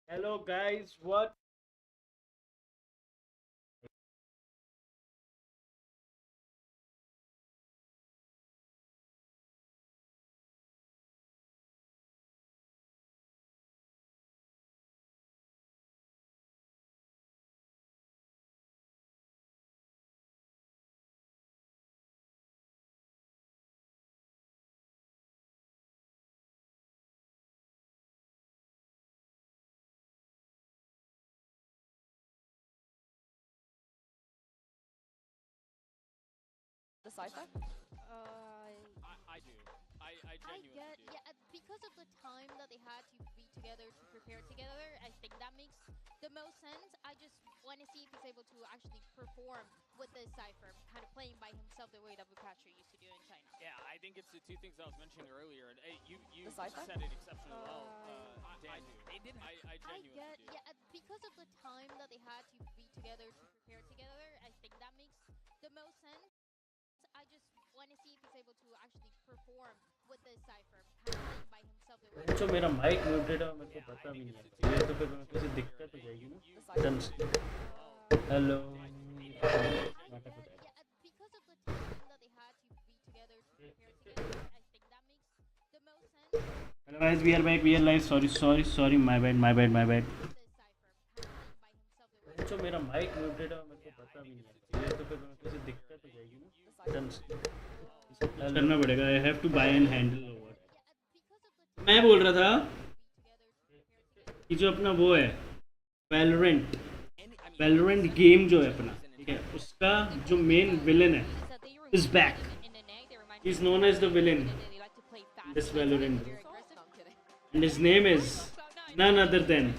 Hello guys, what? The cipher? I do. I I genuinely get, do. yeah, because of the time that they had to be together to prepare together, I think that makes the most sense. I just want to see if he's able to actually perform with this cipher, kind of playing by himself the way that Bukachi used to do in China. Yeah, I think it's the two things I was mentioning earlier, and you The cipher? said it exceptionally well. I Dan, they didn't. I I genuinely get, do. yeah, because of the time that they had to be together to prepare together, I think that makes the most sense. I just want to see if he's able to actually perform with this cipher, kind of playing by himself the way that जो मेरा mic muted है मेरे को Yeah, I पता भी think नहीं it's the two है, ये things तो I फिर was मेरे को से mentioning earlier, दिक्कत हो and जाएगी ना। The you एकदम cipher? से said it exceptionally well. Hello Dan, they didn't. I नाटक हो get, जाएगा। yeah, because of the time that they had to be together to prepare together, I think that makes the most sense. Hello guys, we are live, sorry, my bad। With this cipher, kind of playing by himself the way that जो मेरा mic muted है मेरे को Yeah, I पता भी think नहीं it's the two है, ये things तो I फिर was मेरे को से mentioning earlier, दिक्कत हो and जाएगी ना। The you एकदम cipher? से said it exceptionally well. कुछ करना पड़ेगा, I have to buy and handle over. because of the मैं time बोल रहा that they था had to be together to prepare together. कि जो अपना वो है Valorant Any Valorant second game जो है season अपना, is an ठीक है, entire game. उसका The जो thing मेन about विलन है is that they is remind back. me in the neck, they remind He me is of known as the villain they like to play fast. this They like to Valorant, be bro. very So? aggressive. No, I'm kidding. And his name is none other than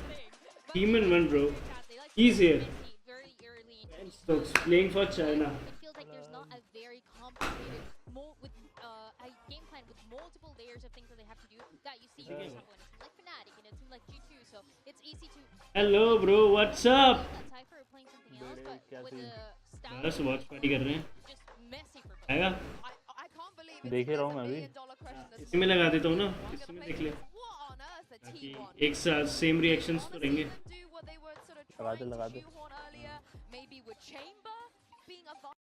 Demon One, bro. They like to He's play here. messy very early into Ben these Stokes games. playing for China. It feels like there's not a very complicated with a game plan with multiple layers of things that they have to do that you see, for example, in a team like Fnatic, in a team like G2. So it's easy to Hello, bro. What's up? playing that cipher or playing something else, but with the style बस of watch party कर रहे हैं। just messy for both. आएगा? I can't believe it's देख ही there's रहा a हूँ मैं $1 भी। million question this इसी में लगा देता हूँ ना, morning. I'm इसी gonna में play देख ले। this. What on earth a ताकि T1? एक साथ सेम रिएक्शंस तो Honestly, रहेंगे। even do what they were sort of लगा दे trying लगा to they. shoehorn earlier, maybe with Chamber being a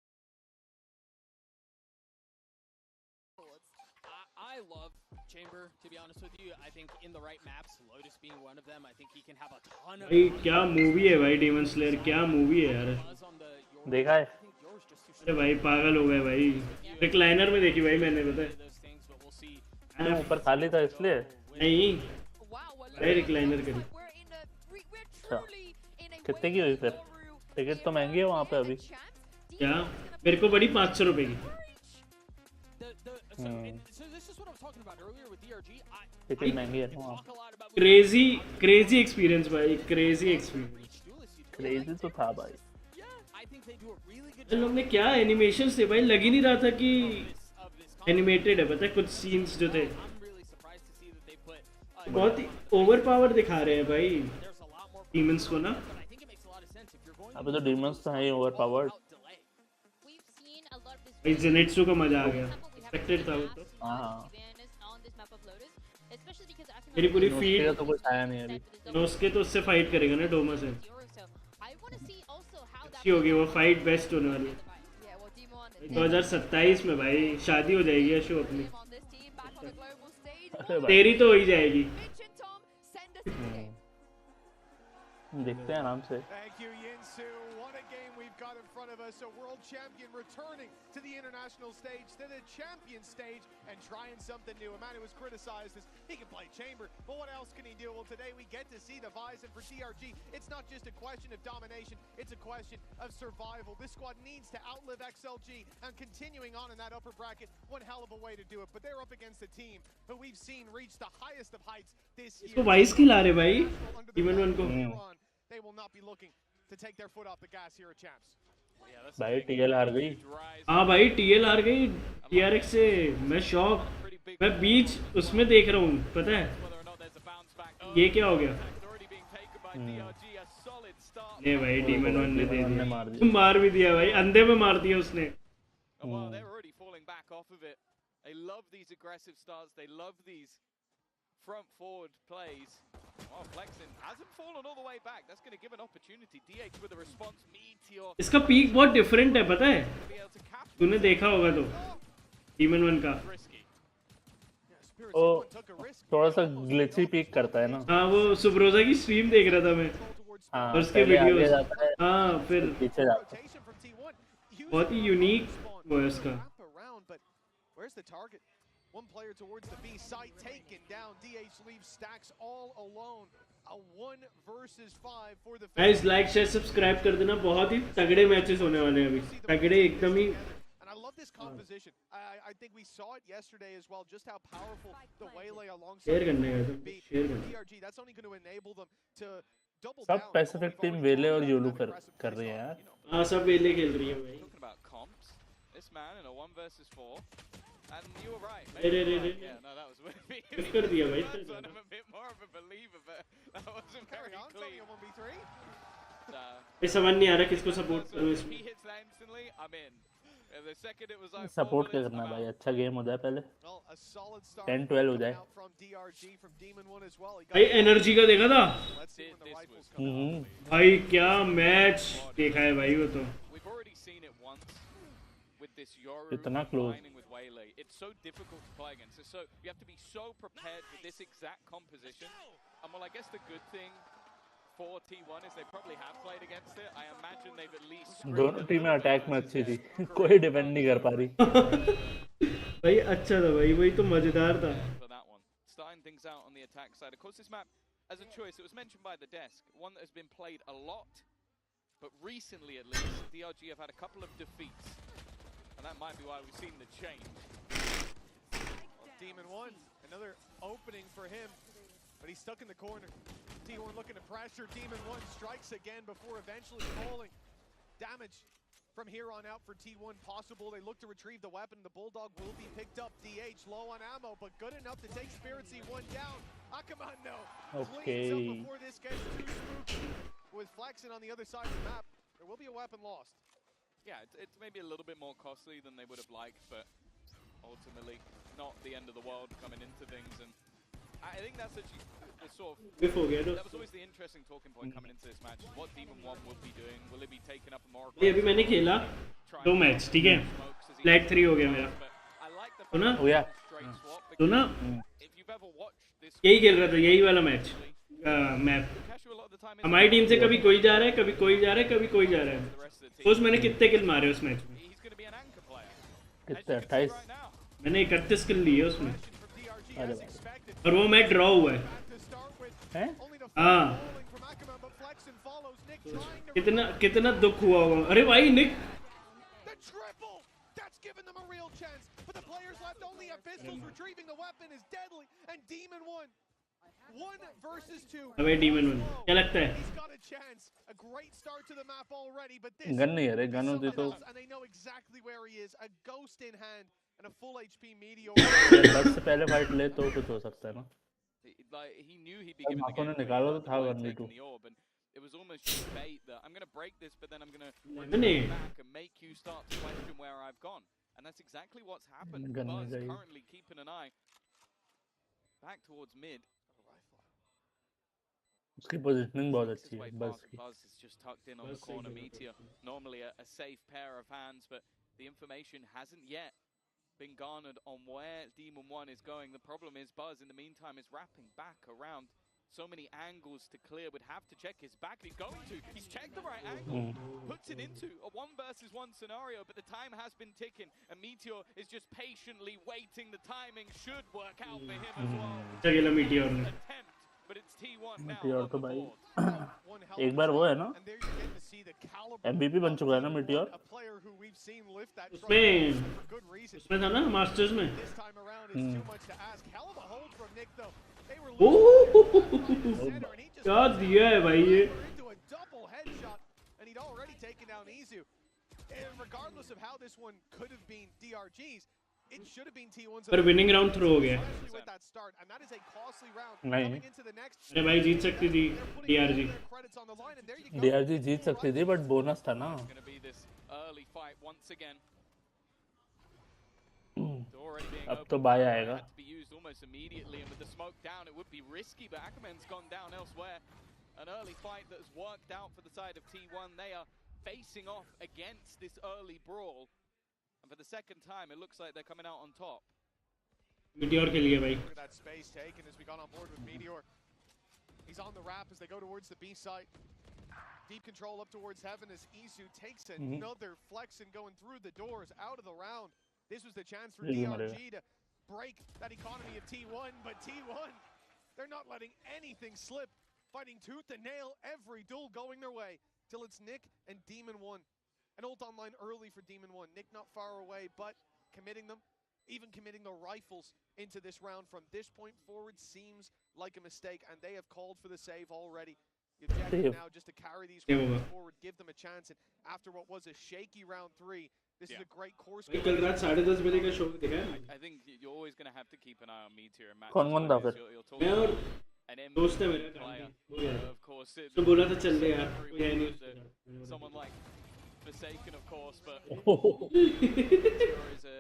I love Chamber, to be honest with you. I think in the right maps, Lotus being one of them, I think he can have a ton of भाई क्या movie है भाई, daemon slayer क्या movie है यार। buzz on the Yours. देखा है? I think yours just too अरे भाई पागल हो गए भाई, रिक्लाइनर में देखी भाई मैंने, पता है। those things, but we'll see. मैं ऊपर खाली था इसलिए। नहीं wow, भाई रिक्लाइनर करी। we're अच्छा, truly in a कितने की हुई फिर? टिकट तो महंगी है वहाँ पे अभी। क्या मेरे को पड़ी 500 रुपए की। So this is what I was talking about earlier with DRG. Ticket महंगी है ना वहाँ। Talk a lot about crazy experience भाई, क्रेजी एक्सपीरियंस। क्रेजी तो था भाई। I think they do a really good इन लोग ने क्या एनिमेशन थे भाई, लग ही नहीं रहा था कि of this एनिमेटेड है, पता है कुछ सीन्स जो थे I'm really surprised to see that they put बहुत ही ओवर पावर दिखा रहे हैं भाई there's a lot more demons को ना। but I think it makes a lot of sense if you're going अबे तो डीमंस तो हैं ही overpowered. without delay. We've seen a lot of this. भाई जेनेट्सू का मजा आ गया, For example, we haven't expected seen था वो तो। massive हाँ। amount of T-Banners on this map of Lotus, especially because Akino's मेरी पूरी really फीड उसके तो कुछ आया नहीं अभी। उसके तो उससे फाइट करेगा ना डोमा से, So I want to see also how that अच्छी होगी वो फाइट, बेस्ट होने वाली है। Yeah, well, Demon is 2027 में भाई शादी हो जाएगी अशो अपनी, him on this team back on the global stage. अरे भाई तेरी तो हो ही जाएगी। Mitch and Tom send us to the game. देखते हैं आराम से। Thank you, Yinsu. What a game we've got in front of us. A world champion returning to the international stage, to the champion stage, and trying something new. A man who was criticized as he can play Chamber, but what else can he do? Well, today we get to see the Ryzen for DRG. It's not just a question of domination, it's a question of survival. This squad needs to outlive XLG, and continuing on in that upper bracket, one hell of a way to do it. But they're up against a team who we've seen reach the highest of heights this year. इसको 22 खिला रहे भाई Under the even one को। belt here on, they will not be looking to take their foot off the gas here at Champs. Yeah, that's भाई TL हार गई। हाँ भाई टीएल हार गई टीआरएक्स से, मैं शॉक, मैं बीच उसमें देख रहा हूँ, पता है whether or not there's a bounce back. ये क्या हो गया। It's already being taken by DRG. A solid start. ये भाई डीमन वन ने दे डीमन वन ने दिया, मार दिया। मार भी दिया भाई, अंधे में मार दिया उसने। And well, they're already falling back off of it. They love these aggressive starts. They love these front forward plays. Well, Flexen has hasn't fallen all the way back. That's going to give an opportunity. DH with a response. Meteor इसका peak बहुत different है, पता है? to be able to capture. तूने देखा होगा तो Demon 1 का। Risky. ओ थोड़ा सा ग्लिची पीक करता है ना। हाँ, वो सुब्रोजा की स्ट्रीम देख रहा था मैं हाँ, और उसके पहले आगे वीडियोस। जाता है, हाँ, फिर पीछे जाता है। बहुत ही यूनिक वो है उसका। Where's the target? One player towards the B site taken down. DH leaves stacks all alone. A 1 versus 5 for the guys like share subscribe कर देना, बहुत ही तगड़े मैचेस होने वाले हैं अभी, तगड़े एकदम ही। And I love this composition. I think we saw it yesterday as well, just how powerful the waylay alongside share करने का तो be. शेयर करना। DRG, that's only going to enable them to double सब down. Pacific team वेले और योलू कर रही है यार। हाँ, सब वेले खेल रही है भाई। Talking about comps, this man in a 1 versus 4, and you were right. रे रे रे रे। Yeah, no, that was किस कर दिया भाई? I'm a bit more of a believer, but that wasn't Carry very on, it's only clean. a 1v3. ये समझ नहीं आ रहा किसको सपोर्ट करूँ If इसमें। he hits that instantly, I'm in. The second it was like support 4 क्या bullets, करना I'm भाई, out. अच्छा गेम हो जाए पहले। Well, a solid start 10-12 हो जाए। coming out from DRG, from Demon 1 as well. He got भाई एनर्जी का देखा था? Let's see when the This rifles was come out. भाई क्या मैच देखा है भाई वो तो। We've already seen it once with this Yoru इतना close। combining with Waylay. It's so difficult to play against. It's so you have to be so prepared with this exact composition. And well, I guess the good thing for T1 is they probably have played against it. I imagine they've at least screened दोनों a टीमें little bit attack में versus अच्छी थी, their कोई defend नहीं कर पा रही। भाई अच्छा था भाई, वही तो मजेदार था। for that one. Starting things out on the attack side. Of course, this map, as a choice, it was mentioned by the desk, one that has been played a lot, but recently at least, DRG have had a couple of defeats, and that might be why we've seen the change. Demon 1, another opening for him, but he's stuck in the corner. T1 looking to pressure. Demon 1 strikes again before eventually falling. Damage from here on out for T1 possible. They look to retrieve the weapon. The Bulldog will be picked up. DH low on ammo, but good enough to take Spirit C1 down. Akamano cleans up Okay. before this gets too spooky. With Flexen on the other side of the map, there will be a weapon lost. Yeah, it's maybe a little bit more costly than they would have liked, but ultimately not the end of the world coming into things. And I think that's actually the sort of बिफ हो गया तो। that was always the interesting talking point coming into this match. What Demon 1 will be doing? Will it be taking up a more भाई अभी मैंने खेला trying 2 to match, ठीक है? smokes as he flag 3 हो गया मेरा। but I like the सुना? fact हो गया। that straight swap सुना? because if you've ever watched this यही खेल रहा था, यही वाला match map. Cashew a lot of the time हमारी टीम से कभी कोई जा रहा है, कभी कोई जा रहा है, कभी कोई जा रहा the है। rest of the सोच team. मैंने कितने किल मारे उस मैच में? He's going to be an anchor player. As कितने you can see 28? right now. मैंने 31 किल लिए उसमें, From DRG अरे as भाई। expected. और वो मैच ड्रॉ हुआ है। Back to start with. हैं? Only the हाँ। falling from Akama, but Flexen follows. Nick trying to कितना दुख हुआ होगा। अरे भाई निक, the triple. That's given them a real chance. But the players left only have pistols. Retrieving the weapon is deadly. And Demon 1 versus 2. अबे Demon 1 क्या लगता है? He's got a chance. A great start to the map already, but this gun नहीं है रे, will be gun होती something तो else, and they know exactly where he is. A ghost in hand and a full HP meteor. बस से पहले fight ले तो कुछ हो सकता है ना। Like he knew he'd be given the आंखों ने game. निकाला तो था Taking 1v2। the orb, and it was almost just bait that I'm going to break this, but then I'm going to मैंने back and make you start to question where I've gone. And that's exactly what's happened. Gun Buzz में जाइए। currently keeping an eye back towards mid. उसकी positioning बहुत Makes his अच्छी way है बस past की। Buzz is just tucked in on the Buzz corner. save Meteor, normally a safe pair of hands, but the information hasn't yet been garnered on where Demon 1 is going. The problem is Buzz, in the meantime, is wrapping back around so many angles to clear. Would have to check his back. He's going to. He's checked the right angle. Puts it into a 1 versus 1 scenario, but the time has been ticking, and Meteor is just patiently waiting. The timing should work out for him as well. अच्छा खेला meteor ने। Attempt, but it's T1 now meteor on तो the भाई board. One hell एक of a बार वो है try, ना, and there you get to see the caliber MVP बन of चुका है ना Demon meteor. 1, a player who we've seen lift that उसमें trophy for good reason. उसमें था ना मास्टर्स में। This time around is too much to ask. Hell of a hold from Nick though. They were oh center and he just क्या दिया है भाई ये। into a double headshot, and he'd already taken down Izu. And regardless of how this one could have been DRG's, it should have been T1's. पर winning round throw हो गया। Especially with that start, and that is a costly round. नहीं। Coming into the next, अरे भाई जीत सकती थी they're putting all DRG. their credits on the line, and there you go. DRG जीत सकती थी बट बोनस था ना। Going to be this early fight once again. It's already being अब opened तो बाय up, आएगा। had to be used almost immediately, and with the smoke down, it would be risky. But Ackerman's gone down elsewhere. an early fight that has worked out for the side of T1. They are facing off against this early brawl. And for the second time, it looks like they're coming out on top. Meteor खेल गया भाई. Look at that space taken as we got on board with Meteor. He's on the wrap as they go towards the B site. Deep control up towards heaven as Isu takes another flex and going through the doors out of the round. This was the chance for DRG to break that economy of T1, but T1, they're not letting anything slip. Fighting tooth and nail, every duel going their way till it's Nick and Demon 1. An ult online early for Demon 1. Nick not far away, but committing them, even committing the rifles into this round from this point forward seems like a mistake, and they have called for the save already. The objective now just to carry these rounds forward, give them a chance, and after what was a shaky round 3, this is a great course. कल रात 10:30 बजे का show देखा है. I think you're always going to have to keep an eye on Meteor and matches. कौन-कौन था फिर? मैं और an दोस्त है मेरा player. वो यार. Of course, तो बोला था चल ले यार. कोई है नहीं. someone like Forsaken, of course, but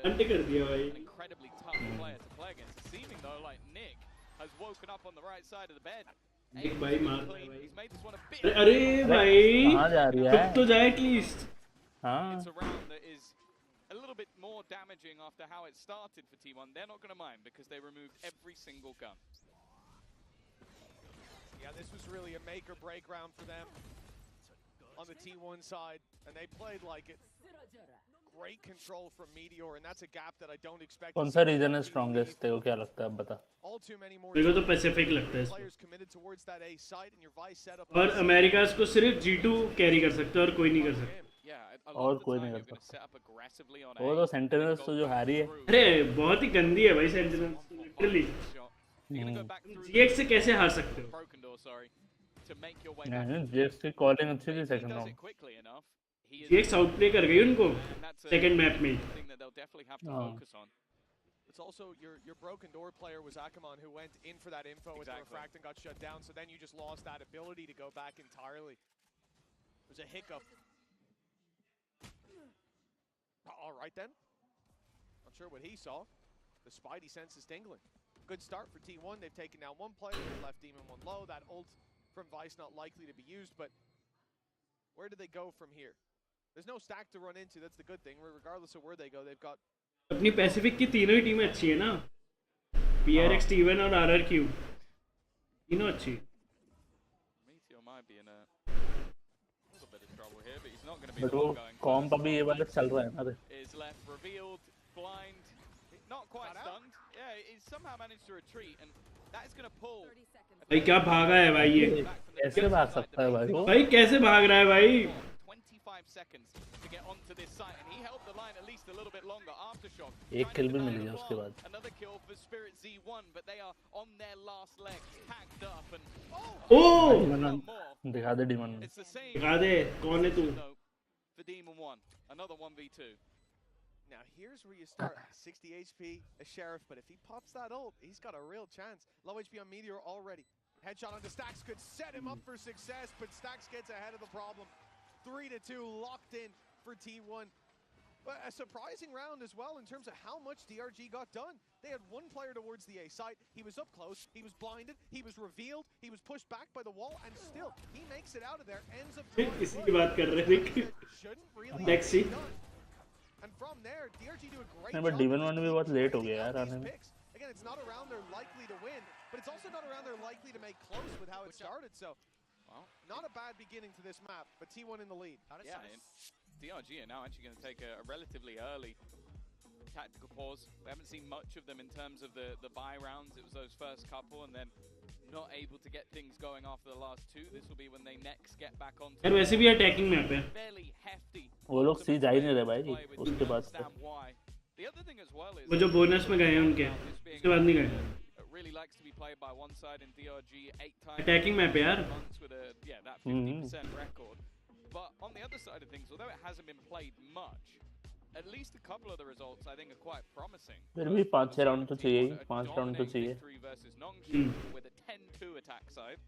अंटे कर दिया भाई. an incredibly tough player to play against. It's seeming though like Nick has woken up on the right side of the bed. Nick भाई मार रहा है He's भाई. made this one a bit. अरे भाई. कहाँ जा रही है? तुम तो जाए at least. हाँ. It's a round that is a little bit more damaging after how it started for T1. They're not going to mind because they removed every single gun. Yeah, this was really a make or break round for them on the T1 side, and they played like it. Great control from Meteor, and that's a gap that I don't expect. कौन सा reason है strongest तेरे को क्या लगता है अब बता. All too many more मेरे को तो पैसिफिक लगता है इसको. players committed towards that A site, and your vice setup. और अमेरिका इसको सिर्फ G2 कैरी कर सकता है और कोई नहीं कर सकता. Yeah, और कोई नहीं कर सकता. वो तो सेंटिनल्स तो जो हारी है. अरे बहुत ही गंदी है भाई सेंटिनल्स. लिटरली. GX से कैसे हार सकते हो? नहीं, GX की कॉलिंग अच्छी थी सेकंड राउंड. GX आउटप्ले कर गई उनको सेकंड मैप में. It's also your broken door player was Akamon, who went in for that info with the refract and got shut down, so then you just lost that ability to go back entirely. It was a hiccup. All right then. Not sure what he saw. The Spidey sense is tingling. Good start for T1. They've taken down one player, they left Demon 1 low. That ult from Vice not likely to be used, but where do they go from here? There's no stack to run into, that's the good thing. Regardless of where they go, they've got... अपनी Pacific की तीनों ही टीमें अच्छी है ना. PRX, T1 और RRQ तीनों अच्छी. Meteor might be in a little bit of trouble here, but he's not going to be the one going. कॉम्प अभी ये वाला चल रहा है ना. Is left revealed, blind, not quite stunned. Yeah, he's somehow managed to retreat, and that is going to pull. भाई क्या भागा है भाई ये. कैसे भाग सकता है भाई वो? भाई कैसे भाग रहा है भाई. 25 seconds to get onto this site, and he held the line at least a little bit longer. Aftershock. एक किल भी मिल गया उसके बाद. Another kill for Spirit Z1, but they are on their last legs, tagged up, and Oh! दिखा दे demon. it's the same. दिखा दे कौन है तू. For Demon 1, another 1v2. Now here's where you start. 60 HP, a Sheriff, but if he pops that ult, he's got a real chance. Low HP on Meteor already. Headshot onto Stax could set him up for success, but Stax gets ahead of the problem. 3-2 locked in for T1. But a surprising round as well in terms of how much DRG got done. They had one player towards the A site. He was up close, he was blinded, he was revealed, he was pushed back by the wall, and still he makes it out of there. Ends up किसी की बात कर रहे हैं. shouldn't really Taxi. be done. And from there, DRG do a great नहीं, job. but Demon 1 भी बहुत late हो गया यार आने में. Again, it's not a round they're likely to win, but it's also not a round they're likely to make close with how it started. So, Well, not a bad beginning to this map, but T1 in the lead. yeah, and DRG are now actually going to take a relatively early tactical pause. We haven't seen much of them in terms of the buy rounds. It was those first couple, and then not able to get things going after the last two. This will be when they next get back onto यार वैसे भी attacking map है. fairly hefty. वो लोग सी जा ही नहीं रहे भाई उसके बाद से. Understand why. The other thing as well is वो जो बोनस में गए हैं उनके उसके बाद नहीं गए. really likes to be played by one side in DRG 8 times. Attacking map यार. With a, that 50% record. But on the other side of things, although it hasn't been played much, at least a couple of the results I think are quite promising. फिर भी 5-6 round तो चाहिए ही. 5 round तो चाहिए. Victory versus Nongshim with a 10-2 attack side.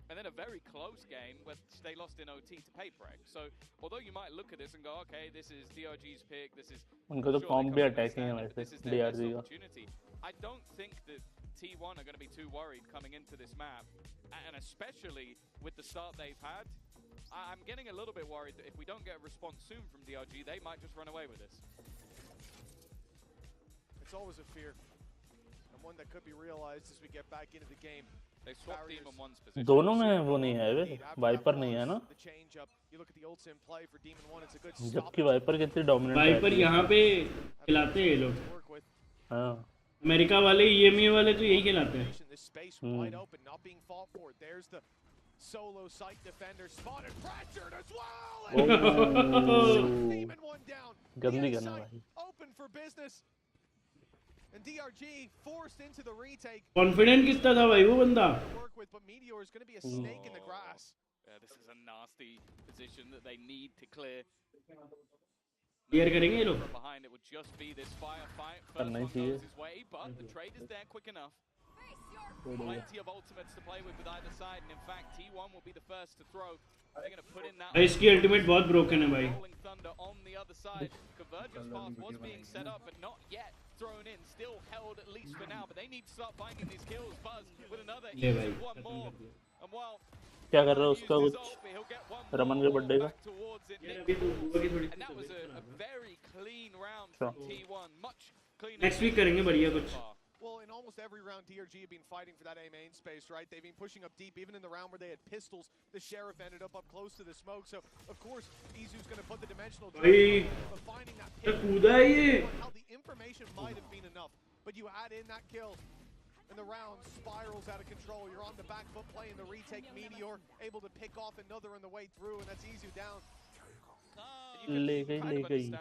And then a very close game where they lost in OT to PaperX. So, although you might look at this and go, okay, this is DRG's pick, this is... उनका तो कॉम्प भी attacking है वैसे DRG का. I don't think that T1 are going to be too worried coming into this map, and especially with the start they've had. I'm getting a little bit worried that if we don't get a response soon from DRG, they might just run away with this. It's always a fear, and one that could be realized as we get back into the game. They swapped Demon 1's position. दोनों में वो नहीं है वे wiper नहीं है ना जबकि wiper कितनी डोमिनेंट है वाइपर यहाँ पे खिलाते हैं ये लोग हाँ अमेरिका वाले EMEA वाले तो यही खिलाते हैं Solo site defender spotted, fractured as well. Demon one down. गंदी करना भाई Open for business. And DRG forced into the retake. Confident कितना था भाई वो बंदा Work with, but Meteor is going to be a snake in the grass. Yeah, this is a nasty position that they need to clear. Clear करेंगे ये लोग Behind it would just be this firefight. First one goes his way, but the trade is there quick enough. Plenty of ultimates to play with either side, and in fact, T1 will be the first to throw. They're going to put in that. इसकी ultimate बहुत broken है भाई Rolling Thunder on the other side. Convergence path was being set up, but not yet thrown in. Still held at least for now, but they need to start finding these kills. Buzz with another, one more. And while क्या कर रहा है उसका कुछ रमन के birthday का and that was a very clean round from T1. Much cleaner. Next week करेंगे बढ़िया कुछ Well, in almost every round, DRG have been fighting for that A main space, right? They've been pushing up deep, even in the round where they had pistols. The Sheriff ended up close to the smoke, so of course, Izu's going to put the dimensional. But finding that pick, how the information might have been enough, but you add in that kill, and the round spirals out of control. You're on the back foot playing the retake. Meteor able to pick off another on the way through, and that's Izu down. ले गई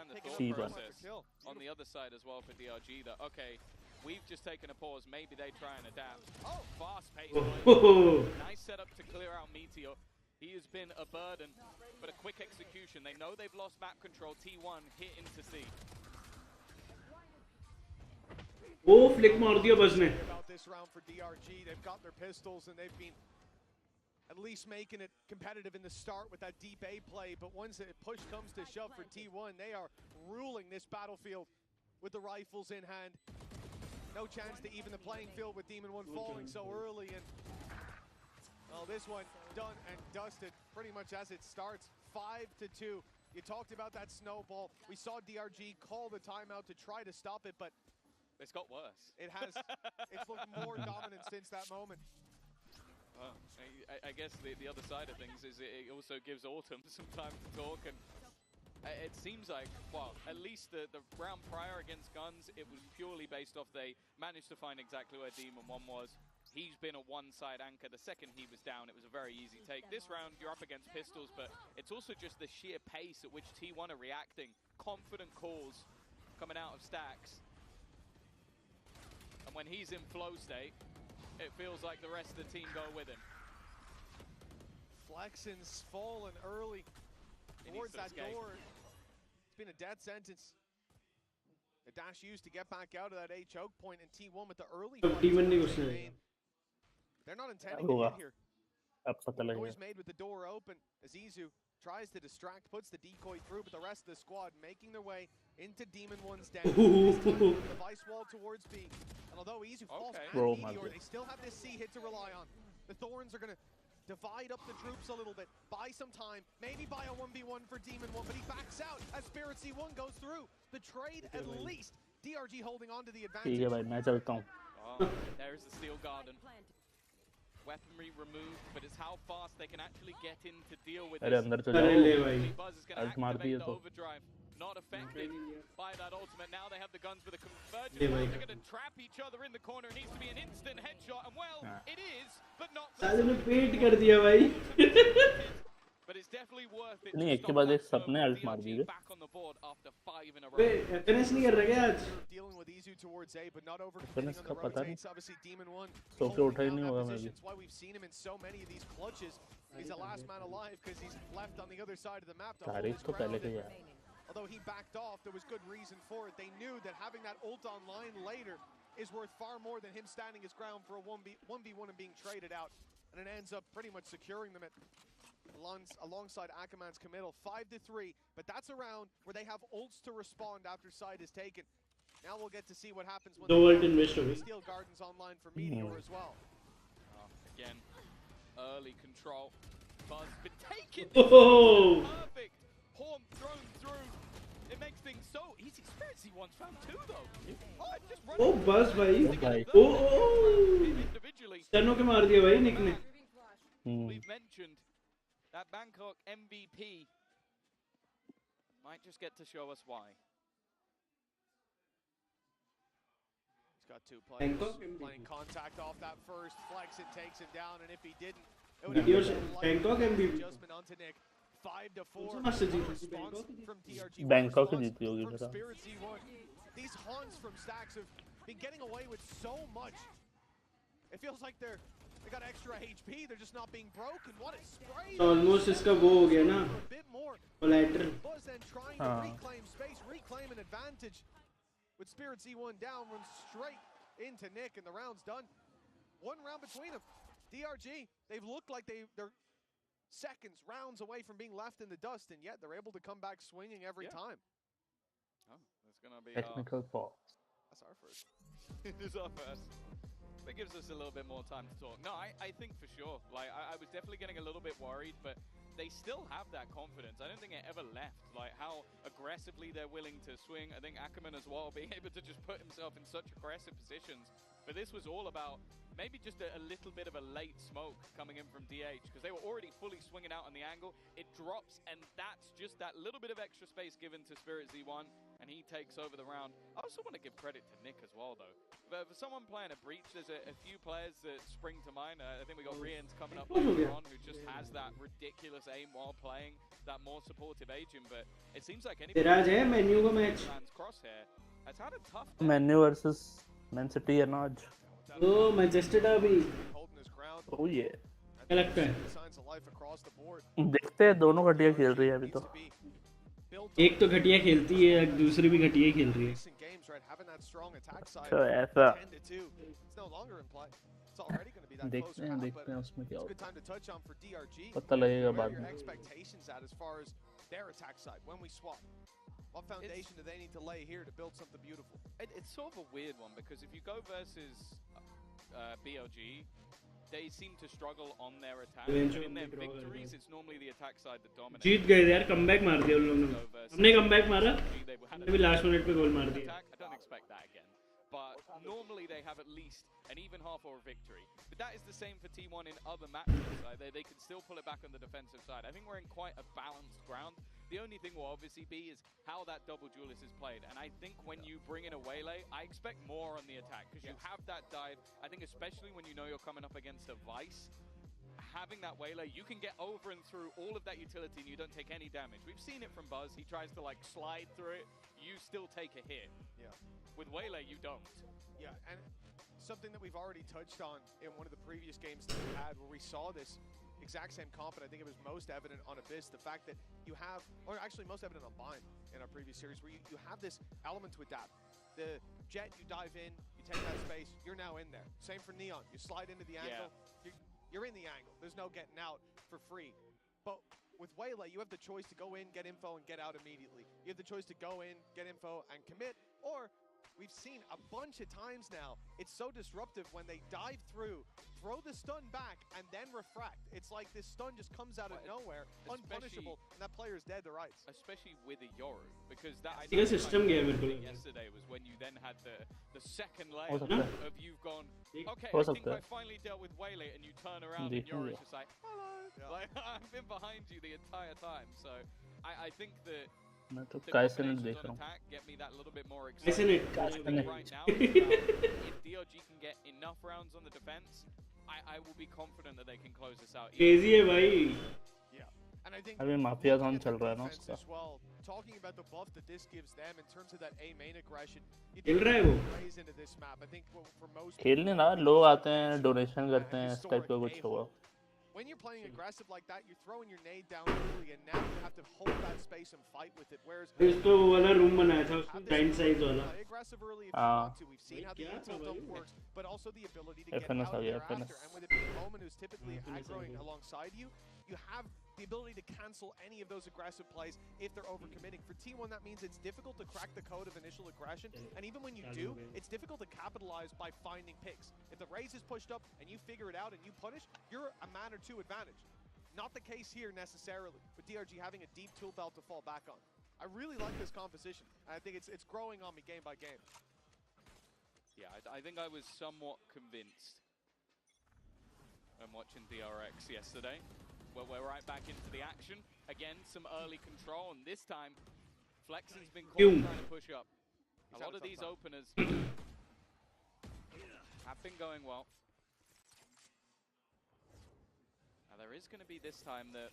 On the other side as well for DRG that okay, we've just taken a pause, maybe they try and adapt. Oh, fast pace. Nice setup to clear out Meteor. He has been a burden, but a quick execution. They know they've lost map control. T1 hit into C. वो flick मार दिया बस ने About this round for DRG, they've got their pistols and they've been at least making it competitive in the start with that deep A play, but once the push comes to shove for T1, they are ruling this battlefield with the rifles in hand. No chance to even the playing field with Demon 1 falling so early, and well, this one done and dusted pretty much as it starts. 5-2. You talked about that snowball. We saw DRG call the timeout to try to stop it, but it's got worse. It has. It's looked more dominant since that moment. I guess the other side of things is it also gives Autumn some time to talk, and it seems like, well, at least the round prior against Guns, it was purely based off they managed to find exactly where Demon 1 was. He's been a one-side anchor. The second he was down, it was a very easy take. This round, you're up against pistols, but it's also just the sheer pace at which T1 are reacting. Confident calls coming out of stacks. And when he's in flow state, it feels like the rest of the team go with him. Flexen's fallen early towards that door. It's been a death sentence. The dash used to get back out of that A choke point, and T1 with the early fight. They're not intending to get here. Noise made with the door open as Izu tries to distract, puts the decoy through, but the rest of the squad making their way into Demon 1's den. The device wall towards B. And although Izu falls and Meteor, they still have this C hit to rely on. The Thorns are going to divide up the troops a little bit, buy some time, maybe buy a 1v1 for Demon 1, but he backs out as Spirit C1 goes through. The trade at least. DRG holding on to the advantage. There is the Steel Garden. Weaponry removed, but it's how fast they can actually get in to deal with this. Buzz is going to activate the overdrive. Not affected by that ultimate. Now they have the guns with a convergence. They're going to trap each other in the corner. It needs to be an instant headshot, and well, it is, but not. But it's definitely worth it. नहीं एक के बाद एक सबने alt मार दिए back on the board after 5 in a row. FNS नहीं कर रहा क्या आज dealing with Izu towards A but not over FNS का पता नहीं obviously Demon 1 तो क्या उठा ही नहीं होगा मैं भी that's why we've seen him in so many of these clutches. He's the last man alive because he's left on the other side of the map to hold his ground. Although he backed off, there was good reason for it. They knew that having that ult online later is worth far more than him standing his ground for a 1v1 and being traded out. And it ends up pretty much securing them alongside Akaman's committal. 5-3, but that's a round where they have ults to respond after side is taken. Now we'll get to see what happens when दो they world come. Invest हो गई Steel Gardens online for Meteor as well. Again, early control. Buzz been taking this. Oh! Perfect. Horn thrown through. It makes things so easy. Spirits he once found two though. Oh, just running. ओ बस भाई भाई ओ Individually. Stun के मार दिया भाई निक ने We've mentioned that Bangkok MVP might just get to show us why. He's got two players Bangkok MVP. playing contact off that first flex. It takes him down, and if he didn't, it would Meteor have से been a Bangkok light MVP. adjustment onto Nick. 5-4. कौन सा match से जीती थी? Response Bangkok? from DRG. Bangkok Response जीती होगी from मेरा। Spirit Z1. These Huns from Stacks have been getting away with so much. It feels like they got extra HP. They're just not being broken. What a spray! Almost इसका वो हो गया ना A bit more. Collateral Buzz then trying to reclaim space, reclaim an advantage. With Spirit Z1 down, runs straight into Nick, and the round's done. One round between them. DRG, they've looked like they're seconds, rounds away from being left in the dust, and yet they're able to come back swinging every time. Oh, that's gonna be Technical pause. That's our first. it is our first. That gives us a little bit more time to talk. No, I think for sure. Like I was definitely getting a little bit worried, but they still have that confidence. I don't think it ever left. Like how aggressively they're willing to swing. I think Ackerman as well being able to just put himself in such aggressive positions. But this was all about maybe just a little bit of a late smoke coming in from DH because they were already fully swinging out on the angle. It drops, and that's just that little bit of extra space given to Spirit Z1, and he takes over the round. I also want to give credit to Nick as well, though. But for someone playing a breach, there's a few players that spring to mind. I think we got Rian's coming up later on, who just has that ridiculous aim while playing, that more supportive agent. But it seems like anybody तेरा है menu का match crosshair has had a tough Menu versus Man City है ना आज। Oh Manchester derby Holding his ground. Oh yeah। क्या लगता है Signs of life across the board. देखते हैं दोनों घटिया खेल रही है अभी तो। एक तो घटिया खेलती है दूसरी भी घटिया ही खेल रही है Recent games, right? Having that strong attack side. तो ऐसा 10-2. It's no longer in play. It's already going to be that close देखते round, हैं but उसमें क्या it's a होता good time to touch on for DRG. पता लगेगा Where बाद are your में। expectations at as far as their attack side when we swap? What foundation do they need to lay here to build something beautiful? It's sort of a weird one because if you go versus BLG, they seem to struggle on their attack. But in their victories, it's normally the attack side that dominates. जीत गए यार comeback मार दिया उन लोगों ने हमने comeback मारा हमने भी लास्ट मिनट पे गोल मार दिया I don't expect that again. But normally they have at least an even half or a victory. But that is the same for T1 in other matches. They can still pull it back on the defensive side. I think we're in quite a balanced ground. The only thing will obviously be is how that double duelist is played. And I think when you bring in a Waylay, I expect more on the attack because you have that dive. I think especially when you know you're coming up against a Vice, having that Waylay, you can get over and through all of that utility and you don't take any damage. We've seen it from Buzz. He tries to like slide through it. You still take a hit. Yeah. With Waylay, you don't. Yeah, and something that we've already touched on in one of the previous games that we had where we saw this exact same comp, and I think it was most evident on Abyss, the fact that you have, or actually most evident on Bind in our previous series, where you have this element to adapt. The Jet, you dive in, you take that space, you're now in there. Same for Neon, you slide into the angle, you're in the angle. There's no getting out for free. But with Waylay, you have the choice to go in, get info, and get out immediately. You have the choice to go in, get info, and commit, or we've seen a bunch of times now, it's so disruptive when they dive through, throw the stun back, and then refract. It's like this stun just comes out of nowhere, unpunishable, and that player's dead to rights. Especially with a Yoru, because that I ये system गया मेरे को yesterday was when you then had the second layer हो सकता है of you've gone, okay, हो I think सकता I है finally dealt with Waylay, and you turn around and देखेंगे Yoru's just like, hello, like I've been behind you the entire time. So I think that मैं तो the कैसे नहीं combinations देख on रहा हूँ attack get me that little bit more कैसे excited. नहीं I कैसे think नहीं right now it's about if DRG can get enough rounds on the defense, I will be confident that they can close this out. Crazy है भाई Yeah, and I think अभी mafia looking zone at चल the रहा है ना defense उसका as well, talking about the buff that this gives them in terms of that A main aggression, you खेल रहा है वो plays into this map. I think for most खेल नहीं रहा लोग आते हैं डोनेशन करते हैं इस टाइप का कुछ होगा when you're playing aggressive like that, you're throwing your nade down early, and now you have to hold that space and fight with it. Whereas इस तो वो वाला रूम बनाया था उसमें giant size वाला play aggressive early if you want to. We've seen how the intel dump works, but also the ability to get FNS out आ गया thereafter. FNS And with it being Omen who's typically aggroing alongside you, you have the ability to cancel any of those aggressive plays if they're overcommitting. For T1, that means it's difficult to crack the code of initial aggression, and even when you do, it's difficult to capitalize by finding picks. If the raise is pushed up and you figure it out and you punish, you're a man or two advantage. Not the case here necessarily, with DRG having a deep tool belt to fall back on. I really like this composition, and I think it's growing on me game by game. Yeah, I think I was somewhat convinced when watching DRX yesterday. Well, we're right back into the action. Again, some early control, and this time, Flexen's been caught trying to push up. A lot of these openers have been going well. Now there is going to be this time the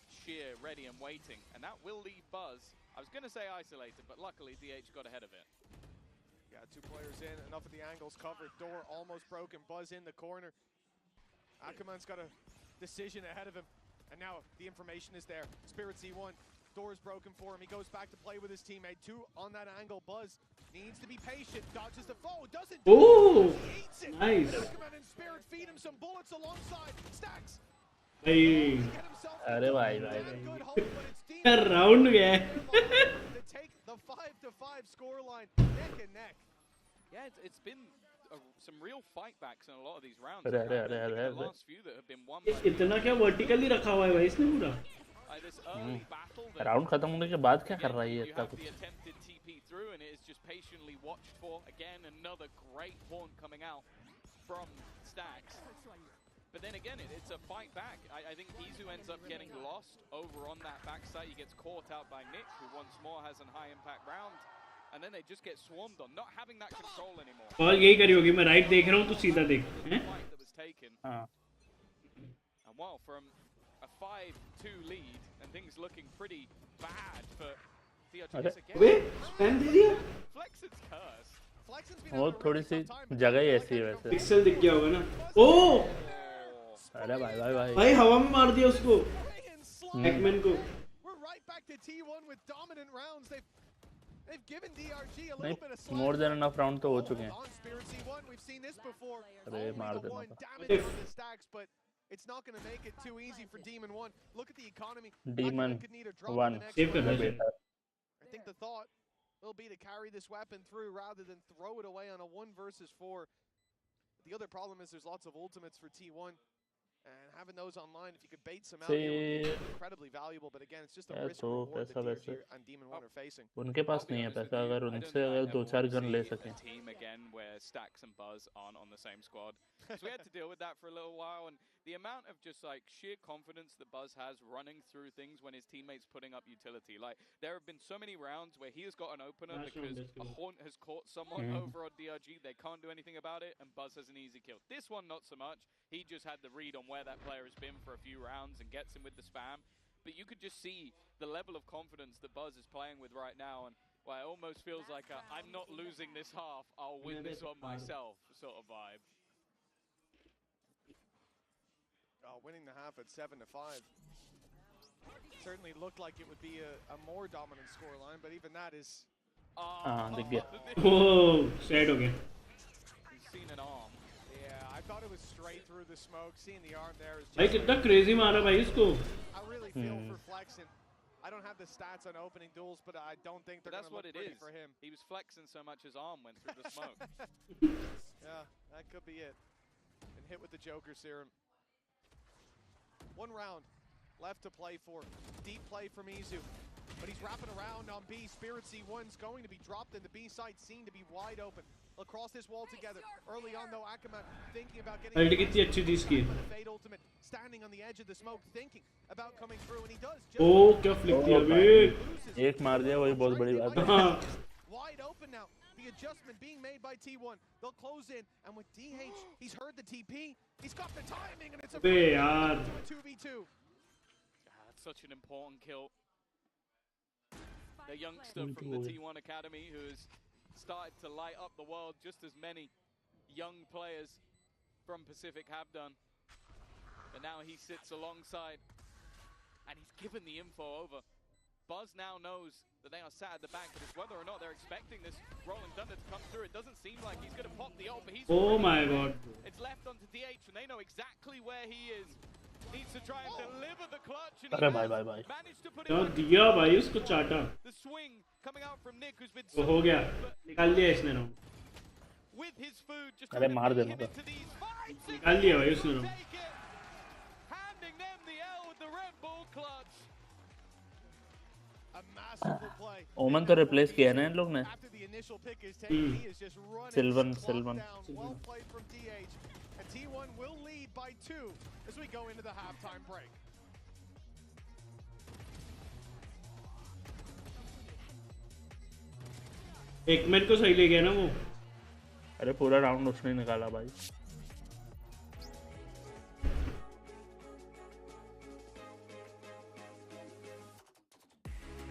sheer ready and waiting, and that will leave Buzz. I was going to say isolated, but luckily DH got ahead of it. Yeah, 2 players in, enough of the angles covered. Door almost broken, Buzz in the corner. Akaman's got a decision ahead of him, and now the information is there. Spirit C1, door is broken for him. He goes back to play with his teammate. 2 on that angle. Buzz needs to be patient. Dodges the foe. Doesn't. Oh, Eats it. nice. Akaman and Spirit feed him some bullets alongside. Stacks. भाई अरे भाई भाई Good hope, but it's deep. Round गया है To take the 5-5 scoreline neck and neck. Yeah, it's been some real fight backs in a lot of these rounds. अरे अरे I अरे think अरे the अरे last few that have been won by इतना क्या vertically रखा हुआ है भाई इसने पूरा this early battle that round खत्म होने के बाद क्या कर रहा है ये you इतना have कुछ the attempted TP through, and it is just patiently watched for. Again, another great horn coming out from Stacks. But then again, it's a fight back. I think Izu ends up getting lost over on that backside. He gets caught out by Nick, who once more has a high impact round. And then they just get swarmed on, not having that control anymore. और यही करी होगी मैं right देख रहा हूँ तू सीधा देख हैं Fight that was taken. हाँ And well, from a 5-2 lead, and things looking pretty bad for DRG अरे again. वे स्पैम दे दिया Flexen's curse. Flexen's been वो having a थोड़ी really C tough time, but जगह ही I ऐसी है like वैसे pixel दिख गया होगा ना ओ अरे भाई भाई भाई भाई हवा में मार दिया उसको and slide. हैकमैन को We're right back to T1 with dominant rounds. They've given DRG a नहीं little bit of slack. More than enough round तो हो चुके हैं On Spirit C1, we've seen this before. अरे Only मार the देना one था damage on the stacks, but it's not going to make it too easy for Demon 1. Look at the economy. Demon Akaman could need a drop 1 in the next Save round. करना चाहिए बेटा I think the thought will be to carry this weapon through rather than throw it away on a 1 versus 4. The other problem is there's lots of ultimates for T1. And having those online, if you could bait some out, it would be incredibly valuable. But again, it's just a यार risk तो reward that पैसा DRG वैसे and Demon 1 are facing. उनके पास I'll be नहीं है honest with पैसा you, अगर I don't उनसे think I अगर ever 2-4 want to गन ले see सकें a team again where Stacks and Buzz aren't on the same squad. So we had to deal with that for a little while, and the amount of just like sheer confidence that Buzz has running through things when his teammates putting up utility. Like there have been so many rounds where he has got an opener because a haunt has caught someone over on DRG. They can't do anything about it, and Buzz has an easy kill. This one, not so much. He just had the read on where that player has been for a few rounds and gets him with the spam. But you could just see the level of confidence that Buzz is playing with right now, and well, it almost feels like a, I'm not losing this half, I'll win this one myself sort of vibe. Winning the half at 7-5 certainly looked like it would be a more dominant scoreline, but even that is. हाँ दिख गया ओह sad हो गया He's seen an arm. Yeah, I thought it was straight through the smoke. Seeing the arm there is भाई just. कितना crazy मारा भाई इसको I really feel for Flexen. I don't have the stats on opening duels, but I don't think But they're that's going to what look it pretty is. for him. He was flexing so much his arm went through the smoke. Yeah, that could be it. And hit with the Joker serum. 1 round left to play for. Deep play from Izu. But he's wrapping around on B. Spirit C1's going to be dropped in the B side, seen to be wide open. Across this wall together. Early on though, Akaman thinking about getting ult कितनी अच्छी थी इसकी Fade ultimate, standing on the edge of the smoke, thinking about coming through, and he does. ओ क्या flick दिया बे एक मार दिया वही बहुत बड़ी बात है हाँ Wide open now. The adjustment being made by T1. They'll close in, and with DH, he's heard the TP. He's got the timing, and it's a अबे यार 2v2. That's such an important kill. The youngster from the T1 Academy who has started to light up the world just as many young players from Pacific have done. But now he sits alongside and he's given the info over. Buzz now knows that they are sat at the back, but it's whether or not they're expecting this Rolling Thunder to come through. It doesn't seem like he's going to pop the ult, but he's Oh already my there. God. It's left onto DH, and they know exactly where he is. Needs to try and deliver the clutch, and अरे he भाई has भाई भाई managed to put क्या it back. दिया भाई उसको चाटा। The swing coming out from Nick, who's been वो so हो गया, good, but निकाल दिया इसने round, with his food, just अरे trying to मार bait देना him था। into these fights. निकाल दिया भाई उसने round. Take it. Handing them the L with the Red Bull clutch. A masterful play. ओमन तो रिप्लेस किया है ना इन लोग ने। After the initial pick is taken, he is just running Sylvan, his clock Sylvan. down. Well played from DH. And T1 will lead by 2 as we go into the halftime break. एक minute को सही ले गया ना वो। अरे पूरा round उसने निकाला भाई।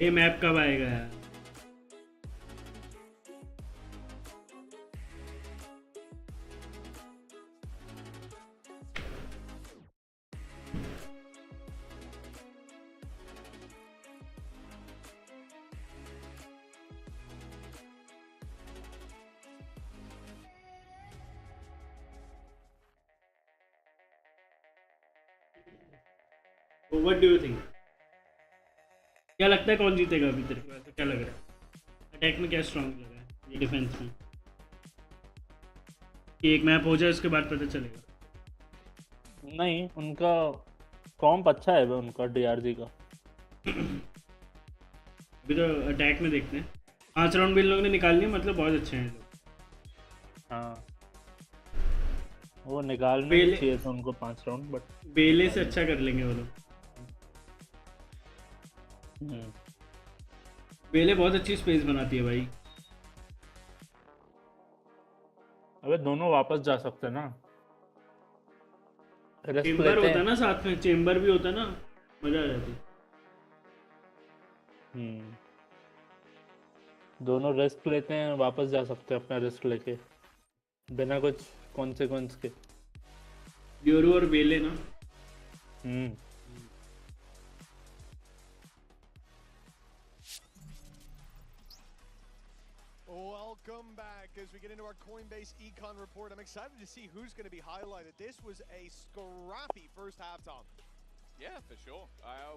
ये मैप कब आएगा यार? What do you think? क्या लगता है कौन जीतेगा अभी तेरे को? ऐसा क्या लग रहा है? अटैक में क्या स्ट्रांग लगा है, ये डिफेंस में? कि एक मैप हो जाए उसके बाद पता चलेगा। नहीं, उनका कॉम्प अच्छा है उनका डीआरजी का। अभी तो अटैक में देखते हैं। 5 राउंड भी इन लोगों ने निकाल लिए, मतलब बहुत अच्छे हैं लोग। हाँ, वो निकालने बेले चाहिए था उनको 5 राउंड, बट बेले से अच्छा कर लेंगे वो लोग। बेले बहुत अच्छी स्पेस बनाती है भाई। अबे दोनों वापस जा सकते हैं ना। रेस्ट चेम्बर लेते होता हैं। ना साथ में, चेम्बर भी होता ना, मजा आ जाती। दोनों रेस्ट लेते हैं, वापस जा सकते हैं अपना रेस्ट लेके बिना कुछ कॉन्सिक्वेंस के। योरू और बेले ना। Welcome back as we get into our Coinbase Econ report. I'm excited to see who's going to be highlighted. This was a scrappy first half, Tom. Yeah, for sure.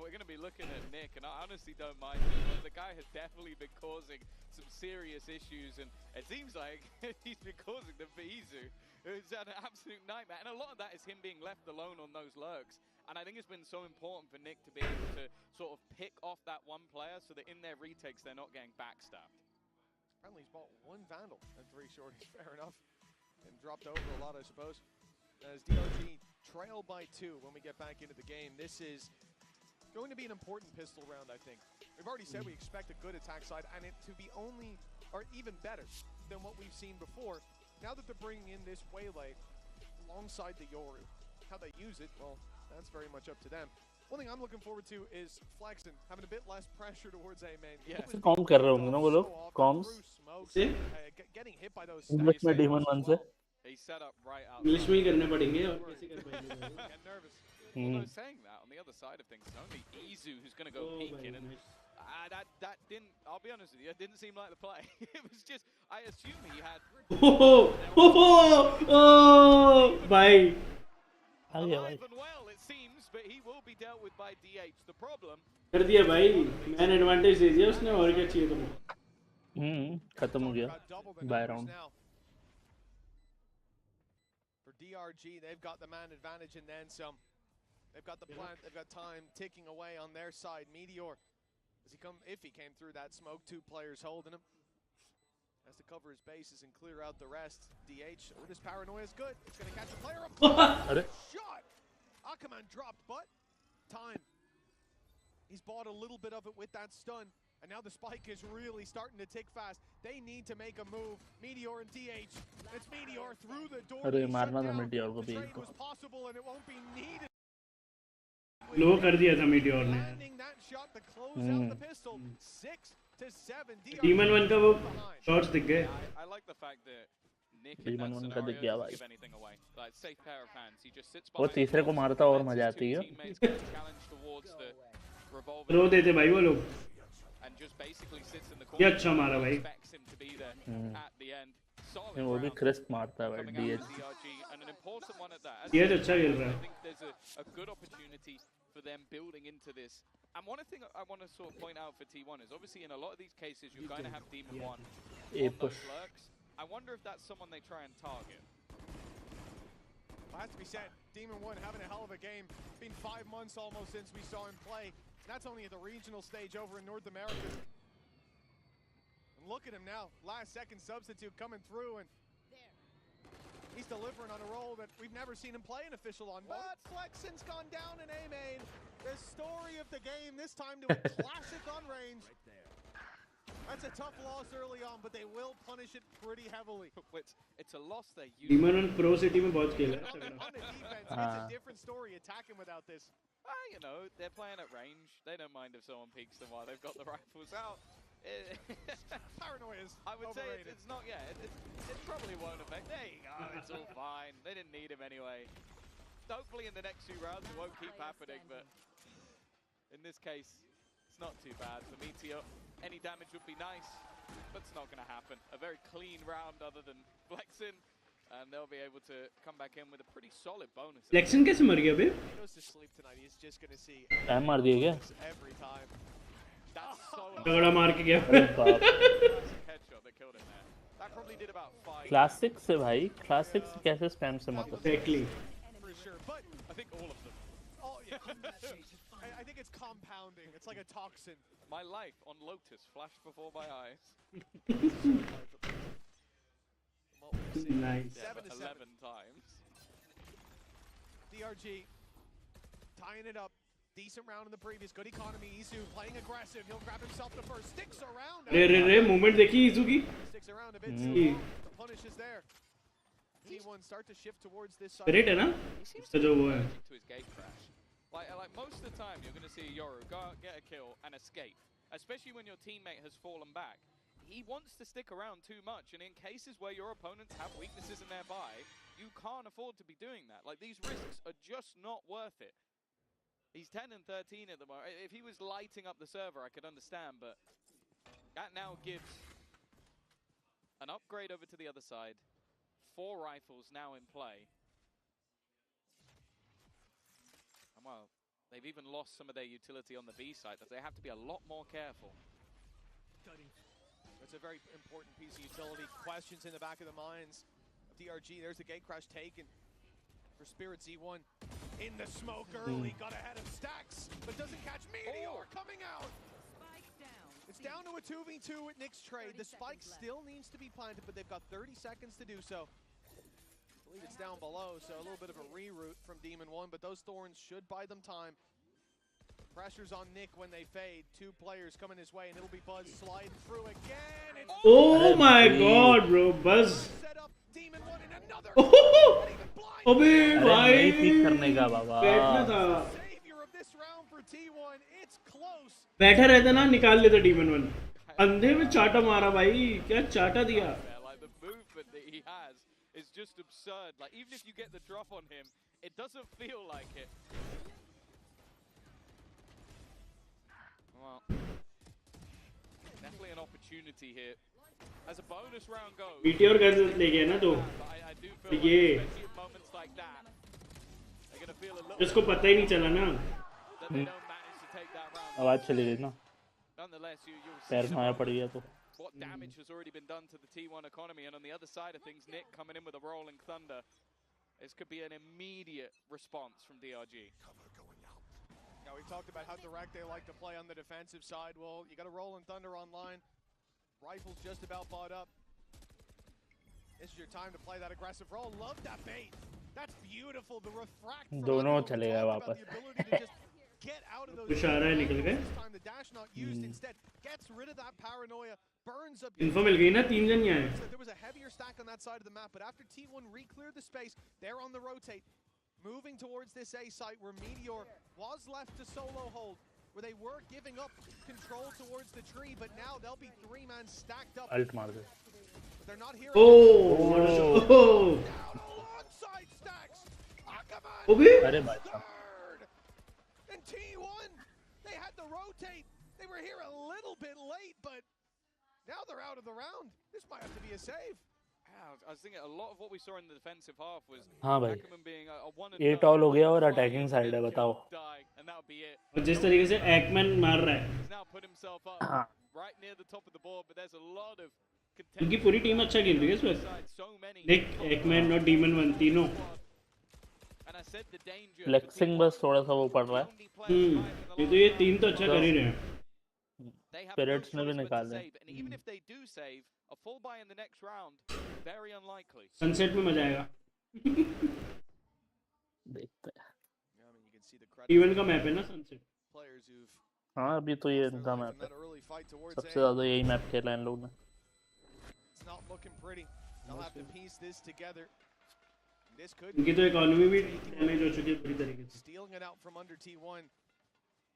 We're going to be looking at Nick, and I honestly don't mind it. The guy has definitely been causing some serious issues, and it seems like he's been causing them for Izu. It's an absolute nightmare, and a lot of that is him being left alone on those lurks. And I think it's been so important for Nick to be able to sort of pick off that one player so that in their retakes they're not getting backstabbed. Apparently he's bought 1 Vandal and 3 shorties, fair enough. And dropped over a lot, I suppose. As DRG trail by 2 when we get back into the game. This is going to be an important pistol round, I think. We've already said we expect a good attack side, and it to be only, or even better than what we've seen before. Now that they're bringing in this waylay alongside the Yoru, how they use it, well, that's very much up to them. One thing I'm looking forward to is Flexen having a bit less pressure towards A main. Yeah. Comm कर रहे होंगे ना वो लोग comms Getting hit by those English में demon 1 से। He's set up right out. English में ही करने पड़ेंगे और कैसे कर पाएंगे? Get nervous. Although saying that, on the other side of things, it's only Izu who's going to go peeking, and that didn't. I'll be honest with you, it didn't seem like the play. It was just. I assume he had. भाई Alive and well, it seems, but he will be dealt with by DH. The problem. कर दिया भाई, man advantage दे दिया उसने, और क्या चाहिए तुम्हें? खत्म हो गया buy round. For DRG, they've got the man advantage and then some. They've got the plant, they've got time ticking away on their side. Meteor, if he came through that smoke, 2 players holding him. Has to cover his bases and clear out the rest. DH, with his paranoia is good. It's going to catch a player. Shot! Akaman dropped, but time. He's bought a little bit of it with that stun. And now the spike is really starting to tick fast. They need to make a move. Meteor and DH. It's Meteor through the door. अरे मारना था Meteor को भी The trade इनको। was possible and it won't be needed. लो कर दिया था meteor ने। Landing that shot to close out the pistol. 6 to 7. Demon 1 का वो शॉट्स दिख गए। I like the fact that Nick in demon that 1 का दिख scenario गया doesn't भाई। give anything away. Like safe pair of hands. He just sits वो behind. तीसरे को मारता और मजा आती है। Teammates get challenged towards the revolver. रो देते भाई वो लोग। And just basically sits in the ये corner. अच्छा मारा भाई। Expects him to be there at the end. solid वो भी round क्रिस्प मारता है भाई coming out DH of DRG, and an important one at that. As DH I said, अच्छा खेल रहा I है. think there's a good opportunity for them building into this. And one thing I want to sort of point out for T1 is obviously in a lot of these cases you're going to have Demon 1 A on push. those lurks. I wonder if that's someone they try and target. Well, has to be said, Demon 1 having a hell of a game. It's been 5 months almost since we saw him play. And that's only at the regional stage over in North America. And look at him now, last second substitute coming through, and he's delivering on a role that we've never seen him play an official on. But Flexen's gone down in A-main. The story of the game, this time to a classic on range. That's a tough loss early on, but they will punish it pretty heavily. It's a loss they're used demon one pro city में बहुत खेला On है the तगड़ा. defense, it's a different story attacking without this. you know, they're playing at range. They don't mind if someone peeks them while they've got the rifles out. Paranoia is I would say overrated. it's not, it probably won't affect. There you go, it's all fine. They didn't need him anyway. Hopefully in the next few rounds it won't keep happening, but in this case, it's not too bad. For Meteor, any damage would be nice, but it's not going to happen. A very clean round other than Flexin, and they'll be able to come back in with a pretty solid bonus. Flexion कैसे मर गया बे? He goes to sleep tonight. He's just going to see time मार दिया क्या? every time. That's so तगड़ा मार के गया. अरे बाप. headshot that killed him there. That probably did about 5. Classic से भाई क्लासिक से कैसे स्पैम से मत Exactly. For sure. But, I think all of them. oh, yeah. I think it's compounding. It's like a toxin. My life on Lotus flashed before my eyes. Nice. Yeah, 7 but to 11 times. DRG tying it up. Decent round in the previous. Good economy. Isu playing aggressive. He'll grab himself the first. Sticks around. रे movement देखी इजू की? Sticks around a bit Mm. too long. The punish is there. T1 start to shift towards this side. Spirit है ना? He seems उसका to जो be वो है. allergic to his gate crash. Like most of the time, you're going to see Yoru go out, get a kill, and escape. Especially when your teammate has fallen back. He wants to stick around too much, and in cases where your opponents have weaknesses in their buy, you can't afford to be doing that. Like, these risks are just not worth it. He's 10 and 13 at the moment. If he was lighting up the server, I could understand, but that now gives an upgrade over to the other side. 4 rifles now in play. And well, they've even lost some of their utility on the B side, that they have to be a lot more careful. That's a very important piece of utility. Questions in the back of the minds of DRG. There's the gate crash taken for Spirit Z1. In the smoke early, got ahead of Stacks, but doesn't catch Meteor coming out. It's down to a 2v2 with Nick's trade. The spike still needs to be planted, but they've got 30 seconds to do so. I believe it's down below, so a little bit of a reroute from Demon 1, but those thorns should buy them time. Pressure's on Nick when they fade. 2 players coming his way, and it'll be Buzz sliding through again. And Oh my god, bro. Buzz. set up Demon 1 in another. Oh! अबे अरे भाई. नहीं peak करने का बाबा. बैठना था. Savior of this round for T1. It's close. बैठा रहता ना निकाल लेता डीमन वन. अंधे में चाटा मारा भाई. क्या चाटा दिया? Yeah, like the movement that he has is just absurd. Like, even if you get the drop on him, it doesn't feel like it. Well, definitely an opportunity here. As a bonus round goes, meteor घर ले गया ना तो. but I do feel like, ये. especially in moments like that, they're going to feel a little इसको पता ही नहीं चला ना. that they don't manage to take that round. आवाज चली गई ना. Nonetheless, you'll see पैर some माया पड़ गया तो. what damage has already been done to the T1 economy, and on the other side of things, Nick coming in with a rolling thunder. This could be an immediate response from DRG. Now, we talked about how direct they like to play on the defensive side. Well, you got a Rolling Thunder online. Rifles just about bought up. This is your time to play that aggressive roll. Love that bait. That's beautiful. The refract. from दोनों Underworld. चले We गए talked about वापस. the ability to just get out of those इशारा है निकल गए. This time the dash not used. Instead, gets rid of that paranoia. Burns up. Info मिल गई ना 3 जन यहाँ है. So there was a heavier stack on that side of the map, but after T1 re-cleared the space, they're on the rotate, moving towards this A site where Meteor was left to solo hold, where they were giving up control towards the tree, but now they'll be 3-man stacked up. Ult मार दे. But they're not here. Oh! Oh! Down alongside Stacks. Akaman अबे अरे भाई साहब. third. And T1, they had to rotate. They were here a little bit late, but now they're out of the round. This might have to be a save. I was thinking a lot of what we saw in the defensive half was हाँ भाई Ackerman being a one and 8 done, all हो गया और flying attacking in, side है kill, बताओ die, and that'll be it. और जिस तरीके से एक्मैन मार रहा है He's now put himself up हाँ right near the top of the board, but there's a lot of उनकी पूरी टीम अच्छा खेल रही है इस वक्त so many. देख एक्मैन और डीमन वन तीनों And I said the danger. Flexing बस थोड़ा सा वो पड़ रहा है ये तो ये तीन तो अच्छा कर ही रहे हैं स्पिरिट्स ने भी निकाले And even if they do save, a fall by in the next round, very unlikely. Sunset में मजा आएगा देखते हैं I mean, you can see the credit even का मैप है ना सनसेट players who've हाँ अभी तो ये from इनका मैप है that early fight towards सबसे A. ज्यादा यही मैप खेला है इन लोगों ने It's not looking pretty. They'll have to piece this together. This could इनकी तो इकोनॉमी भी डैमेज हो चुकी है पूरी तरीके से stealing it out from under T1.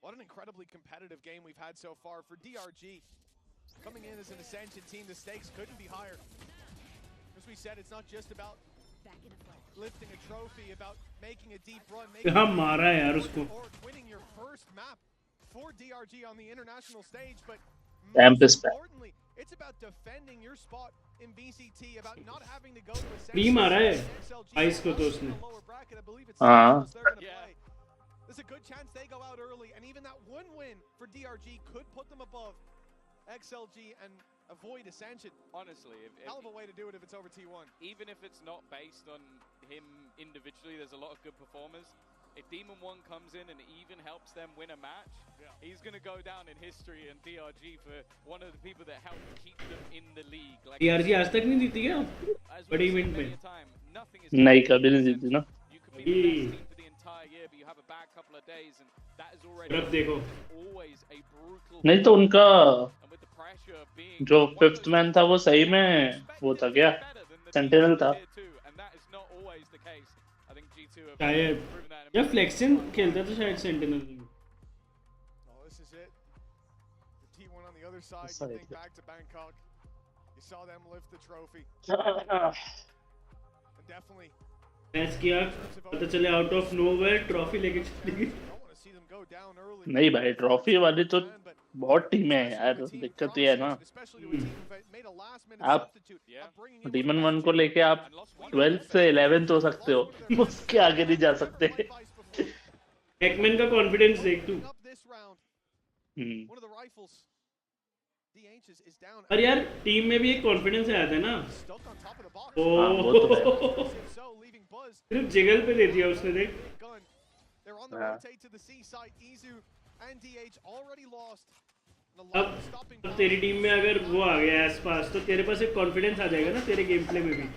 What an incredibly competitive game we've had so far for DRG. Coming in as an Ascension team, the stakes couldn't be higher. As we said, it's not just about lifting a trophy, about making a deep run, making हाँ मारा है यार उसको or winning your first map for DRG on the international stage, but Damn most this bad. importantly, it's about defending your spot in VCT, about not having to go to a Free मारा है XLG ice को तो in उसने the lower bracket. I believe it's हाँ Singles they're gonna Yeah. play. There's a good chance they go out early, and even that one win for DRG could put them above XLG and avoid Ascension. Honestly, Hell of a way to do it if it's over T1. even if it's not based on him individually, there's a lot of good performers. If Demon 1 comes in and even helps them win a match, he's going to go down in history in DRG for one of the people that helped keep them in the league. Like, DRG आज तक नहीं जीती क्या as बड़ी we've event seen में many a time, nothing is नहीं 100%. कभी नहीं जीती ना You could be the best team for the entire year, but you have a bad couple of days, and that is already और अब देखो always a brutal. नहीं तो उनका And with the pressure of being जो one of fifth those man था वो सही में वो था क्या better than the सेंटिनल था tier 2, and that is not always the case. I think G2 have शायद proven that. या फ्लेक्सिन खेलता था शायद सेंटिनल में Oh, this is it. The T1 on the other side, Sorry. you think back to Bangkok. You saw them lift the trophy. And definitely, match किया पता चले out of nowhere trophy लेके चली गई don't want to see them go down early. नहीं भाई trophy वाली तो But बहुत टीमें हैं यार especially with a team दिक्कत from ये है ना Ascension, especially to a team who made a last-minute आप substitute Yeah. of bringing in demon one one को लेके आप And lost one. 12th से 11th हो सकते हो उसके आगे नहीं जा सकते एक्मैन का कॉन्फिडेंस देख तू Up this round, one of the rifles, DH is down. और यार टीम में भी एक कॉन्फिडेंस आया था ना Stuck on top of the box. हाँ, वो तो है। If so, leaving Buzz सिर्फ जिगल पे दे दिया उसने देख gun. They're on the Yeah. rotate to the seaside. Izu and DH already lost. The अब line stopping अब तेरी टीम में अगर वो आ गया आसपास तो तेरे पास एक कॉन्फिडेंस आ जाएगा ना तेरे गेम प्ले में भी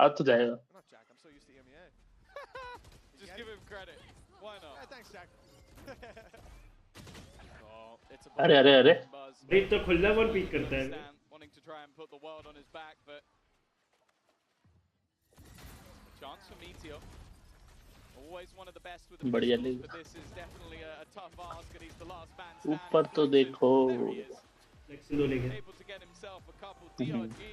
आ तो जाएगा Not Jack. I'm so used to EMEA. Just give him credit. Why not? Yeah, thanks, Jack. Oh, it's a अरे अरे अरे Buzz. भाई तो खुला बॉल पिक करता है Stan wanting to try and put the world on his back, but chance for Meteor. Always one of the best with the बढ़िया pistols, league but this is definitely a tough ask, and he's the last man standing. ऊपर तो देखो There he is, फ्लेक्सिन दो लेके able to get himself a couple. DRG.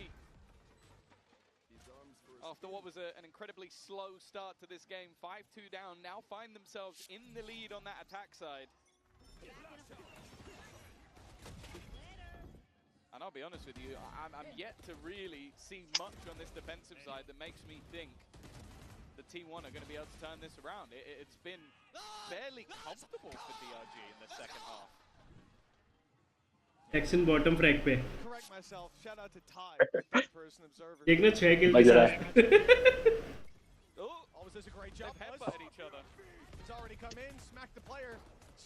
After what was an incredibly slow start to this game, 5-2 down, now find themselves in the lead on that attack side. And I'll be honest with you, I'm yet to really see much on this defensive side that makes me think the T1 are going to be able to turn this around. It's been fairly comfortable for DRG in the second half. Action bottom frag पे Correct myself. Shout out to Ty, third-person observer. देखना 6 किल के मजा साथ Oh, Always does a great job. they've Buzz. headbutted each other. He's already come in, smacked the player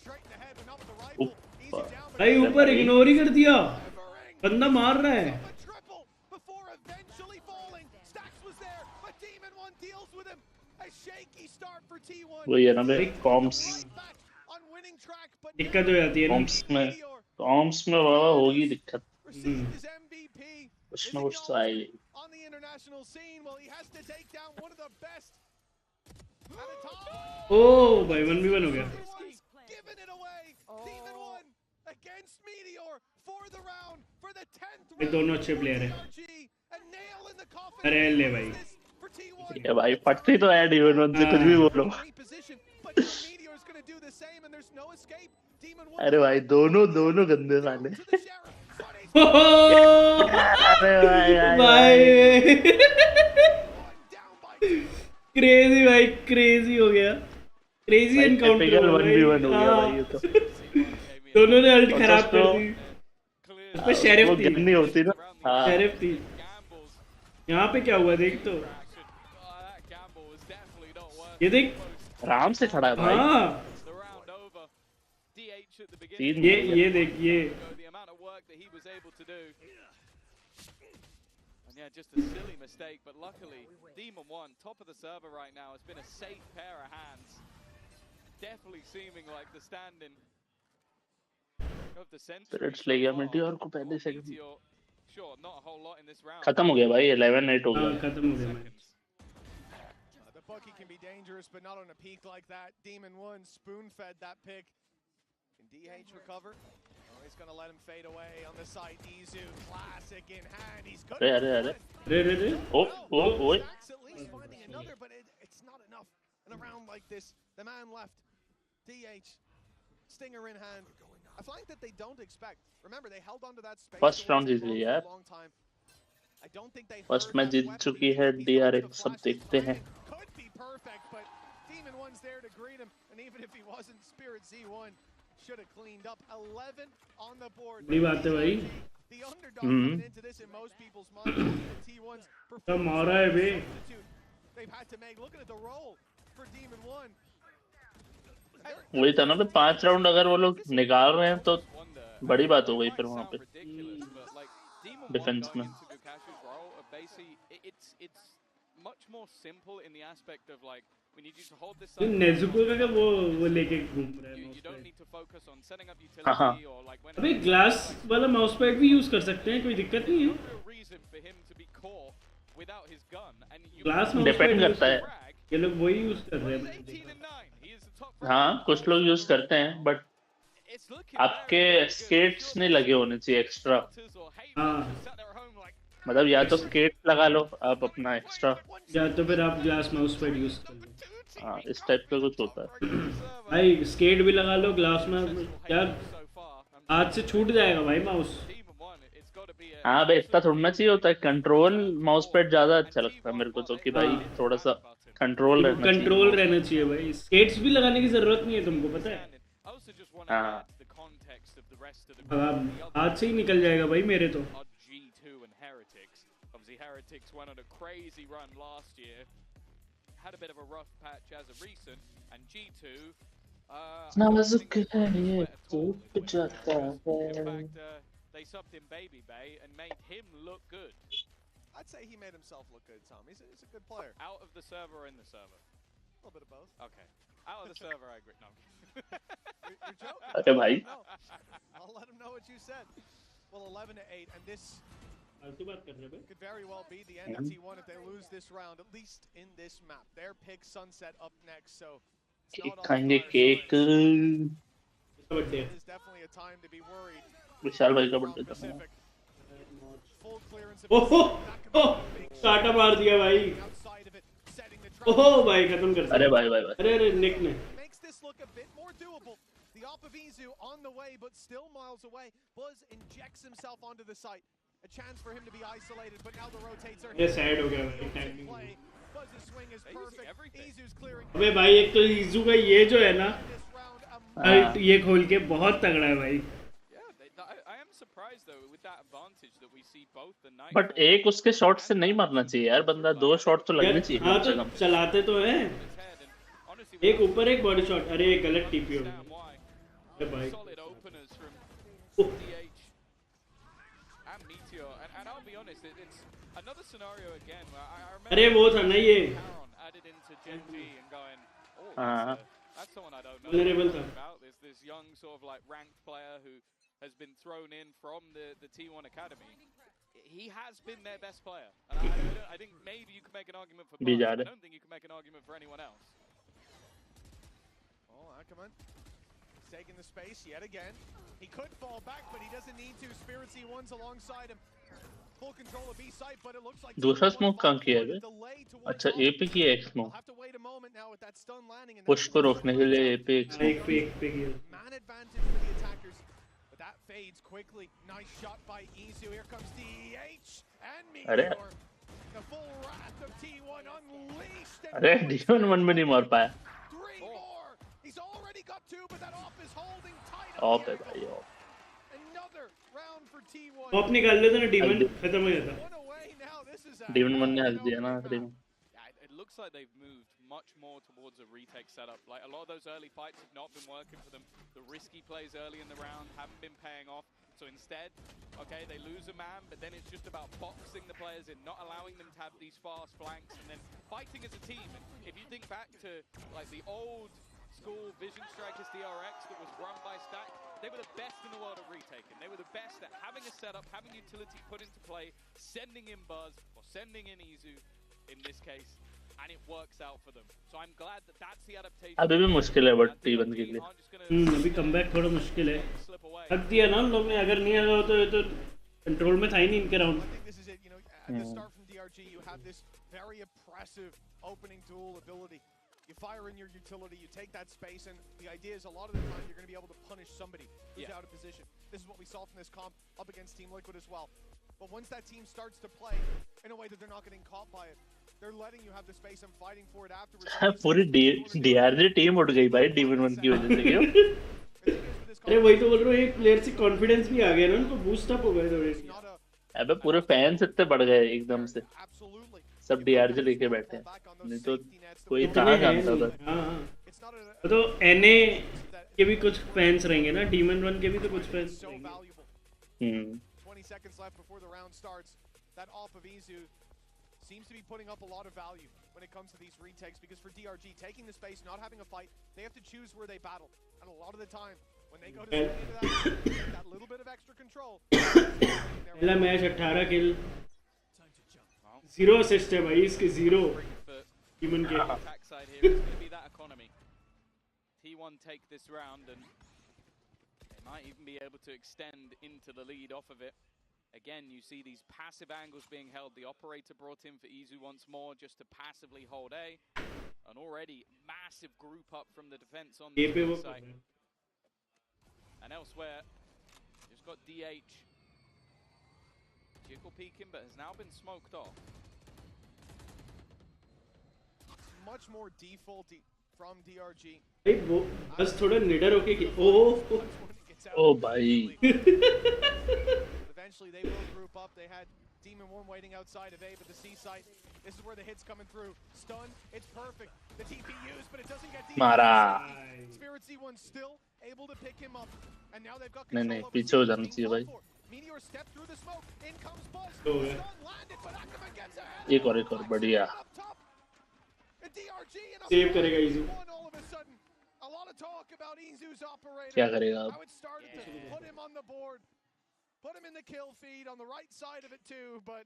straight in the head, but not with the rifle. Easy down, but भाई ऊपर ignore ही कर दिया delivering. बंदा मार रहा है A triple before eventually falling. Stacks was there, but Demon 1 deals with him. A shaky start for T1. वही है ना भाई corms Right back on winning track, but दिक्कत हो जाती है ना कॉम्स में Meteor कॉम्स में वाह होगी दिक्कत received his MVP. कुछ His ना कुछ तो आएगी acknowledgement on the international scene. Well, he has to take down one of the best at a time. ओ भाई 1v1 हो गया Giving it away. Demon 1 against Meteor for the round for the 10th ये दोनों अच्छे player हैं DRG. A nail in the coffin. अरे ले भाई For T1. ये भाई फटती तो है डीवन वन से कुछ भी बोलो Reposition, but Meteor is going to do the same, and there's no escape. Demon 1 अरे भाई दोनों दोनों गंदे साले to the sheriff, but he's अरे भाई क्रेजी भाई, क्रेजी हो गया, क्रेजी एनकाउंटर टिपिकल हो 1v1 हो गया भाई ये तो। दोनों ने अल्ट और खराब तो कर दी। उस पे शेरिफ वो थी, गन नहीं होती ना। हाँ शेरिफ थी। यहाँ पे क्या हुआ देख तो, ये देख। आराम से खड़ा है भाई। हाँ तीन ये देख ये। And yeah, just a silly mistake, but luckily, Demon 1, top of the server right now, has been a safe pair of hands. Definitely seeming like the stand-in of the century. Spirits ले गया Meteor को पहले से। Meteor, sure, not a whole lot in this round. खत्म हो गया भाई, 11-8 हो हाँ गया। खत्म हो गया match. The Bucky can be dangerous, but not on a peak like that. Demon 1 spoon-fed that pick. Can DH recover? Oh, he's going to let him fade away on the side. Izu, classic in hand. He's good. रे ओ Jack's at least finding another, but it's not enough. In a round like this, the man left. DH, Stinger in hand. A flank that they don't expect. Remember, they held onto that space. First round for easily, a yeah. long time. I don't think they first heard match that Jeet weapon चुकी being है used. DRX, The सब flash देखते हैं। could be perfect, but Demon 1's there to greet him, and even if he wasn't, Spirit Z1 should have cleaned up. 11 on the board. बड़ी बात है भाई। The underdog coming into this in most people's minds. The T1's क्या मारा है बे। substitute they've had to make. Looking at the roll for Demon 1. वही था ना, तो 5 राउंड अगर वो लोग निकाल रहे हैं तो बड़ी बात हो गई फिर वहाँ पे डिफेंस में। नेजुको का क्या वो लेके घूम रहा है माउस पैड। हाँ हाँ अबे ग्लास वाला माउस पैड भी यूज कर सकते हैं, कोई दिक्कत नहीं है। ग्लास माउस डिपेंड पैड करता है। ये लोग वही यूज कर रहे हैं। हाँ कुछ लोग यूज करते हैं, बट आपके स्केट्स नहीं लगे होने चाहिए एक्स्ट्रा। हाँ मतलब या तो स्केट लगा लो आप अपना एक्स्ट्रा, या तो फिर आप ग्लास माउस पैड यूज कर लो। हाँ इस टाइप का कुछ होता है। भाई स्केट भी लगा लो, ग्लास में क्या हाथ से छूट जाएगा भाई माउस। हाँ भाई इतना थोड़ा चाहिए होता है। कंट्रोल माउस पैड ज्यादा अच्छा लगता है मेरे को तो, कि भाई थोड़ा सा कंट्रोल रहना चाहिए भाई। स्केट्स भी लगाने की जरूरत नहीं है तुमको, पता है। हाँ अब हाथ से ही निकल जाएगा भाई मेरे तो। Heretics went on a crazy run last year, had a bit of a rough patch as of recent, and G2 नाजुक है ये टूट जाता है। in fact, they subbed in Baby Bay and made him look good. I'd say he made himself look good, Tom. He's a good player. Out of the server or in the server? A little bit of both. Okay. Out of the server, I agree. No. You're joking. अरे भाई No. I'll let him know what you said. Well, 11-8, and this फालतू बात कर रहे हैं could very well be the end of T1 if they lose this round, at least in this map. Their pick Sunset up next, so it's cake not all खाएंगे fire cake. signs. Birthday. It is definitely a time to be worried. विशाल भाई का from birthday था। Pacific. Full clearance of ओहो that could be a big काटा मार दिया भाई। outside of it, setting the trap. ओहो भाई खत्म कर अरे दिया। भाई भाई भाई अरे निक ने। Makes this look a bit more doable. The op of Izu on the way, but still miles away. Buzz injects himself onto the site. A chance for him to be isolated, but now the rotates are ये hit. Sad हो गया भाई Fields in timing. play. Buzz's swing is They're using perfect. everything. Izu's clearing अबे भाई एक तो इजू का ये जो है ना this round. अल्ट ये खोल के बहुत तगड़ा है भाई। Yeah, I am surprised though with that advantage that we see both the night. But एक उसके शॉट से नहीं मारना चाहिए यार, बंदा 2 शॉट तो लगने चाहिए हाँ कम से तो कम। चलाते तो हैं, एक ऊपर एक बॉडी शॉट। अरे गलत टीपी हो गई। अरे भाई Solid openers from oh, DH and Meteor, and I'll be honest, it's another scenario again where I remember अरे वो था ना ये Caron added into Gen G and going, oh, हाँ that's someone I don't know Vulnerable anything था। about. There's this young sort of like ranked player who has been thrown in from the T1 Academy. He has been their best player, and I think maybe you can make an argument for Buzz. I don't think you can make an argument for anyone else. Oh, Ackerman. He's taking the space yet again. He could fall back, but he doesn't need to. Spirit C1's alongside him. Full control of B site, but it looks like दूसरा T1 smoke कहाँ किया है a bay? delay towards अच्छा bomb. ए पे किया है एक We'll smoke, have to wait a moment now with that stun landing, and push that's को the रोकने के लिए ए पे एक हाँ, स्मोक। एक पे किया। man advantage for the attackers. But that fades quickly. Nice shot by Izu. Here comes DH and अरे Meteor. The full wrath of T1 unleashed. And अरे D1 1 में नहीं मार पाया. three more. He's already got two, but that off is holding tight. Of है भाई of. Another round for T1. Of निकाल लेते ना D1 खत्म हो जाता. One away now. This is a D1 1 ने हक दिया ना आखिरी में. Yeah, it looks like they've moved much more towards a retake setup. Like a lot of those early fights have not been working for them. The risky plays early in the round haven't been paying off. So instead, okay, they lose a man, but then it's just about boxing the players in, not allowing them to have these fast flanks, and then fighting as a team. And if you think back to like the old school Vision Strikers DRX that was run by Stack, they were the best in the world at retaking. They were the best at having a setup, having utility put into play, sending in Buzz, or sending in Izu, in this case, and it works out for them. So I'm glad that that's the adaptation. अभी भी मुश्किल है but T1 के लिए. अभी comeback थोड़ा मुश्किल है. हक दिया ना लोग ने. अगर नहीं आया तो ये तो कंट्रोल में था ही नहीं इनके round. I think this is it. You know, at the start from DRG, you have this very oppressive opening duel ability. You fire in your utility, you take that space, and the idea is a lot of the time you're going to be able to punish somebody who's out of position. This is what we saw from this comp up against Team Liquid as well. But once that team starts to play in a way that they're not getting caught by it, they're letting you have the space and fighting for it afterwards. पूरी DRG team उठ गई भाई D1 1 की वजह से. क्यों? अरे वही तो बोल रहा हूँ. एक प्लेयर से कॉन्फिडेंस भी आ गया ना उनको. बूस्ट अप हो गए थोड़े. अबे पूरे फैंस इतने बढ़ गए एकदम से. सब DRG लेके बैठे हैं. नहीं तो कोई कहाँ जानता था. हाँ. तो NA के भी कुछ फैंस रहेंगे ना. D1 1 के भी तो कुछ फैंस रहेंगे. 20 seconds left before the round starts. That off of Izu seems to be putting up a lot of value when it comes to these retakes, because for DRG, taking the space, not having a fight, they have to choose where they battle. And a lot of the time, when they go to that little bit of extra control. पहला match 18 किल 0 assist है भाई इसके. 0 टीमन के. Attack side here, it's going to be that economy. T1 take this round and they might even be able to extend into the lead off of it. Again, you see these passive angles being held. The operator brought in for Izu once more just to passively hold A. An already massive group up from the defense on the side. And elsewhere, just got DH. Jiggle peeking, but has now been smoked off. Much more defaulty from DRG. भाई वो बस थोड़ा निडर होके कि ओ भाई. Eventually they will group up. They had Demon Worm waiting outside of A, but the C site, this is where the hit's coming through. Stun, it's perfect. The TP used, but it doesn't get मारा. Spirit C1 still able to pick him up. And now they've got नहीं control नहीं over पीछे हो जाना चाहिए भाई. Meteor step through the smoke. In comes Buzz. हो गया. Stun landed, but Ackerman gets ahead. एक और बढ़िया. Up top. And DRG and save करेगा Izu. all of a sudden. A lot of talk about Izu's operator. क्या करेगा अब? How it started to put him on the board. Put him in the kill feed on the right side of it too, but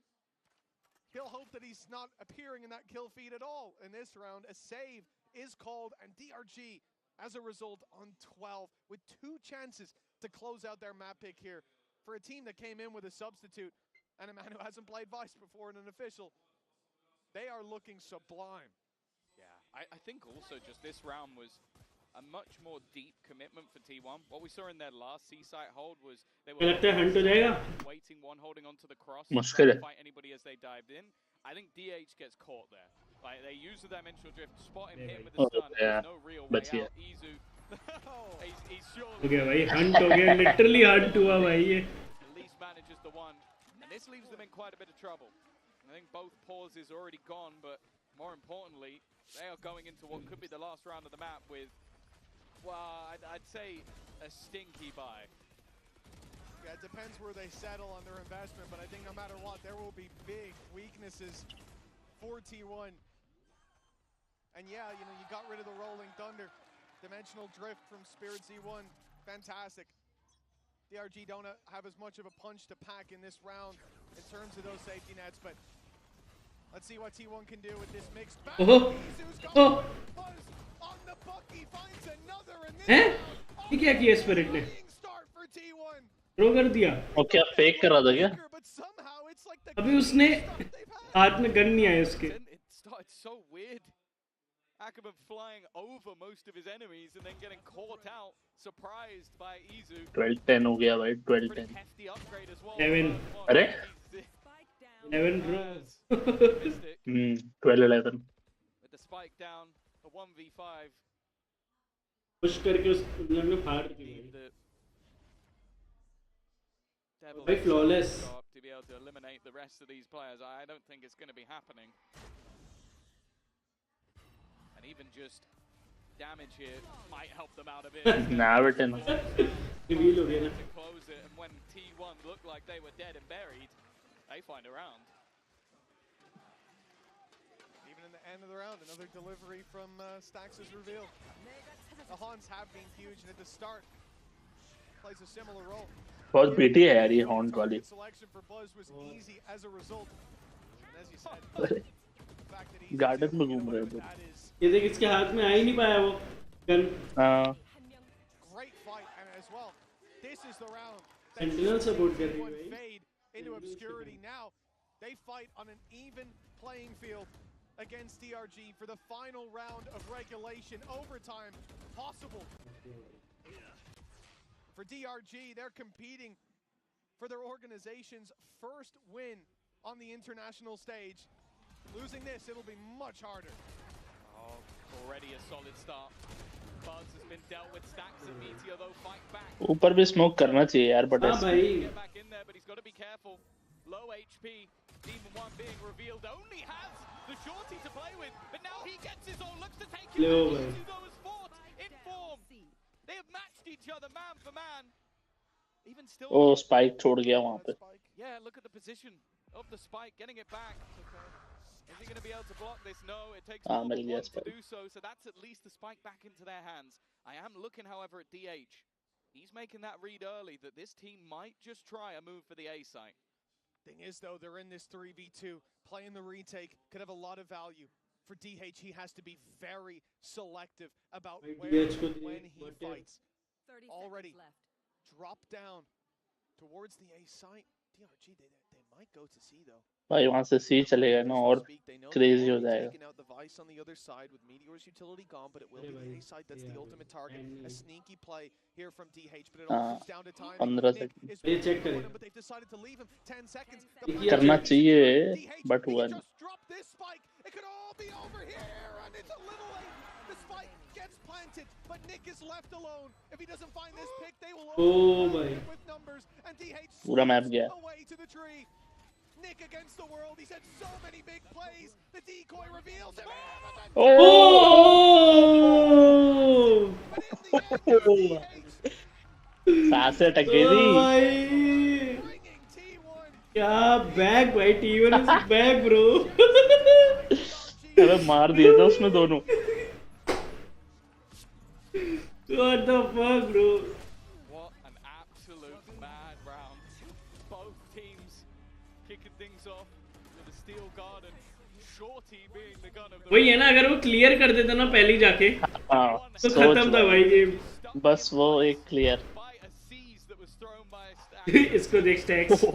he'll hope that he's not appearing in that kill feed at all in this round. A save is called, and DRG, as a result, on 12 with 2 chances to close out their map pick here. For a team that came in with a substitute and a man who hasn't played Vice before and an official, they are looking sublime. Yeah, I think also just this round was a much more deep commitment for T1. What we saw in their last C-site hold was they were waiting, one holding onto the cross, trying to fight anybody as they dived in. I think DH gets caught there. Like they use the dimensional drift, spot him, hit him with the stun. There's no real way out. Izu, he's surely. हो गया भाई. Hunt हो गया. Literally Hunt हुआ भाई ये. At least manages the one, and this leaves them in quite a bit of trouble. I think both pauses are already gone, but more importantly, they are going into what could be the last round of the map with, well, I'd say a stinky buy. Yeah, it depends where they settle on their investment, but I think no matter what, there will be big weaknesses for T1. And yeah, you know, you got rid of the Rolling Thunder. Dimensional drift from Spirit Z1, fantastic. DRG don't have as much of a punch to pack in this round in terms of those safety nets, but let's see what T1 can do with this mixed battle. Izu's going Buzz on the Bucky, finds another, and this ये क्या किया spirit ने? start for T1. Throw कर दिया. और क्या fake कर रहा था क्या? But somehow it's like अभी उसने हाथ में गन नहीं आया उसके. It started so weird. Ackerman flying over most of his enemies and then getting caught out, surprised by Izu. 12-10 हो गया भाई, Pretty 12-10. hefty upgrade as well. 11. अरे? He's 11 bro. missed it 12-11. with the spike down, a 1v5. Push करके उस लोग ने फाड़ दी Need भाई. the Devil By flawless. to be able to eliminate the rest of these players. I don't think it's going to be happening. And even just damage here might help them out a bit. Naviton. Reveal हो गया ना. To close it, and when T1 looked like they were dead and buried, they find a round. Even in the end of the round, another delivery from Stax' reveal. The Hans have been huge, and at the start, plays a similar role. बहुत बेटी है यार ये horn वाली. Selection for Buzz was easy as a result. And as you said, अरे, the fact that he's garden में घूम रहे हैं that is ये देख इसके हाथ में आ ही नहीं पाया वो गन. हाँ. great fight, and as well, this is the round. that Sentinel support कर रही है one भाई. fade into obscurity. Now they fight on an even playing field against DRG for the final round of regulation. Overtime possible. For DRG, they're competing for their organization's first win on the international stage. Losing this, it'll be much harder. Oh, already a solid start. Buzz has been dealt with. Stacks and Meteor though fight back. ऊपर भी smoke करना चाहिए यार, but हाँ ऐसे. भाई. Get back in there, but he's got to be careful. Low HP. Demon 1 being revealed. Only has the shorty to play with, but now he gets his own. Looks to take him Low, out. man. Izu though is fought in form. They have matched each other man for man. Even still. Oh spike छोड़ गया वहाँ पे. Yeah, look at the position of the spike, getting it back. Is he going to be able to block this? No, it takes more mill than गया one to spike. do so, so that's at least the spike back into their hands. I am looking, however, at DH. He's making that read early that this team might just try a move for the A site. Thing is, though, they're in this 3v2. Playing the retake could have a lot of value. For DH, he has to be very selective about Wait, where DH को and when दिए, he what if? fights. Already drop down towards the A site. DRG, they might go to C, though. भाई वहाँ से सी चलेगा ना और crazy हो जाएगा. Taking out the Vice on the other side with Meteor's utility gone, but it will अरे be the भाई, A side that's the yeah, ultimate target. A sneaky play here from DH, but it हाँ, all comes down to time. 15 second. ये check करेगा. But they've decided to leave him 10 seconds. ये करना चाहिए, but He when. just dropped this spike. It could all be over here, and it's a little late. The spike gets planted, but Nick is left alone. If he doesn't find this pick, they will Oh, overwhelm भाई. him with numbers, and DH पूरा map slips गया. away to the tree. Nick against the world. He's had so many big plays. The decoy reveals him. Oh! But in the end, DH सांस अटक गई ओ थी. भाई. bringing T1. क्या bag भाई. T1 is back bro. अबे मार दिए थे उसमें दोनों. What the fuck bro. What an absolute mad round. Both teams kicking things off with a steel garden. Shorty being the gun of the वही है ना, अगर वो क्लियर कर देता ना पहले ही जाके हाँ, तो सोच खत्म था भाई गेम. बस वो एक clear. by a seize that was thrown by Stack. इसको देख स्टैक्स.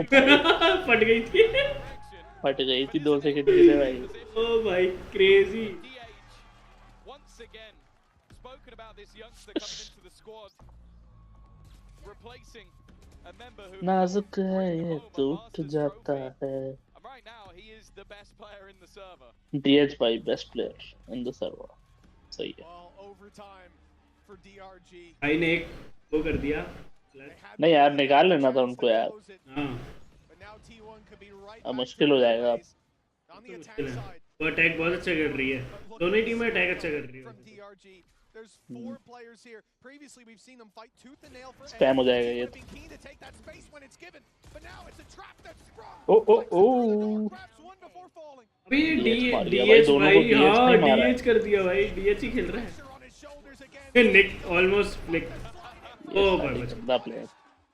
फट गई थी. फट गई थी 2 सेकंड के लिए भाई. ओ भाई crazy. DH once again spoken about this youngster coming into the squad, replacing a member who नाजुक है ये टूट जाता है. and right now he is the best player in the server. DH भाई best player in the server. सही है. Well, overtime for DRG. भाई ने एक वो कर दिया. नहीं यार, निकाल लेना था उनको यार. हाँ. But now T1 could be right अब back मुश्किल to हो the जाएगा अब. race. On the attack मुश्किल है. side. वो अटैक बहुत अच्छा कर रही है. दोनों ही टीमें अटैक अच्छा कर रही From है. DRG. There's 4 players here. Previously, we've seen them fight tooth and nail for A. Spam हो जाएगा T1 ये. would be keen to take that space when it's given, but now it's a trap that's sprung. Oh, oh, Flex through the door, oh. grabs one before falling. अभी DH मार दिया भाई, DH दोनों भाई. को DH हाँ नहीं मारा है. DH कर दिया भाई. DH ही खेल रहा है. Pressure on his shoulders again. Nick almost flick. Oh भाई बच. गंदा player.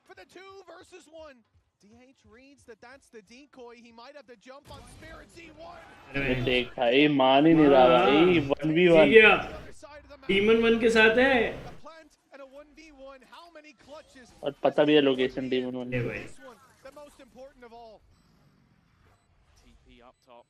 For the 2 versus 1. DH reads that that's the decoy. He might have to jump on Spirit Z1. अरे देख भाई मान ही नहीं रहा भाई. 1v1. ठीक है. Other side of the map. Demon 1 के साथ है. A plant and a 1v1. How many clutches? और पता भी है लोकेशन Demon 1. ये भाई. This one, the most important of all. TP up top.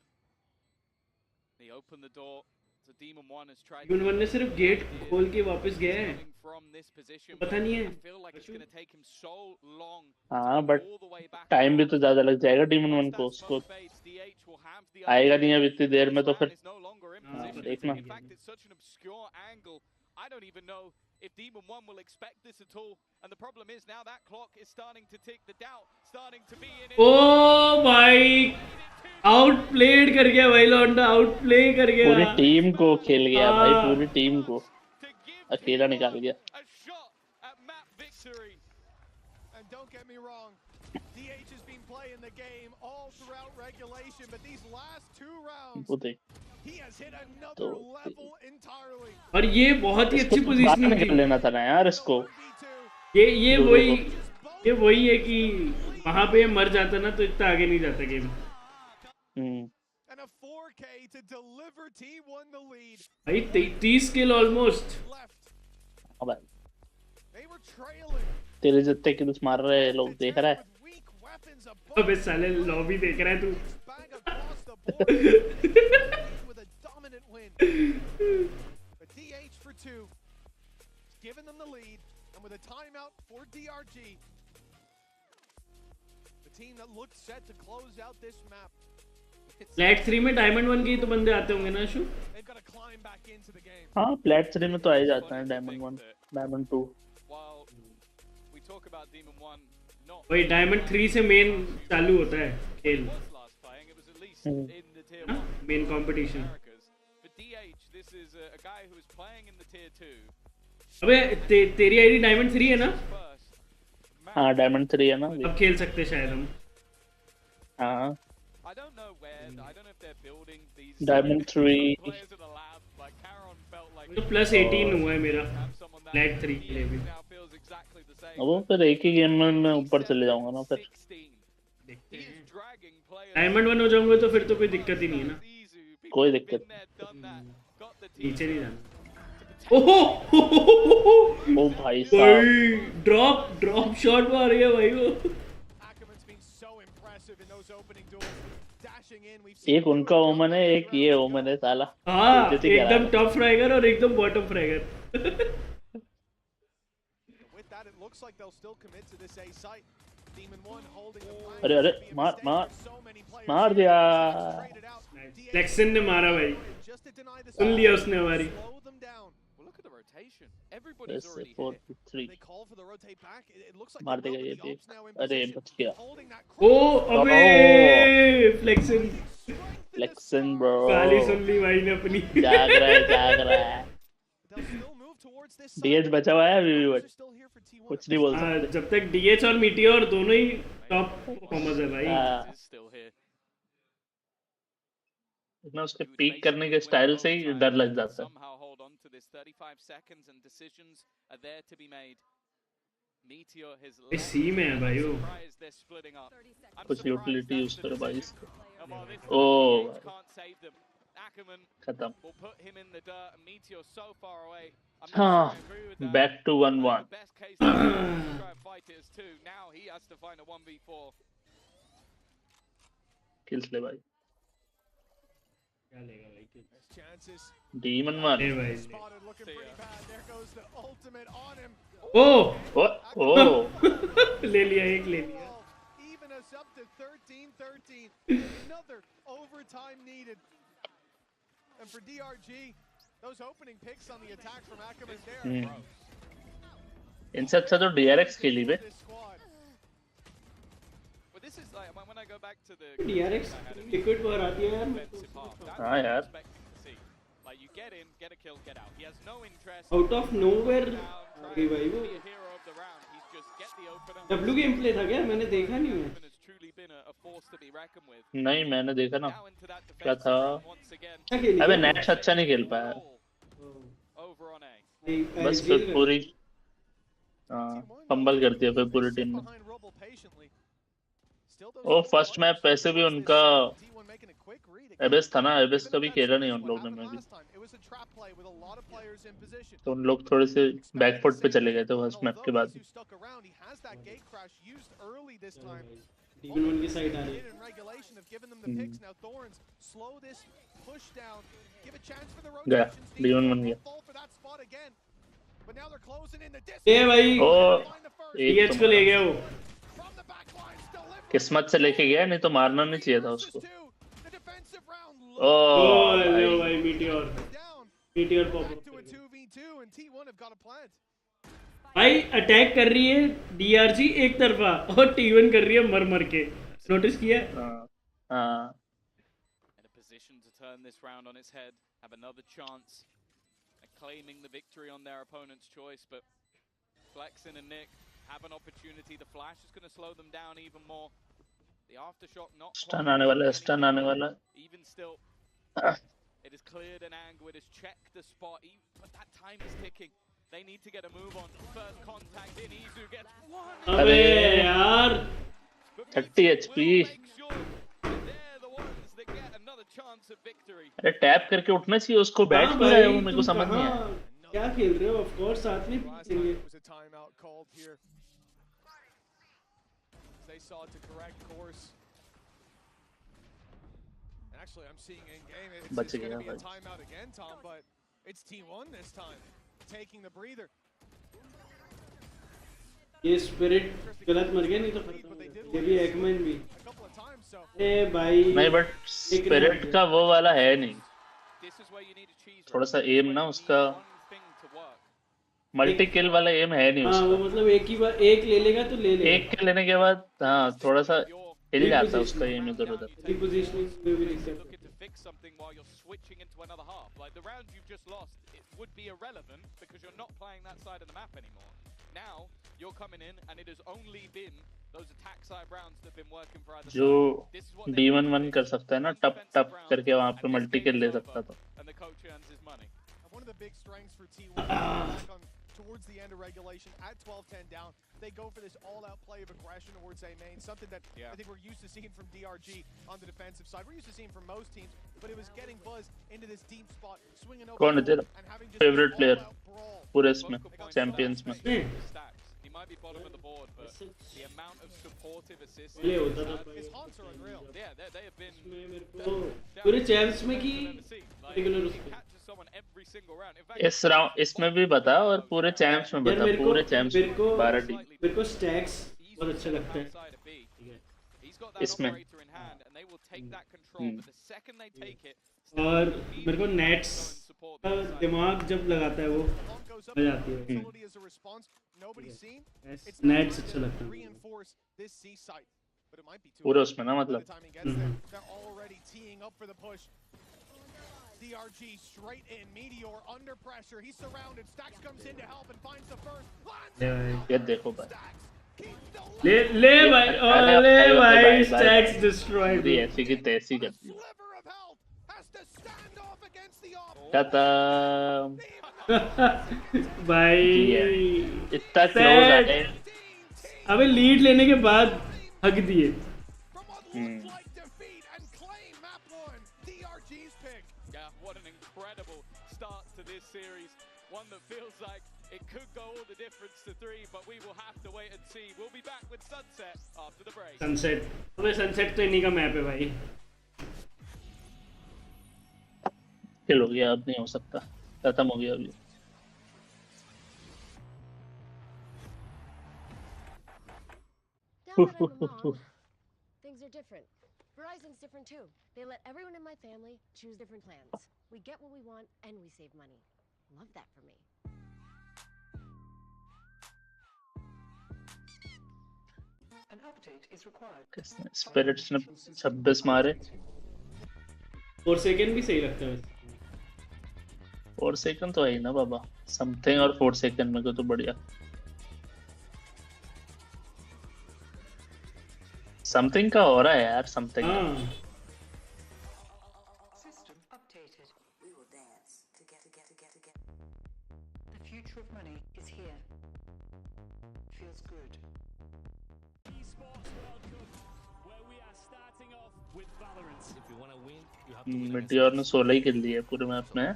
They open the door So Demon One has tried Demon One ने सिर्फ gate खोल के वापस गया है, coming from this position. पता नहीं है। I feel like it's going to take him so long हाँ to but go all the way back. Time भी तो ज्यादा lग जाएगा डीमन वन Once को, that उसको smoke fades, DH will have the आएगा upper नहीं hand. अब इतनी देर में, तो फिर Rosman is no longer in हाँ, position. देखना। In fact, it's such an obscure angle. I don't even know if Demon One will expect this at all. And the problem is now that clock is starting to tick. The doubt starting to be in it. ओ भाई out played कर गया भाई, लौंडा out play कर गया। पूरी team को खेल गया भाई, हाँ। पूरी टीम को To give अकेला Team निकाल One गया। a shot at map victory. And don't get me wrong, DH has been playing the game all throughout regulation, but these last 2 rounds, वो देख, he has hit another तो level entirely. और ये बहुत ही इसको अच्छी तो बाहर पोजीशनिंग निकल थी। लेना था ना यार इसको। 1v2. ये दो वही देखो। ये वही है कि वहां पे मर जाता ना तो इतना आगे नहीं जाता game. And a 4K to deliver T1 the lead. भाई 30 किल ऑलमोस्ट। Left. अब They were trailing. तेरे जितने किल्स मार रहे हैं लोग देख रहा है। With weak weapons above अबे साले लॉबी देख रहा है तू। bang across the board. With a dominant win. But DH for 2. Giving them the lead. And with a timeout for DRG. The team that looked set to close out this map. Flat 3 में diamond 1 के ही तो बंदे आते होंगे ना शू। They've got to climb back into the game. हाँ plate 3 में तो आ ही जाता है diamond 1, diamond 2। While we talk about Demon One, not वही डायमंड 3 से मेन चालू होता है खेल, was last playing, it was at least in the tier 1 main competition. Americas. For DH, this is a guy who is playing in the tier 2. अबे तेरी ID diamond 3 है ना? First हाँ डायमंड 3 है ना। अब खेल सकते शायद हम। हाँ I don't know where, I don't know if they're building these Diamond 3 players in the lab. Like Caron felt like तो प्लस 18 हुआ है मेरा have someone that फ्लैट 3 के लिए भी। now feels exactly the same. अब वो फिर एक ही गेम में मैं ऊपर चले जाऊंगा ना फिर। 16. देखते He हैं। is dragging players. डायमंड 1 हो जाऊंगा तो फिर तो कोई दिक्कत ही नहीं है ना। कोई दिक्कत नीचे नहीं जाना। ओहो ओ भाई साहब, भाई ड्रॉप शॉट मार गया भाई वो। Ackerman's been so impressive in those opening duels. Dashing in, we've seen एक उनका ओमन है, एक ये ओमन है साला। हाँ जैसे कह रहा एकदम है। टॉप फ्रैगर और एकदम bottom fragger. with that, it looks like they'll still commit to this A site. Demon One holding the flank. अरे अरे Could be a मार mistake मार for so many players मार here. दिया। Traded out. DH फ्लेक्सन ने मारा भाई, just to deny the सुन लिया उसने हमारी। slow them down. Well, look at the rotation. Everybody's बस already 4 hit. 3 They call for the rotate back. It looks like मार they're देगा well ये with the भी। ops now in अरे position. बच गया। Holding that ओ अबे फ्लेक्सन फ्लेक्सन ब्रो, गाली सुन ली भाई ने अपनी। जाग रहा है जाग रहा है। They'll still move towards this DH side. बचा हुआ है अभी भी, Players but are still here for T1. कुछ नहीं बोल हाँ, सकते। जब तक डीएच और मीटियोर दोनों ही टॉप परफॉर्मर्स है भाई। हाँ। Is still here. इतना उसके He would पीक करने के basically win स्टाइल से ही overtime डर लग and जाता है। somehow hold on to this 35 seconds and decisions are there to be made. Meteor has ये सी में है भाई वो। surprised they're splitting up. I'm कुछ surprised utility that's use the करो भाई decision. इसको। And while this Oh, DH can't save them, Ackerman खत्म। will put him in the dirt and Meteor so far away. I'm not हाँ, sure I agree with that. Back to I think 1-1। the best case scenario is to try and fight it as 2. Now he has to find a 1v4. Kills ले भाई। क्या लेगा भाई किल? There's chances. Demon one. ले भाई ले। Spotted looking pretty bad. There goes the ultimate on him. ओ ओ ले लिया, एक ले लिया। Even us up to 13-13. Another overtime needed. And for DRG, those opening picks on the attack from Ackerman there. इनसे अच्छा तो डीआरएक्स खेली बे। This squad. But this is like when I go back to the DRX I had a liquid बाहर आती है यार। defensive half. That's हाँ what I'm यार। expecting to see. Like you get in, get a kill, get out. He has no interest. Out of nowhere Down, आ try गई and भाई be वो। a hero of the round. He's just get the opener. W game play था क्या? मैंने देखा नहीं है। Open has truly been a force to be reckoned with. नहीं मैंने देखा ना। Now into that क्या defensive था? zone once again. क्या खेली? अबे नेक्स्ट अच्छा नहीं खेल पाया। Over on A. बस फिर पूरी फंबल करती है फिर पूरी टीम में। Behind Rubble patiently. Still those oh first match पैसे भी उनका T1 making a quick read. Abyss था ना, एबेस कभी खेला नहीं उन लोगों ने में भी। It was a trap play with a lot of players in position. तो उन लोग थोड़े से बैकफुट पे चले गए थे फर्स्ट मैप के बाद। that gate crash used early this time. D1 1 की साइड आ रही है. In regulation have given them the picks. Now Thorns slow this push down, give a chance for the गया rotation. D1 बन गया. Fall for that spot again. But now they're closing in the A distance. भाई ओ एक DH तो को ले गया वो. From the back lines, delivered. किस्मत से लेके गया, नहीं तो मारना नहीं चाहिए था उसको. The defensive round ओ ओ लो भाई भाई meteor down. Meteor pop Back to a 2v2 and T1 have got a plant. भाई अटैक कर रही है DRG एक तरफा और T1 कर रही है मर मर के. नोटिस किया? हाँ हाँ In a position to turn this round on its head, have another chance at claiming the victory on their opponent's choice, but Flexin and Nick have an opportunity. The flash is going to slow them down even more. The aftershock not stun आने वाला है, stun आने वाला है. even still. It has cleared an angle, it has checked the spot, but that time is ticking. They need to get a move on. First contact in, Izu gets one. अबे यार 30 HP. Make sure that they're the ones that get another chance at victory. अरे tap करके उठना चाहिए उसको. बैठ हाँ क्यों रहा है भाई, वो, मेरे को तुम समझ नहीं आया. कहाँ क्या खेल रहे हो? ऑफ कोर्स साथ में Last time पीछेंगे. it was a timeout called here. They sought to correct course. And actually, I'm seeing in game it's बच going गया to be a भाई. timeout again, Tom, but it's T1 this time, taking the breather. ये spirit गलत मर गया, नहीं तो खत्म हो गया. ये भी एकमैन भी. A couple of times, so ए भाई नहीं बट स्पिरिट का वो वाला है नहीं. This is where you need a cheese. थोड़ा सा एम ना उसका मल्टी किल वाला एम है नहीं हाँ वो उसका. मतलब एक ही बार एक ले लेगा तो ले लेगा. एक किल लेने के बाद हाँ थोड़ा सा हिल जाता है उसका एम इधर उधर. रिपोजिशनिंग में भी दिक्कत है. Looking to fix something while you're switching into another half. Like the round you've just lost, it would be irrelevant because you're not playing that side of the map anymore. Now you're coming in, and it has only been those attack side rounds that have been working for either जो side. This is what they D1 need 1 to कर fix. सकता है ना, One टप defensive टप round, करके वहाँ पे and this multi game kill is ले over, सकता था. and the coach earns his money. one of the big strengths for T1 back on towards the end of regulation at 12-10 down. They go for this all-out play of aggression towards A main, something that I think we're used to seeing from DRG on the defensive side. We're used to seeing from most teams, but it was getting Buzz into this deep spot, swinging over कौन है तेरा and having just favourite an player all-out brawl. पूरे इसमें champions में? Stacks. He might be bottom of the board, but the amount of supportive assists. ये होता था His haunts are unreal. Yeah, they have been. इसमें मेरे को पूरे चैंप्स में की रेगुलर He उसको. catches someone every single round. In fact, इस राउंड इसमें भी बता और पूरे चैंप्स में यार बता. मेरे को पूरे चैंप्स मेरे को 12 टीम. मेरे को स्टैक्स बहुत अच्छा लगता है. outside of B. ठीक है. He's got that इसमें. operator in hand, and they will take that control. But the second they take it, और मेरे को नेट्स support का the other side. दिमाग जब लगाता है वो Long goes up. मजा आती है. Facility as a response. Nobody's seen. It's nets not अच्छा लगता है. reinforce this C site, but it might be too पूरे late. उसमें ना By मतलब. the time he gets there, they're already teeing up for the push. DRG straight in. Meteor under pressure. He's surrounded. Stacks comes in to help and finds the first. Lands ले it भाई. down. ये देखो भाई. Stacks keeps the ले ले भाई अरे, ओ अरे, ले अरे, भाई भाई, स्टैक्स भाई. डिस्ट्रॉयड. पूरी ऐसी की तैसी कर दी. sliver of health. Has to stand off against the off. खत्म. भाई इतना क्लोज Sad. आए. अबे लीड लेने के बाद हक दिए. From what looked like defeat and claim map one. DRG's pick. Yeah, what an incredible start to this series. One that feels like it could go all the difference to 3, but we will have to wait and see. We'll be back with Sunset after the break. Sunset. अबे sunset तो इन्हीं का map है भाई. किल हो गया, अब नहीं हो सकता. खत्म हो गया अभी. Now that I'm a mom, things are different. Verizon's different too. They let everyone in my family choose different plans. We get what we want and we save money. Love that for me. An update is required. किसने spirits ने 26 मारे. और second भी सही लगता है वैसे. 4 second तो है ही ना बाबा. समथिंग और 4 सेकंड में को तो बढ़िया. समथिंग का हो रहा है यार. समथिंग हाँ System updated. We will dance together. The future of money is here. Feels good. Meteor ने 16 ही किल दिए पूरे मैप में.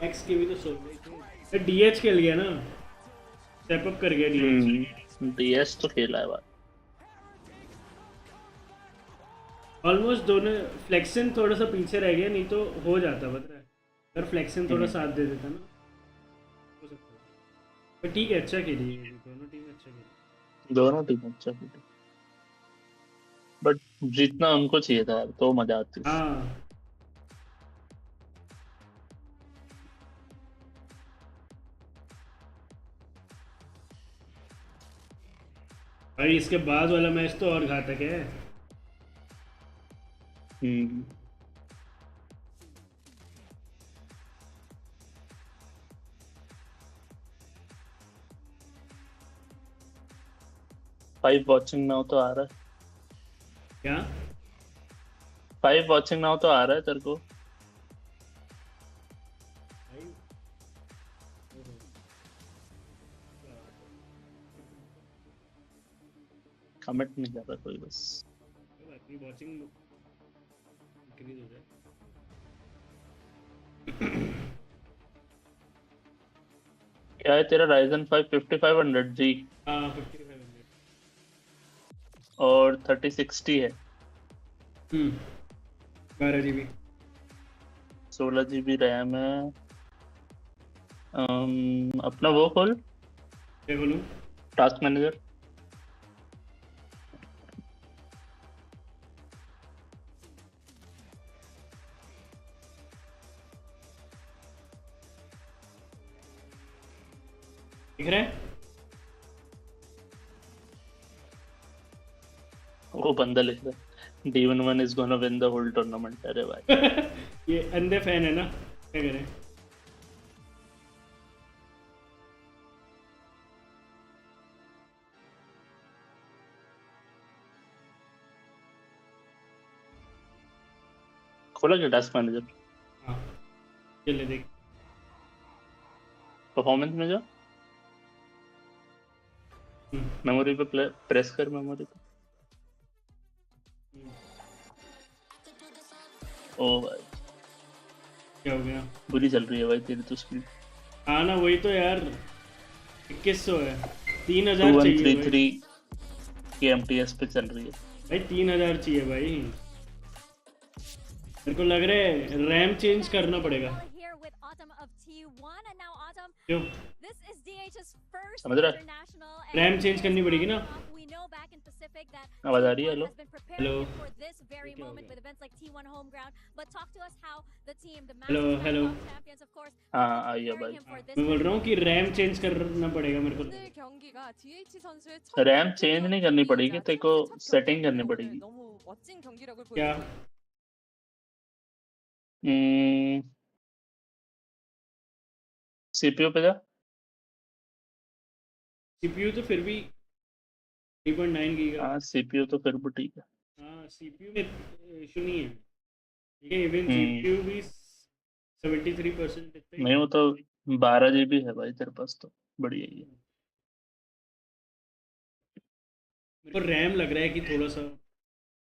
एक्स के भी तो सो गए थे। डीएच खेल गया ना, स्टेप अप कर गया डीएच। डीएस तो खेला है बात। ऑलमोस्ट दोनों फ्लेक्सन थोड़ा सा पीछे रह गया, नहीं तो हो जाता पता है, अगर फ्लेक्सन थोड़ा साथ दे देता ना हो सकता है। पर ठीक है, अच्छा खेली है दोनों टीम, अच्छा खेली दोनों टीम अच्छा खेली, बट जीतना उनको चाहिए था यार, तो मजा आती। हाँ। भाई इसके बाद वाला मैच तो और घातक है। हम्म 5 वॉचिंग नाउ तो आ रहा है। क्या 5 वॉचिंग नाउ तो आ रहा है तेरे को। कमेंट नहीं कर रहा कोई, बस वॉचिंग इंक्रीज हो जाए। क्या है तेरा Ryzen 5 5500G हाँ 5500 और 3060 है। 12 GB 16 GB रैम है। अपना वो खोल, क्या बोलूँ? Task manager. दिख रहा है? वो बंदा लिख रहा है D11 is gonna win the whole tournament। अरे भाई ये अंधे फैन है ना, क्या करें। खोला क्या टास्क मैनेजर? हाँ चले देख। परफॉर्मेंस में जा, मेमोरी पे प्रेस कर, मेमोरी पे। ओ भाई क्या हो गया? बुरी चल रही है भाई तेरी तो स्पीड। हाँ ना वही तो यार, 2100 है, 3000 चाहिए भाई। 2133 की MTS पे चल रही है भाई 3000 चाहिए भाई, मेरे को लग रहा है रैम चेंज करना पड़ेगा। क्यों? समझ रहा है? रैम चेंज करनी पड़ेगी ना। आवाज आ रही है? Hello hello hello hello. हाँ आई है भाई। मैं बोल रहा हूँ कि रैम चेंज करना पड़ेगा मेरे को। 오늘 경기가 DH 선수의 첫 रैम चेंज नहीं करनी पड़ेगी, तेरे को सेटिंग करनी पड़ेगी। 너무 멋진 경기력을 क्या? CPU पे जा। सीपीयू तो फिर भी 3.9 गीगा। हाँ CPU तो फिर भी ठीक है। हाँ सीपीयू में इशू नहीं है, ठीक है। इवन जीपीयू भी 73% इतना ही। नहीं वो तो 12 GB है भाई तेरे पास, तो बढ़िया ही है। मेरे को रैम लग रहा है कि थोड़ा सा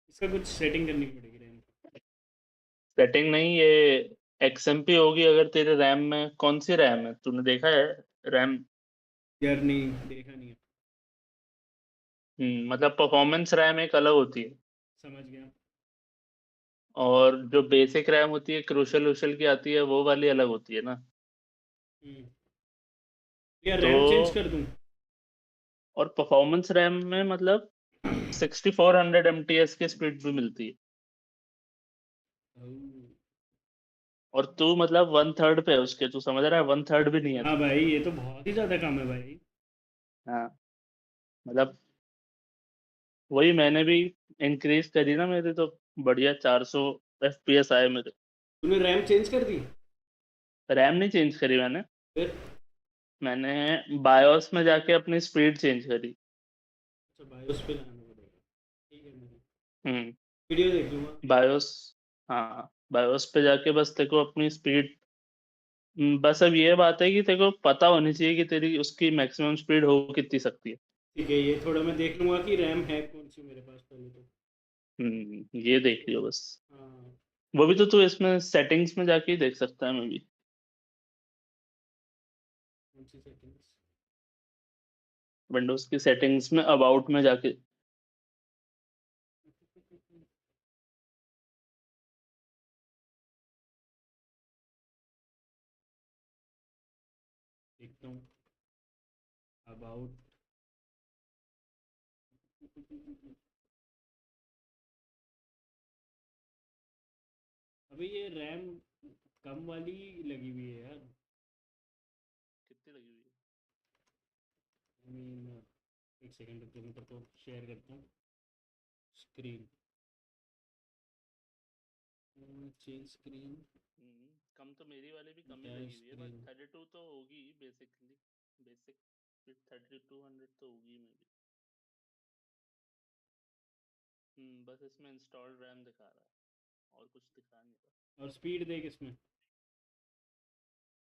इसका कुछ सेटिंग करनी पड़ेगी रैम। सेटिंग नहीं, ये XMP होगी अगर तेरे रैम में। कौन सी रैम है तूने देखा है रैम? यार नहीं देखा नहीं है। मतलब परफॉर्मेंस रैम एक अलग होती है, समझ गया। और जो बेसिक रैम होती है क्रूशल वूशल की आती है, वो वाली अलग होती है ना। यार तो रैम चेंज कर दूं? और परफॉर्मेंस रैम में मतलब 6400 MTS की स्पीड भी मिलती है, और तू मतलब 1/3 पे है उसके, तू समझ रहा है? 1/3 भी नहीं है हाँ तू। भाई ये तो बहुत ही ज़्यादा कम है भाई। हाँ मतलब वही मैंने भी इंक्रीज करी ना मेरे, तो बढ़िया 400 FPS आए मेरे। तूने रैम चेंज कर दी? रैम नहीं चेंज करी मैंने, फिर? मैंने बायोस में जाके अपनी स्पीड चेंज करी। अच्छा बायोस पे लाना पड़ेगा, ठीक है। मैं हम्म वीडियो देख लूँगा। बायोस, हाँ बायोस पे जाके बस तेरे को अपनी स्पीड, बस अब ये बात है कि तेरे को पता होनी चाहिए कि तेरी उसकी मैक्सिमम स्पीड हो कितनी सकती है। ठीक है, ये थोड़ा मैं देख लूँगा कि रैम है कौन सी मेरे पास पहले तो। ये देख लियो बस। हाँ वो भी तो तू इसमें सेटिंग्स में जाके ही देख सकता है, मैं भी। कौन सी सेटिंग्स? विंडोज की सेटिंग्स में अबाउट में जाके देखता हूँ अबाउट। अभी ये रैम कम वाली लगी हुई है यार। कितनी लगी हुई है? I mean, एक सेकंड रुको, मैं तो शेयर करता हूँ स्क्रीन। Change screen. कम तो मेरी वाली भी कम ही क्या लगी हुई है, बट screen? 32 तो होगी बेसिकली। बेसिक 3200 तो होगी मेरी। बस इसमें इंस्टॉल रैम दिखा रहा है और कुछ दिखा नहीं रहा। और स्पीड देख इसमें।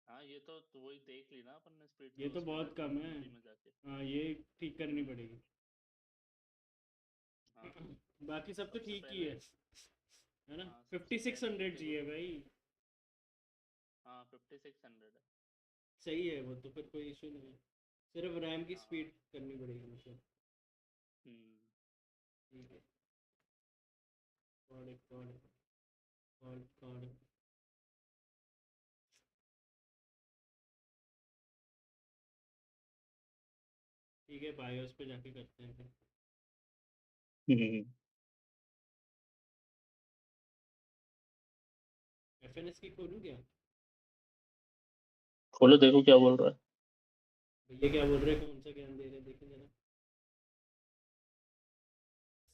हाँ ये तो वही देख ली ना अपन ने स्पीड। ये तो बहुत कम है। में जाके हाँ ये ठीक करनी पड़ेगी। हाँ बाकी सब तो सबसे ठीक ही है ना? हाँ, सबसे 5600 पहले चाहिए भाई। हाँ 5600 है। सही है वो तो, फिर कोई इशू नहीं है। सिर्फ रैम की हाँ। स्पीड करनी पड़ेगी मुझे। ठीक है। कॉल। ठीक है, बायोस पे जाके करते हैं फिर। एफएनएस की खोलूं क्या? खोलो देखो क्या बोल रहा है। भैया क्या बोल रहे हैं, कौन सा ज्ञान दे रहे हैं, देखें जरा।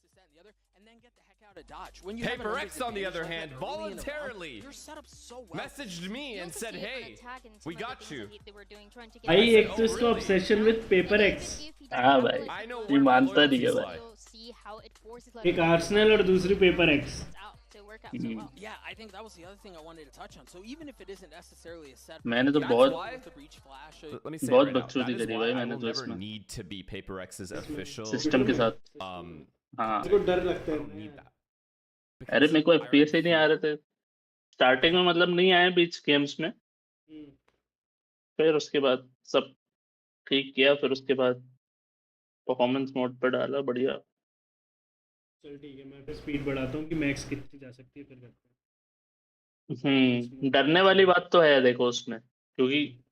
this, that, and the other, and then get the heck out of Dodge. When you have a Paper numbers X, on the advantage other like that hand, early in the round, voluntarily you're set up so well. messaged me You and also said, see it on "Hey, attack and we some of the got things you." that they were doing, trying to get भाई out एक of तो Oh, इसका really? Obsession with paper x. हाँ भाई I know ये where my मानता नहीं है loyalties भाई। lie. एक आर्सेनल और दूसरी paper x. Yeah, I think that was the other thing I wanted to touch on. So even if it isn't necessarily a set, मैंने तो That's बहुत why- with the breach flash, Let me say बहुत right now, बकचोदी that is करी why भाई I मैंने will तो never इसमें need to be Paper X's official. System के साथ। Um, हाँ मेरे को डर लगता I है don't need ना। that. अरे मेरे को Because I FPS he already नहीं आ feel- रहे थे स्टार्टिंग में, मतलब नहीं आए बीच गेम्स में। फिर उसके बाद सब ठीक किया, फिर उसके बाद परफॉर्मेंस मोड पर डाला, बढ़िया। चल ठीक है, मैं फिर स्पीड बढ़ाता हूँ कि मैक्स कितनी जा सकती है, फिर करते हैं। डरने वाली बात तो है देखो उसमें, क्योंकि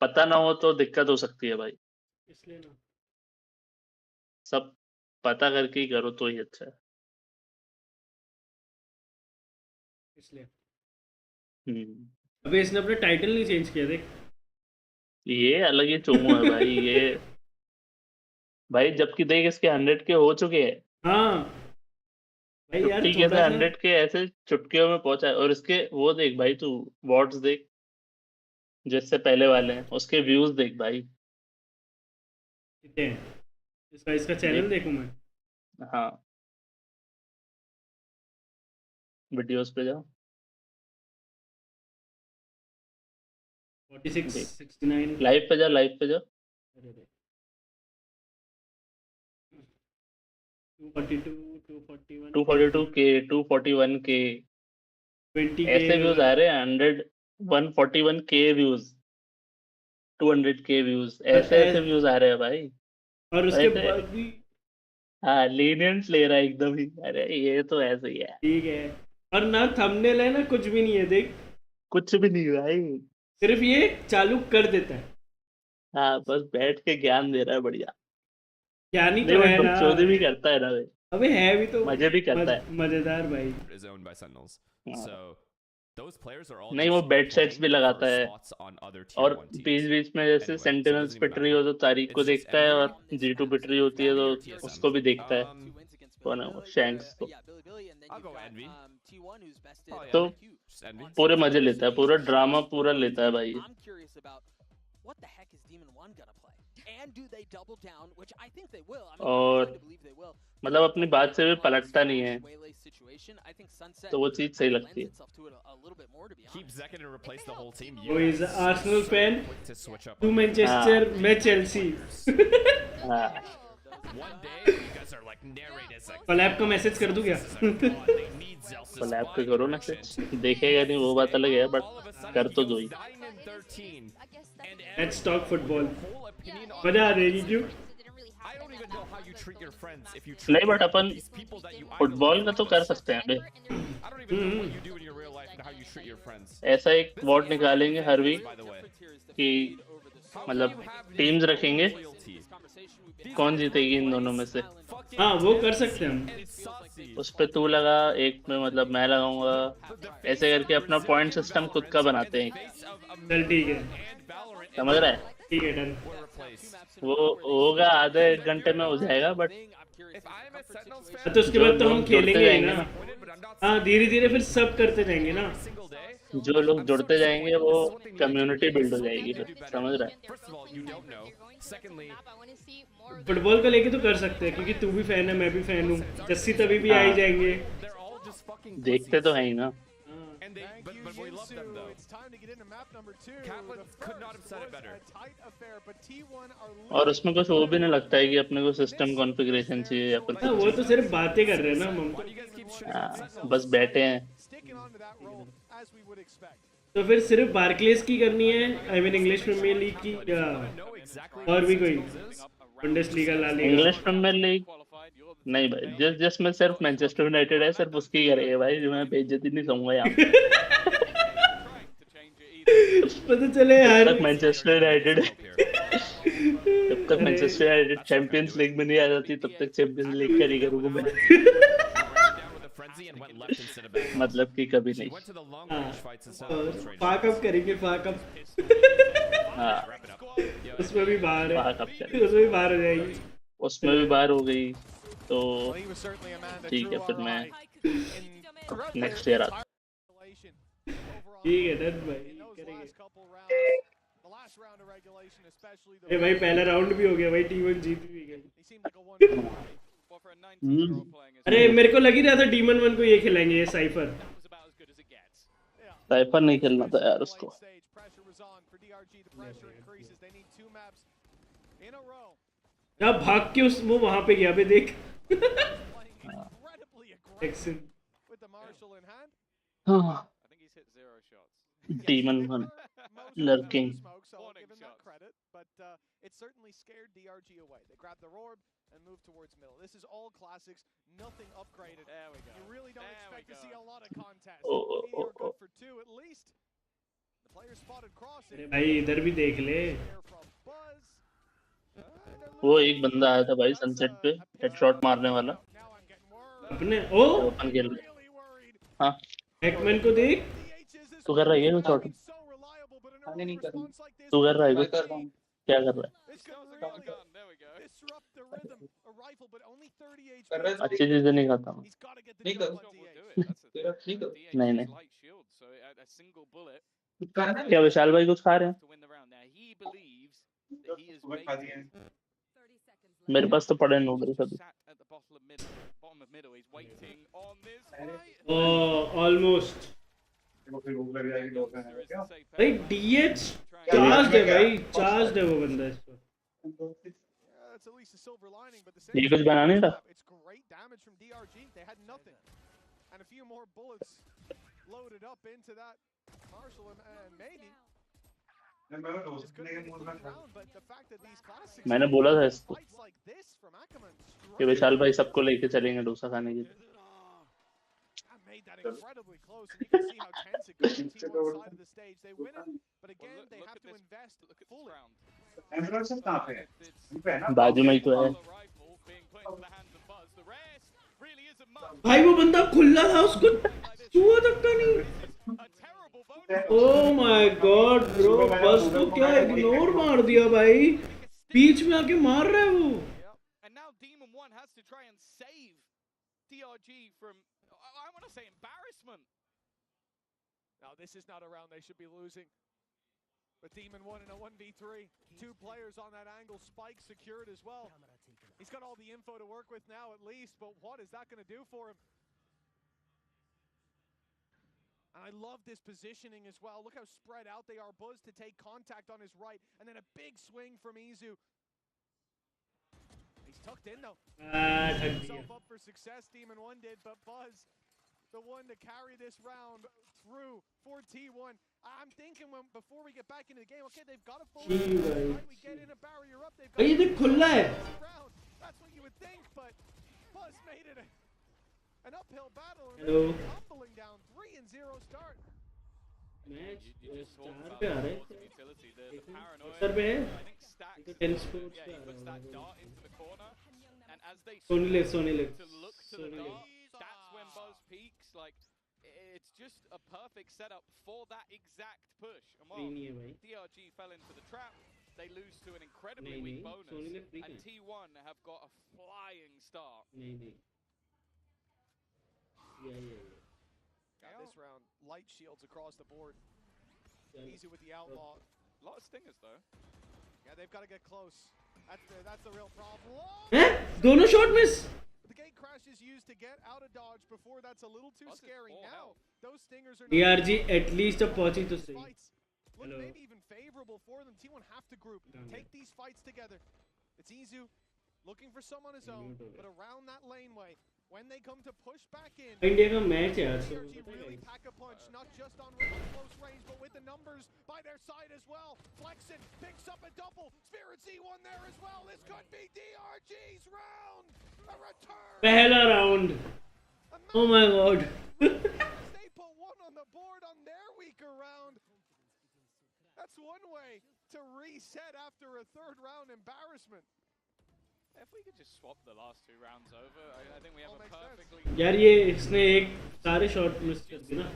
पता ना हो तो दिक्कत हो सकती है भाई। इसलिए ना सब पता करके ही करो तो ही अच्छा है। इसलिए हम्म अबे इसने अपना टाइटल नहीं चेंज किया, देख। ये अलग ही चोमू है भाई ये। भाई जबकि देख इसके 100 के हो चुके हैं। हाँ भाई यार, 50 के से थोड़ा सा 100 के ऐसे चुटकियों में पहुंचा है। और इसके वो देख भाई, तू वॉट्स देख जिससे पहले वाले हैं, उसके व्यूज देख भाई। कितने हैं इसका चैनल देखूं मैं? हाँ वीडियोस पे जाओ 46 देख। 69। लाइव पे जाओ। अरे रे 242 241 242 के 241 के 20 ऐसे व्यूज आ रहे हैं। 100 141 के व्यूज, 200 के व्यूज, ऐसे व्यूज आ रहे हैं भाई। और उसके ऐसे- बाद भी हाँ लीनियंट ले रहा है एकदम ही। अरे ये तो ऐसे ही है, ठीक है। और ना थंबनेल है ना, कुछ भी नहीं है, देख। कुछ भी नहीं भाई। सिर्फ ये चालू कर देता है। हाँ बस बैठ के ज्ञान दे रहा है, बढ़िया। ज्ञानी नहीं तो है बट ना। बकचोदी भी करता है ना भाई, अबे है भी तो मजे भी करता है। मजेदार भाई। is owned by Sentinels. हाँ। So those players are all नहीं वो just बेट सेट्स playing भी लगाता for है। spots on other tier और 1 teams. बीच बीच में जैसे Anyway, so it Sentinels doesn't pit even रही हो matter. तो तारीख को It's just देखता है, और every- G2 पिट रही होती है तो TSM. उसको भी देखता है। कौन है वो? शैंक्स को। I'll go Envy. Oh, yeah. तो Just Envy. पूरे मजे लेता है, पूरा ड्रामा पूरा लेता है भाई। I'm curious about what the heck is Demon 1 gonna play? And do they double down, which I think they will. I mean, और I'm inclined to believe they will. मतलब अपनी बात से भी पलटता नहीं है, Waylay situation, I think Sunset तो वो चीज सही लगती lends है। itself to it a little bit more, to be Keep honest. Zekin and replace the whole team. Who is Yes. Arsenal So fan? quick to switch up तू on Manchester, मैं Chelsea. हाँ One day, you guys are like narrators like collab का message कर दूं क्या? this is a god, they need Zelsa's collab पे spy करो ना, direction. फिर देखेगा नहीं वो बात अलग है, but All of a sudden, कर तो दो ही। 9 and 13. And Let's talk football. whole opinion on मजा आ रहेगी क्यों? I don't even know how you treat your friends if you नहीं treat but upon these people that you football का तो कर सकते हैं बे। I don't even know what you do in your real life and how you treat your friends. ऐसा एक vote निकालेंगे हर week By the way, कि मतलब टीम्स रखेंगे, कौन जीतेगी इन दोनों में से। हाँ वो कर सकते हैं हम। it's saucy. उस पे तू लगा, एक में मतलब मैं लगाऊंगा, ऐसे करके अपना पॉइंट सिस्टम खुद का बनाते हैं। Face of चल ठीक है, and Valorant समझ रहा है? ठीक है डन। were replaced. वो होगा आधे एक घंटे में हो जाएगा, but If I am a Sentinels fan, तो उसके बाद तो हम लोग खेलेंगे ही जुड़ते ना। but I'm not हाँ धीरे धीरे फिर सब करते जाएंगे ना। single day. जो लोग जुड़ते जाएंगे वो कम्युनिटी बिल्ड हो जाएगी फिर, समझ रहा है? First of all, you don't know. Secondly, football को लेके तो कर सकते हैं क्योंकि तू भी फैन है, मैं भी फैन हूँ, जस्सी तभी भी आ ही जाएंगे। they're all just fucking देखते तो है ही ना। and they but we love them though. It's time to get into map number 2. Kaplan The could not have first said it was better. a tight affair, but T1 are और उसमें कुछ वो भी नहीं लगता है कि अपने को सिस्टम कॉन्फ़िगरेशन चाहिए या फिर हाँ वो तो सिर्फ बातें कर रहे हैं ना हम। Why do you guys keep shitting on हाँ, Sentinels? बस बैठे हैं। sticking onto that role as we would expect. तो फिर सिर्फ बार्कलेस की करनी है, I mean English Premier League की या Know exactly और what भी कोई? Sentinels is? Bundesliga, La Liga? English Premier League नहीं भाई, जिसमें सिर्फ मैनचेस्टर यूनाइटेड है, सिर्फ उसकी करेंगे भाई, जो मैं बेइज्जती नहीं कहूंगा यहाँ पे। पता चले यार, तक मैनचेस्टर यूनाइटेड जब तक मैनचेस्टर यूनाइटेड चैंपियंस लीग में नहीं आ जाती तब तक चैंपियंस लीग का नहीं करूंगा मैं। Down with a frenzy and went left instead of back. मतलब कि कभी She नहीं। went to the long range fights instead of close range. फाक अप करेंगे, फाक अप। हाँ, Wrap it up. Yeah. उसमें भी बाहर है, फाक अप करेंगे। उसमें भी बाहर हो जाएगी। उसमें भी बाहर हो गई तो Well, he was certainly a man that ठीक है, drew फिर our मैं eye in नेक्स्ट ईयर आता। regulation. Overall, ठीक है डन भाई, in those करेंगे। last couple rounds, the last round of regulation especially, अरे भाई पहला राउंड भी हो गया भाई, टीम जीत भी गई। he seemed like a one Well, for a 19-year-old playing as अरे मेरे को लग ही रहा था डीमन 1 को ये खिलाएंगे, ये cipher. was about as good as it gets. Cipher नहीं खेलना था यार उसको। late stage. Pressure was on for DRG. The pressure increases. They need 2 maps in a row. क्या भाग के उस वो वहां पे गया बे, देख। Playing incredibly aggressive action. with the Marshall in hand. हाँ, I think he's hit 0 shots. Demon one lurking. Smoke, so I'll give him that credit, but it certainly scared DRG away. They grabbed the orb and moved towards middle. This is all classics, nothing upgraded. There we go. You really don't There we expect to go. see a lot of contests. Oh, oh, Meteor oh, good oh. for 2 at least. The player spotted crossing. अरे भाई इधर भी देख ले। Here from Buzz. They're वो losing. एक बंदा आया था भाई That's सनसेट पे, a हेडशॉट मारने वाला। Now I'm getting word. अपने ओ अपन खेल रहे। Really worried. हाँ, हैकमैन को देख। DHs is तू कर रहा है क्या shot? so reliable, but an early response like this तू कर रहा है will कुछ? be- क्या कर रहा है? This could Gun, really there we go. disrupt the rhythm. A rifle, but only 30 HP. अच्छी चीजें नहीं खाता मैं। He's got to get the jump Shot on will do DH. it. That's the thing. DH नहीं, is नहीं। light shield, so a single bullet क्या विशाल भाई कुछ खा रहे हैं? to win the round. Now he believes that he is baited. मेरे पास तो पड़े नूडल्स अभी। Sat at the bottom of middle. He's waiting on this fight. Oh almost. There is the safe भाई pair. DH Trying to- charge है भाई, charge है वो बंदा इसको। Yeah, that's at least a silver lining, but the ये same कुछ बना नहीं रहा? it's great damage from DRG. They had nothing. And a few more bullets loaded up into that Marshall and maybe just couldn't get it to the ground, but the fact that these classics मैंने बोला था इसको fights like this from Ackerman कि विशाल भाई सबको लेके चलेंगे डोसा खाने के लिए। that made that incredibly close, and you can see how tense it goes on T1 side of the stage. They win it, but again, look- they look have at to this- invest Look at this fully. round. Ambulance कहाँ पे है? It's यहीं पे है ना? बाजू में ही तो है। the rifle being put into the hands of Buzz. The rest really isn't much. भाई वो बंदा खुला था, उसको छुआ धक्का नहीं। A terrible bonus. Oh my God bro, बस को क्या इग्नोर मार दिया भाई, बीच में आके मार रहा है वो। Yep. And now Demon 1 has to try and save DRG from, I want to say, embarrassment. Now this is not a round they should be losing. But Demon 1 in a 1v3. 2 players on that angle. Spike secured as well. He's got all the info to work with now at least, but what is that going to do for him? And I love this positioning as well. Look how spread out they are. Buzz to take contact on his right, and then a big swing from Izu. He's tucked in though. ठग दिया। Himself up for success, Demon 1 did, but Buzz, the one to carry this round through for T1. I'm thinking before we get back into the game, okay, they've got a full right? We get in a barrier up. They've got ये देख खुला है. round. That's what you would think, but Buzz made it an uphill battle. Hello. Tumbling down 3-0 start. Match You just talk star about पे आ the रहे thoughts of हैं. utility, the paranoia. Star पे है. I think Stacks इनको 10 is- sports yeah, पे he uh puts रहा that है. dart into the corner, and as they Sonny Lip, swing Sonny Lip. to look to Sonny the Lip. dart, that's when Buzz peaks. Like, it's just a perfect setup for that exact push. And Free while नहीं है भाई. DRG fell into the trap, they lose to an incredibly नहीं, weak नहीं, bonus, Sonny Lip free and है. T1 have got a flying start. नहीं नहीं. Yeah. Got this round, light shields across the board. Yeah. Easy with the outlaw. A lot of stingers though. Yeah, they've got to get close. That's the real problem. हैं? दोनों shot miss. The gate crash is used to get out of dodge before. That's a little too Buzz is scary. full Now, health. those stingers are DRG at least अब पहुंची तो सही. fights look Hello. maybe even favorable for them. T1 have to group, Down take these fights together. It's Izu looking for some on his own, Mute हो but गया. around that laneway, when they come to push back in, India का match है आज तो DRG पता है really guys. pack a punch, not just on close range, but with the numbers by their side as well. Flexen picks up a double. Spirit Z1 there as well. This could be DRG's round. A return. पहला round. Oh my god. They put one on the board on their weaker round. That's one way to reset after a third round embarrassment. If we could just swap the last two rounds over, I think we have All a makes sense. perfectly यार ये इसने एक सारे shot miss कर दिए ना.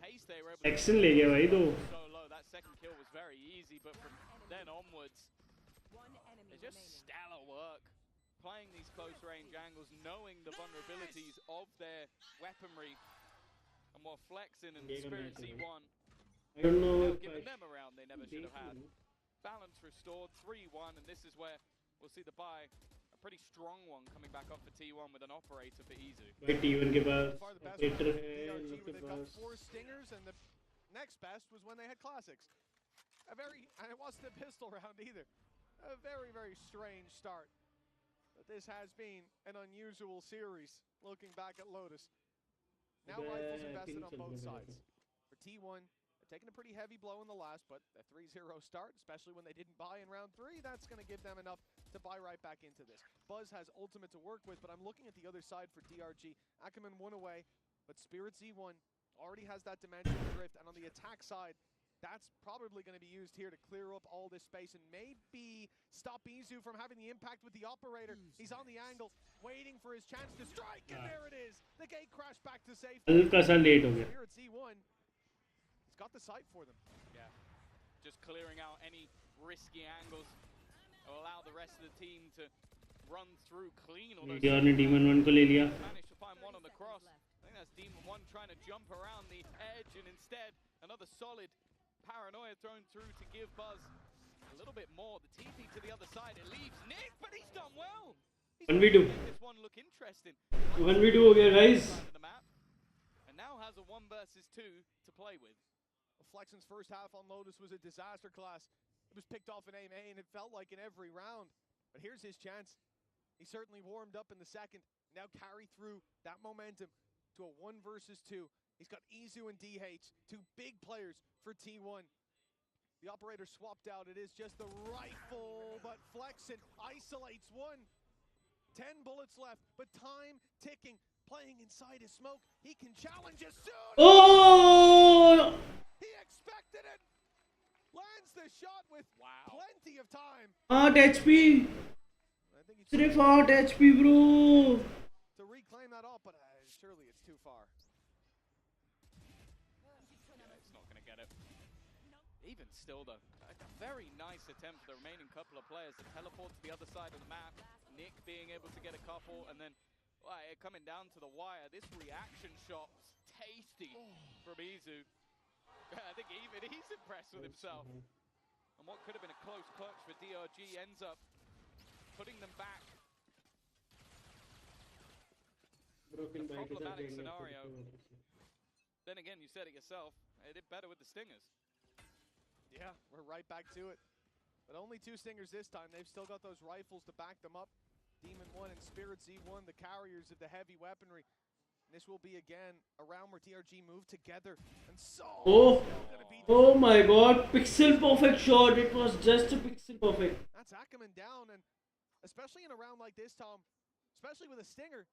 pace they were able to Action ले गया भाई दो. so low. That second kill was very easy, but from then onwards, it's just stellar work. Playing these close range angles, knowing the vulnerabilities of their weaponry, and while flexing and Yeah, Spirit gonna make it. Z1 I don't know now if giving I them a round they never should have had. Balance restored, 3-1, and this is where we'll see the buy. A pretty strong one coming back up for T1 with an operator for Izu. भाई T1 के पास So far the best operator round है, for in DRG लोग where के they've got pass 4 stingers, and the next best was when they had classics. And it wasn't a pistol round either. A very, very strange start. But this has been an unusual series, looking back at Lotus. Now rifles invested on both sides. For T1, they're taking a pretty heavy blow in the last, but a 3-0 start, especially when they didn't buy in round 3, that's going to give them enough to buy right back into this. Buzz has ultimate to work with, but I'm looking at the other side for DRG. Ackerman one away, but Spirit Z1 already has that dimensional drift, and on the attack side, that's probably going to be used here to clear up all this space and maybe stop Izu from having the impact with the operator. He's on the angle, waiting for his chance to strike, and there it is. The gate crash back to safety. हल्का सा late हो गया. Spirit Z1, he's got the sight for them. Yeah, just clearing out any risky angles will allow the rest of the team to run through clean. Although media ने Demon 1 को ले लिया. managed to find one on the cross. I think that's Demon 1 trying to jump around the edge, and instead another solid paranoia thrown through to give Buzz a little bit more. The TP to the other side, it leaves Nick, but he's done well. He's 1v2. made this one look interesting. 1v2 हो गया guys. Side of the map, and now has a 1 versus 2 to play with. Flexen's first half on Lotus was a disaster class. It was picked off in aim A, and it felt like in every round. But here's his chance. He certainly warmed up in the second. Now carry through that momentum to a 1 versus 2. He's got Izu and DH, 2 big players for T1. The operator swapped out. It is just the rifle, but Flexen isolates one. 10 bullets left, but time ticking. Playing inside his smoke. He can challenge as soon. Oh! He expected it. Lands the shot with plenty of time. 8 HP. I think he's सिर्फ 8 HP bro. to reclaim that up, but surely it's too far. Yeah, it's not going to get it. Even still, though, a very nice attempt for the remaining couple of players to teleport to the other side of the map. Nick being able to get a couple, and then coming down to the wire. This reaction shot, tasty from Izu. I think even he's impressed with himself. And what could have been a close clutch for DRG ends up putting them back. Broken A by problematic scenario. Then again, you said it yourself. They did better with the Stingers. Yeah, we're right back to it. But only 2 Stingers this time. They've still got those rifles to back them up. Demon 1 and Spirit Z1, the carriers of the heavy weaponry. This will be again a round where DRG move together and so Oh, gonna beat oh my God! Pixel perfect shot. It was just a pixel perfect. That's Ackerman down, and especially in a round like this, Tom, especially with a stinger,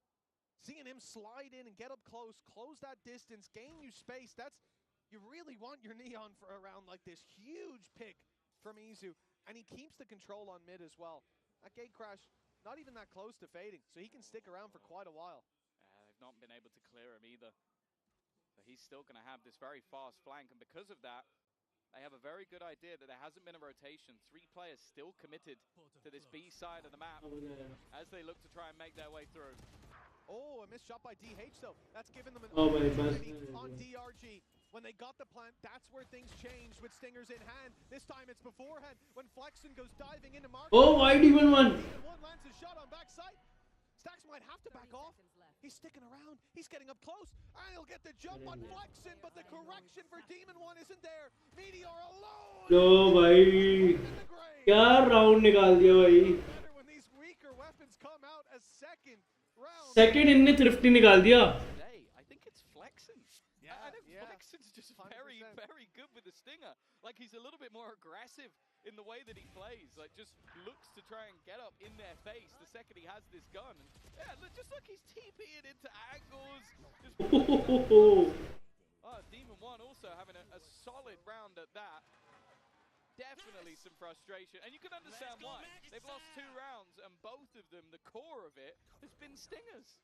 seeing him slide in and get up close, close that distance, gain you space, that's, you really want your Neon for a round like this. Huge pick from Izu, and he keeps the control on mid as well. That gate crash, not even that close to fading, so he can stick around for quite a while. They've not been able to clear him either. But he's still going to have this very fast flank, and because of that, they have a very good idea that there hasn't been a rotation. 3 players still committed to this B side of the map as they look to try and make their way through. Oh, a missed shot by DH though. That's given them an Oh my opportunity God. on DRG. When they got the plant, that's where things changed with stingers in hand. This time it's beforehand when Flexen goes diving into market. Oh, wide even one. One lands a shot on backside. Stacks might have to back off. He's sticking around. He's getting up close. And he'll get the jump on Flexen, but the correction for Demon 1 isn't there. Meteor alone. लो भाई क्या round निकाल दिया भाई. When these weaker weapons come out a second round. Second इनने thrifty निकाल दिया. Today, I think it's Flexen. I think Flexen's just 100%. very good with the stinger. Like, he's a little bit more aggressive in the way that he plays. Like, just looks to try and get up in their face the second he has this gun. And yeah, look, just look, he's TPing into angles. Demon 1 also having a solid round at that. Definitely some frustration, and you can understand why. They've lost 2 rounds, and both of them, the core of it, has been stingers.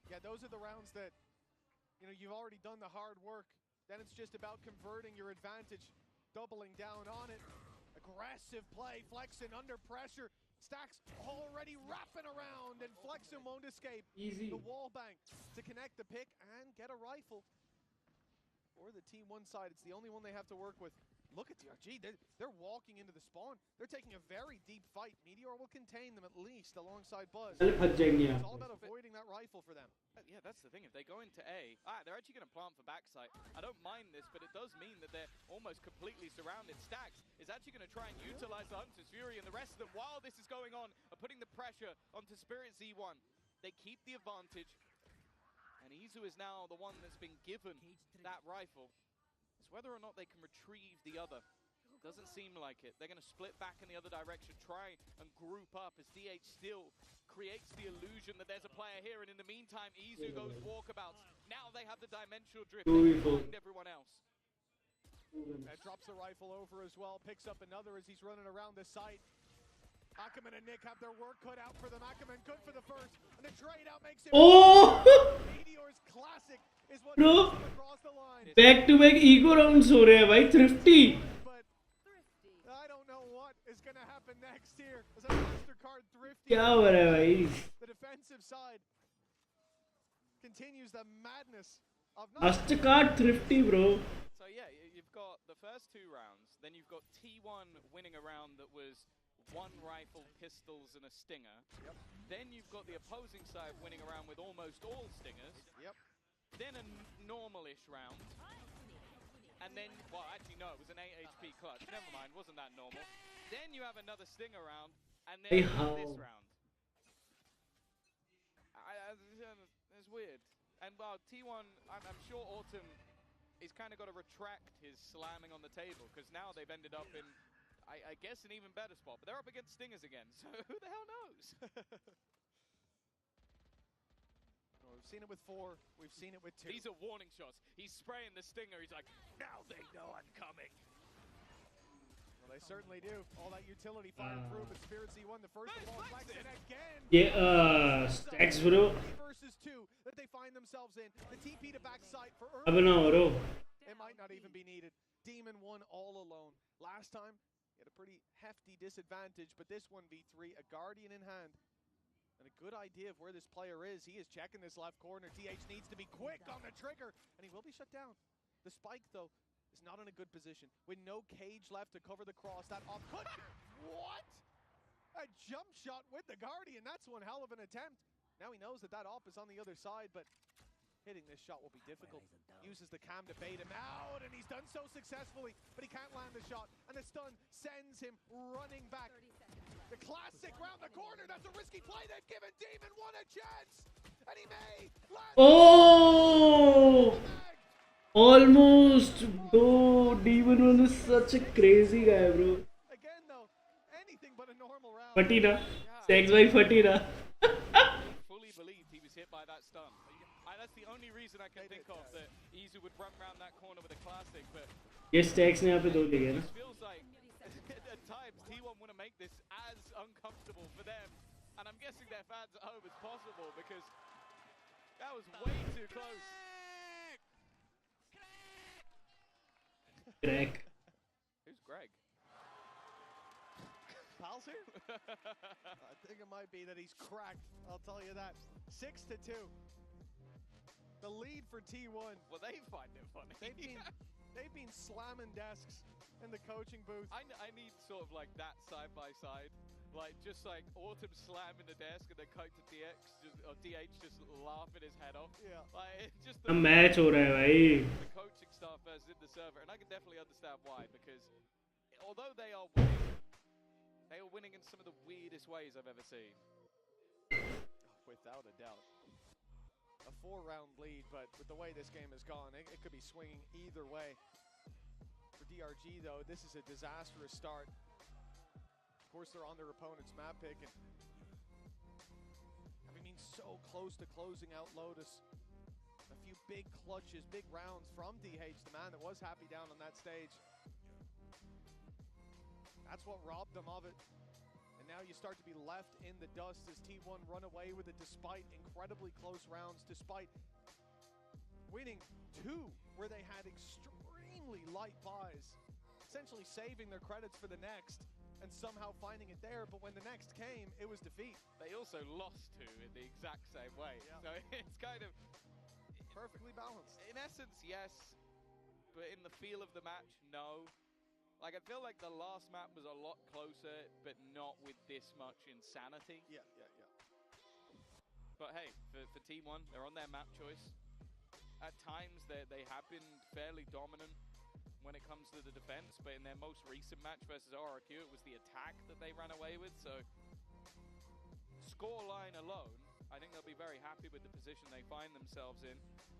Yeah, those are the rounds that, you know, you've already done the hard work. Then it's just about converting your advantage, doubling down on it. Aggressive play, Flexen under pressure. Stacks already wrapping around, and Flexen won't escape. Easy. The wall bank to connect the pick and get a rifle. For the Team 1 side, it's the only one they have to work with. Look at DRG, they're walking into the spawn. They're taking a very deep fight. Meteor will contain them at least alongside Buzz. It's all about avoiding that rifle for them. Yeah, that's the thing. If they go into A, they're actually going to plant for backside. I don't mind this, but it does mean that they're almost completely surrounded. Stacks is actually going to try and utilize the Hunter's Fury, and the rest of them, while this is going on, are putting the pressure onto Spirit Z1. They keep the advantage, and Izu is now the one that's been given that rifle. It's whether or not they can retrieve the other. Doesn't seem like it. They're going to split back in the other direction, try and group up as DH still creates the illusion that there's a player here, and in the meantime, Izu goes walkabouts. Now they have the dimensional drift. They can find everyone else. And drops the rifle over as well, picks up another as he's running around the site. Ackerman and Nick have their work cut out for them. Ackerman good for the first, and the trade out makes it. Oh! Meteor's classic is what Bro, across the line. back to back ego rounds हो रहे हैं भाई. Thrifty. But I don't know what is going to happen next here. As a MasterCard Thrifty. क्या हो रहा है भाई? The defensive side continues the madness of Mastercard Thrifty, bro. So yeah, you've got the first 2 rounds, then you've got T1 winning a round that was 1 rifle, pistols, and a stinger. Yep. Then you've got the opposing side winning around with almost all stingers. Yep. Then a normal-ish round. And then, well, actually, no, it was an 8 HP clutch. Never mind, wasn't that normal. Then you have another stinger round, and then this round. It's weird. And, well, T1, I'm sure Autumn is kind of got to retract his slamming on the table, because now they've ended up in, I guess, an even better spot. But they're up against stingers again, so who the hell knows? Well, we've seen it with 4, we've seen it with 2. These are warning shots. He's spraying the stinger. He's like, now they know I'm coming. Well, they certainly do. All that utility firing through, but Spirit Z1, the first of all, Flexen again. Yeah, Stacks, bro. Versus 2 that they find themselves in. The TP to backside for अब ना bro. It might not even be needed. Demon 1 all alone. Last time, he had a pretty hefty disadvantage, but this 1v3, a Guardian in hand. And a good idea of where this player is. He is checking this left corner. DH needs to be quick on the trigger, and he will be shut down. The spike, though, is not in a good position. With no cage left to cover the cross, that off could... What? A jump shot with the Guardian. That's one hell of an attempt. Now he knows that that op is on the other side, but hitting this shot will be difficult. Uses the cam to bait him out, and he's done so successfully, but he can't land the shot. And the stun sends him running back. The classic round the corner. That's a risky play. They've given Demon 1 a chance. And he may land Oh! Almost! Bro, Demon One is such a crazy guy, bro. again though. Anything but a normal round. Fatina. Sex by Fatina. Fully believed he was hit by that stun. That's the only reason I can think of that Izu would run around that corner with a classic, but ये stacks ने यहाँ पे दो लिए ना. it feels like at times T1 want to make this as uncomfortable for them, and I'm guessing their fans at home as possible because that was way too close. Crack. Who's Greg? Pals here? I think it might be that he's cracked. I'll tell you that. 6-2. The lead for T1. Well, they find it funny. They've been slamming desks in the coaching booth. I need sort of like that side by side, like just like Autumn slamming the desk and then cut to DH just laughing his head off. Yeah. Like it's just अब match हो रहा है भाई. the coaching staff versus in the server, and I can definitely understand why, because although they are winning in some of the weirdest ways I've ever seen. Without a doubt. A 4-round lead, but with the way this game has gone, it could be swinging either way. For DRG, though, this is a disastrous start. Of course, they're on their opponent's map pick, and having been so close to closing out Lotus. A few big clutches, big rounds from DH, the man that was happy down on that stage. That's what robbed them of it. And now you start to be left in the dust as T1 run away with it despite incredibly close rounds, despite winning 2 where they had extremely light buys, essentially saving their credits for the next and somehow finding it there. But when the next came, it was defeat. They also lost 2 in the exact same way. Yeah. So it's kind of Perfectly balanced. in essence, yes, but in the feel of the match, no. Like, I feel like the last map was a lot closer, but not with this much insanity. Yeah. But hey, for T1, they're on their map choice. At times, they have been fairly dominant when it comes to the defense, but in their most recent match versus RRQ, it was the attack that they ran away with. So, scoreline alone, I think they'll be very happy with the position they find themselves in.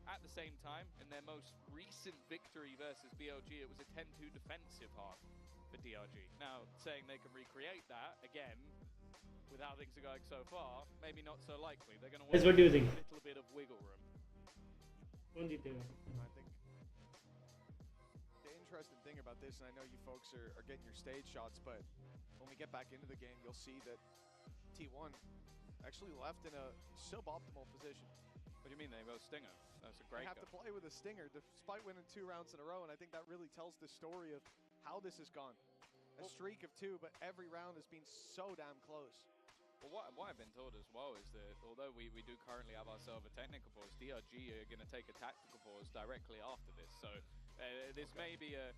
At the same time, in their most recent victory versus BLG, it was a 10-2 defensive half for DRG. Now, saying they can recreate that, again, with how things are going so far, maybe not so likely. They're going to want What do you think? a little bit of wiggle room. कौन जीतेगा? I think the interesting thing about this, and I know you folks are getting your stage shots, but when we get back into the game, you'll see that T1 actually left in a suboptimal position. What do you mean they go Stinger? That's a great They have to play with a Stinger despite winning 2 rounds in a row, and I think that really tells the story of how this has gone. A streak of 2, but every round has been so damn close. Well, what I've been told as well is that although we do currently have ourselves a technical pause, DRG are going to take a tactical pause directly after this. So this may be a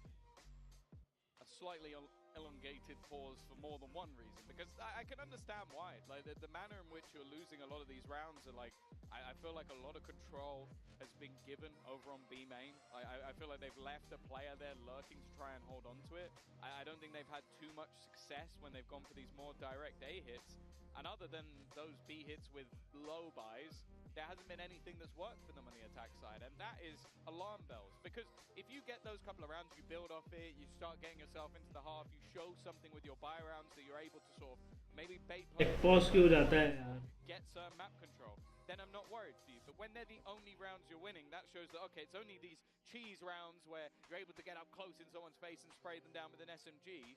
slightly elongated pause for more than one reason, because I can understand why. Like the manner in which you're losing a lot of these rounds are like, I feel like a lot of control has been given over on B main. I feel like they've left a player there lurking to try and hold on to it. I don't think they've had too much success when they've gone for these more direct A hits. And other than those B hits with low buys, there hasn't been anything that's worked for them on the attack side, and that is alarm bells. Because if you get those couple of rounds, you build off it, you start getting yourself into the half, you show something with your buy rounds that you're able to sort of maybe bait pause क्यों हो जाता है यार? get some map control, then I'm not worried for you. But when they're the only rounds you're winning, that shows that, okay, it's only these cheese rounds where you're able to get up close in someone's face and spray them down with an SMG.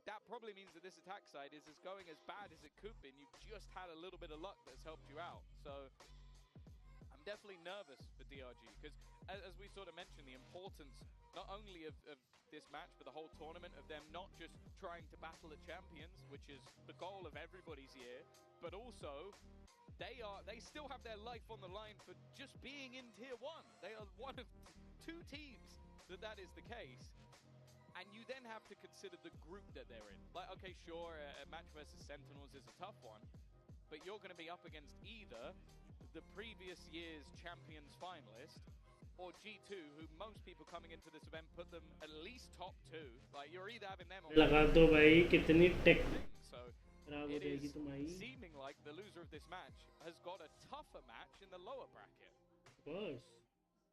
That probably means that this attack side is going as bad as it could be, and you've just had a little bit of luck that's helped you out. So I'm definitely nervous for DRG, because as we sort of mentioned, the importance not only of this match, but the whole tournament, of them not just trying to battle the champions, which is the goal of everybody's year, but also they still have their life on the line for just being in Tier 1. They are one of 2 teams that is the case. And you then have to consider the group that they're in. Like, okay, sure, a match versus Sentinels is a tough one, but you're going to be up against either the previous year's champions finalist or G2, who most people coming into this event put them at least top 2. Like, you're either having them or... लगा दो भाई कितनी take. So खराब हो it जाएगी is तुम्हारी seeming like the loser of this match has got a tougher match in the lower bracket. बस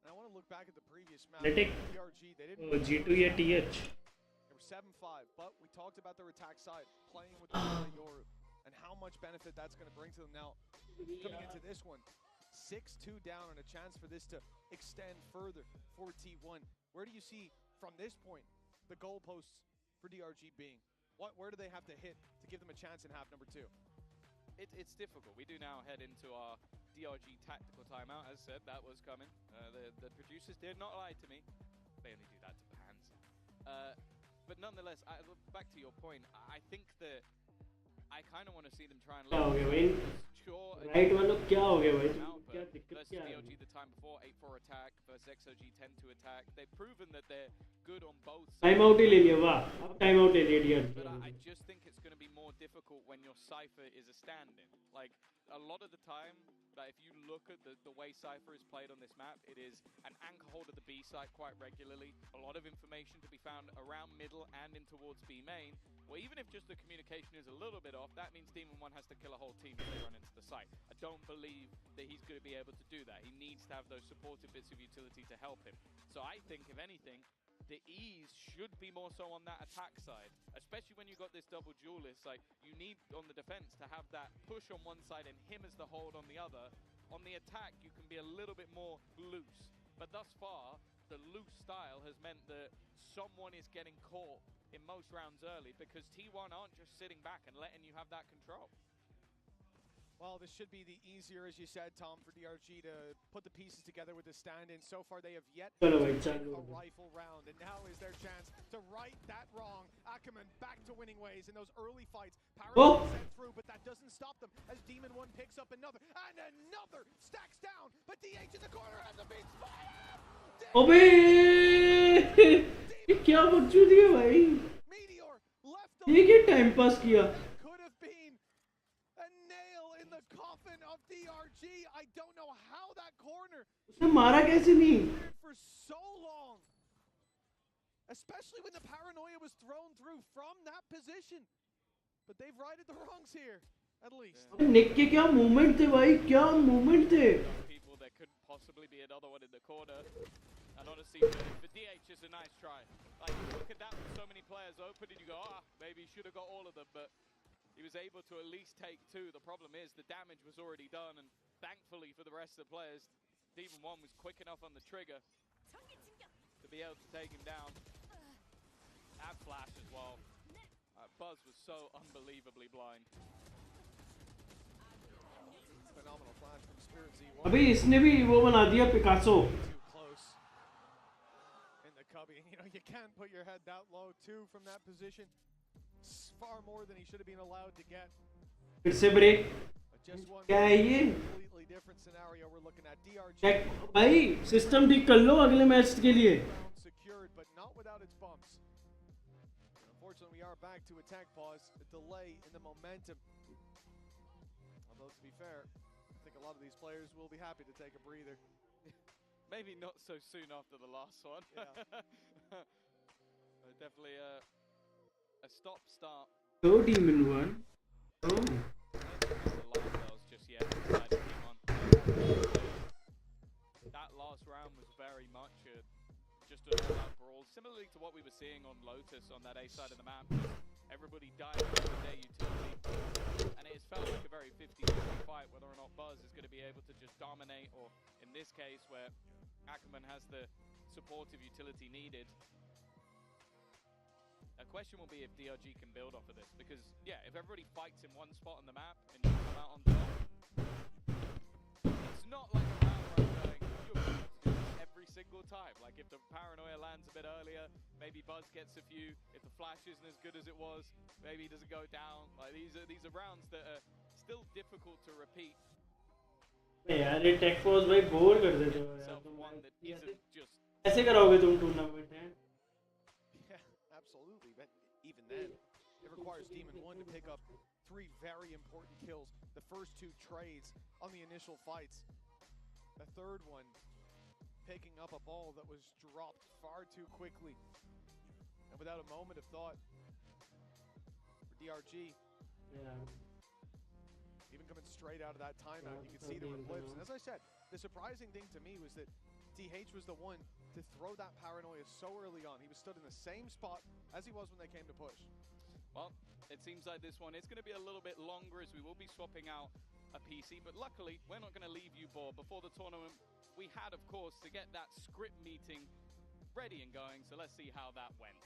And I want to look back at the previous match. Atletic. DRG, they didn't G2 या TH They were 7-5, but we talked about their attack side, playing with the Yoru, and how much benefit that's going to bring to them now. Coming into this one, 6-2 down and a chance for this to extend further for T1. Where do you see, from this point, the goalposts for DRG being? Where do they have to hit to give them a chance in half number 2? It's difficult. We do now head into our DRG tactical timeout. As said, that was coming. The producers did not lie to me. They only do that to fans. But nonetheless, back to your point, I think that I kind of want to see them try and क्या हो गया भाई sure right वालों क्या हो गया भाई now, क्या but दिक्कत versus क्या है DRG the time before, 8-4 attack versus XOG 10-2 attack. They've proven that they're good on both sides. Time out ही ले लिया वाह अब टाइम आउट ले लिया DR But I just think it's going to be more difficult when your Cypher is a stand-in. Like, a lot of the time, that if you look at the way Cypher is played on this map, it is an anchor hold at the B site quite regularly, a lot of information to be found around middle and in towards B main, well, even if just the communication is a little bit off, that means Demon 1 has to kill a whole team if they run into the site. I don't believe that he's going to be able to do that. He needs to have those supportive bits of utility to help him. So I think, if anything, the ease should be more so on that attack side, especially when you've got this double duelist. Like, you need on the defense to have that push on one side and him as the hold on the other. On the attack, you can be a little bit more loose. But thus far, the loose style has meant that someone is getting caught in most rounds early because T1 aren't just sitting back and letting you have that control. Well, this should be the easier, as you said, Tom, for DRG to put the pieces together with the stand-in. So far, they have yet to win a rifle round, and now is their chance to right that wrong. Ackerman back to winning ways in those early fights. Power sent through, but that doesn't stop them as Demon 1 picks up another, and another stacks down, but DH in the corner has a big spot. अबे ये क्या बकचोदी है भाई Meteor left ये क्या time pass किया could have been a nail in the coffin of DRG. I don't know how that corner उसने मारा कैसे नहीं for so long, especially when the paranoia was thrown through from that position. But they've righted the wrongs here, at least. निक के क्या movement थे भाई क्या movement थे People, there couldn't possibly be another one in the corner. And honestly, for DH, it's a nice try. Like, you look at that with so many players open and you go, maybe he should have got all of them, but he was able to at least take 2. The problem is the damage was already done, and thankfully for the rest of the players, Demon 1 was quick enough on the trigger to be able to take him down. That flash as well. Buzz was so unbelievably blind. Phenomenal flash from Spirit Z1. अभी इसने भी वो बना दिया Picasso Too close in the cubby. You know, you can't put your head that low too from that position. It's far more than he should have been allowed to get. फिर से break But just one क्या है ये completely different scenario we're looking at. DRG check भाई system ठीक कर लो अगले match के लिए round secured, but not without its bumps. Unfortunately, we are back to attack pause. A delay in the momentum. Although, to be fair, I think a lot of these players will be happy to take a breather. Maybe not so soon after the last one. Yeah. Definitely a stop-start. तो Demon 1 The alarm bells just yet. That last round was very much just an all-out brawl, similarly to what we were seeing on Lotus on that A side of the map. Everybody diving with their utility, and it has felt like a very 50-50 fight whether or not Buzz is going to be able to just dominate, or in this case where Ackerman has the supportive utility needed. A question will be if DRG can build off of this, because yeah, if everybody fights in one spot on the map and you come out on top, it's not like a round where I'm going, you're going to do this every single time. Like, if the paranoia lands a bit earlier, maybe Buzz gets a few. If the flash isn't as good as it was, maybe he doesn't go down. Like, these are rounds that are still difficult to repeat. यार ये take force भाई bore कर देते हो यार So तुम one that isn't just ऐसे कराओगे तुम टूर्नामेंट हैं Yeah, absolutely. But even then, it requires Demon 1 to pick up 3 very important kills. The first 2 trades on the initial fights. The third one, picking up a ball that was dropped far too quickly and without a moment of thought. For DRG, Yeah. Even coming straight out of that timeout, you could see there were blips. And as I said, the surprising thing to me was that TH was the one to throw that paranoia so early on. He was stood in the same spot as he was when they came to push. Well, it seems like this one is going to be a little bit longer as we will be swapping out a PC, but luckily we're not going to leave you bored. Before the tournament, we had, of course, to get that script meeting ready and going, so let's see how that went.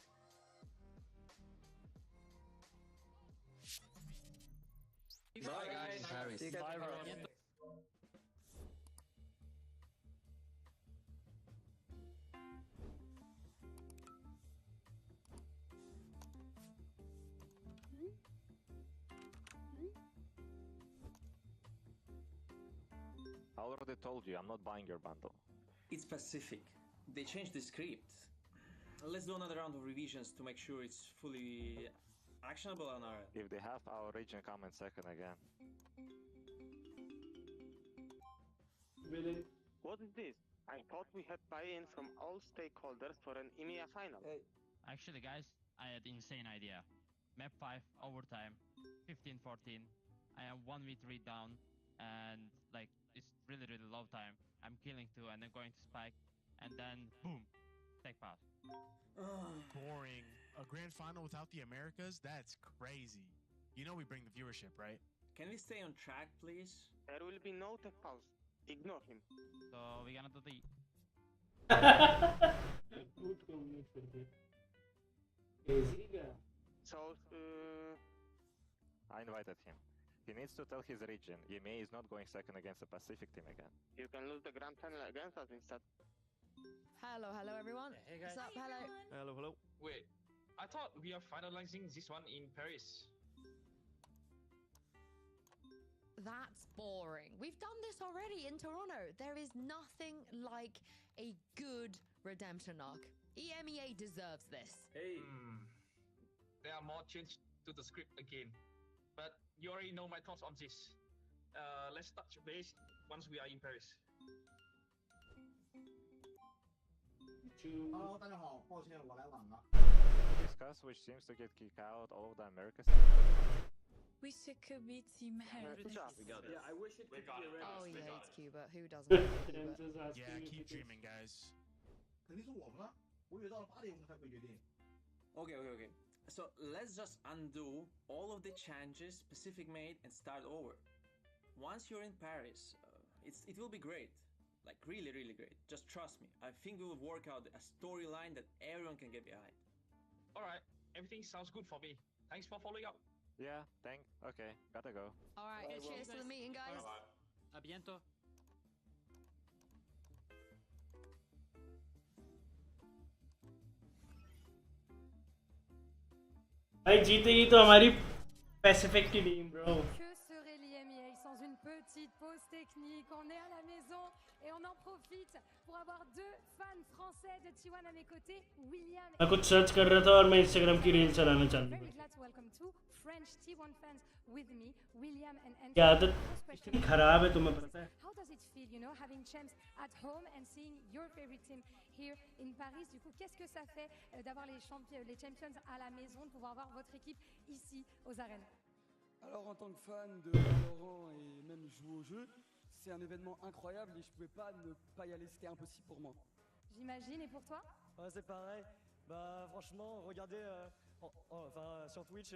Bye guys. Paris. See you guys tomorrow. I already told you, I'm not buying your bundle. It's Pacific. They changed the script. Let's do another round of revisions to make sure it's fully actionable on our end. If they have our region come in second again. Villian. What is this? I thought we had buy-in from all stakeholders for an EMEA final. Actually, guys, I had insane idea. Map 5, overtime, 15-14. I am 1v3 down, and like, it's really low time. I'm killing 2 and then going to spike, and then boom, take pass. Boring. A grand final without the Americas? That's crazy. You know we bring the viewership, right? Can we stay on track, please? There will be no tech pause. Ignore him. So we're gonna do the... So, I invited him. He needs to tell his region, EMEA is not going second against the Pacific team again. you can lose the grand final against us instead. Hello everyone. Hey guys. What's up? Hello. Hello. Wait, I thought we are finalizing this one in Paris. That's boring. We've done this already in Toronto. There is nothing like a good redemption arc. EMEA deserves this. Hey. There are more changes to the script again. But you already know my thoughts on this. Let's touch base once we are in Paris. Hello, 大家好，抱歉我来晚了。Discuss which teams to get kicked out all of the Americas. We should commit team Good job. We got it. Yeah, I wish it could be a Oh, he hates Cuba. Who doesn't hate Cuba? Yeah, keep dreaming, guys. 肯定是我们啊，我以为到了8点我们才会决定。Okay. So let's just undo all of the changes Pacific made and start over. Once you're in Paris, it will be great. Like really great. Just trust me. I think we will work out a storyline that everyone can get behind. Alright, everything sounds good for me. Thanks for following up. Yeah, okay, gotta go. Alright, cheers to the meeting, guys. Bye. A bientôt. भाई जीतेगी तो हमारी Pacific की team bro. Que serait l'IMEA sans une petite pause technique? On est à la maison et on en profite pour avoir deux fans français de T1 à mes côtés, William. मैं कुछ search कर रहा था और मैं इंस्टाग्राम की reel चलाना चालू Very कर. glad to welcome two French T1 fans with me, William and Anthony. क्या आदत इतनी खराब है तुम्हें पता है? How does it feel, you know, having champs at home and seeing your favorite team here in Paris? Du coup, qu'est-ce que ça fait d'avoir les champions à la maison, de pouvoir voir votre équipe ici aux arènes? Alors en tant que fan de Valorant et même jouer au jeu, c'est un événement incroyable et je pouvais pas ne pas y aller, c'était impossible pour moi. J'imagine, et pour toi? Ouais, c'est pareil. Bah franchement, regardez enfin sur Twitch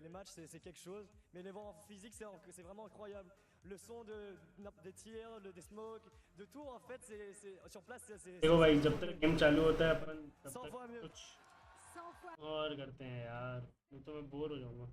les matchs c'est quelque chose, mais les voir en physique c'est vraiment incroyable. Le son des tirs, des smokes, de tout en fait c'est sur place c'est देखो भाई जब तक game चालू होता है अपन तब 100 तक fois mieux. कुछ और करते हैं यार, नहीं तो मैं बोर हो जाऊंगा.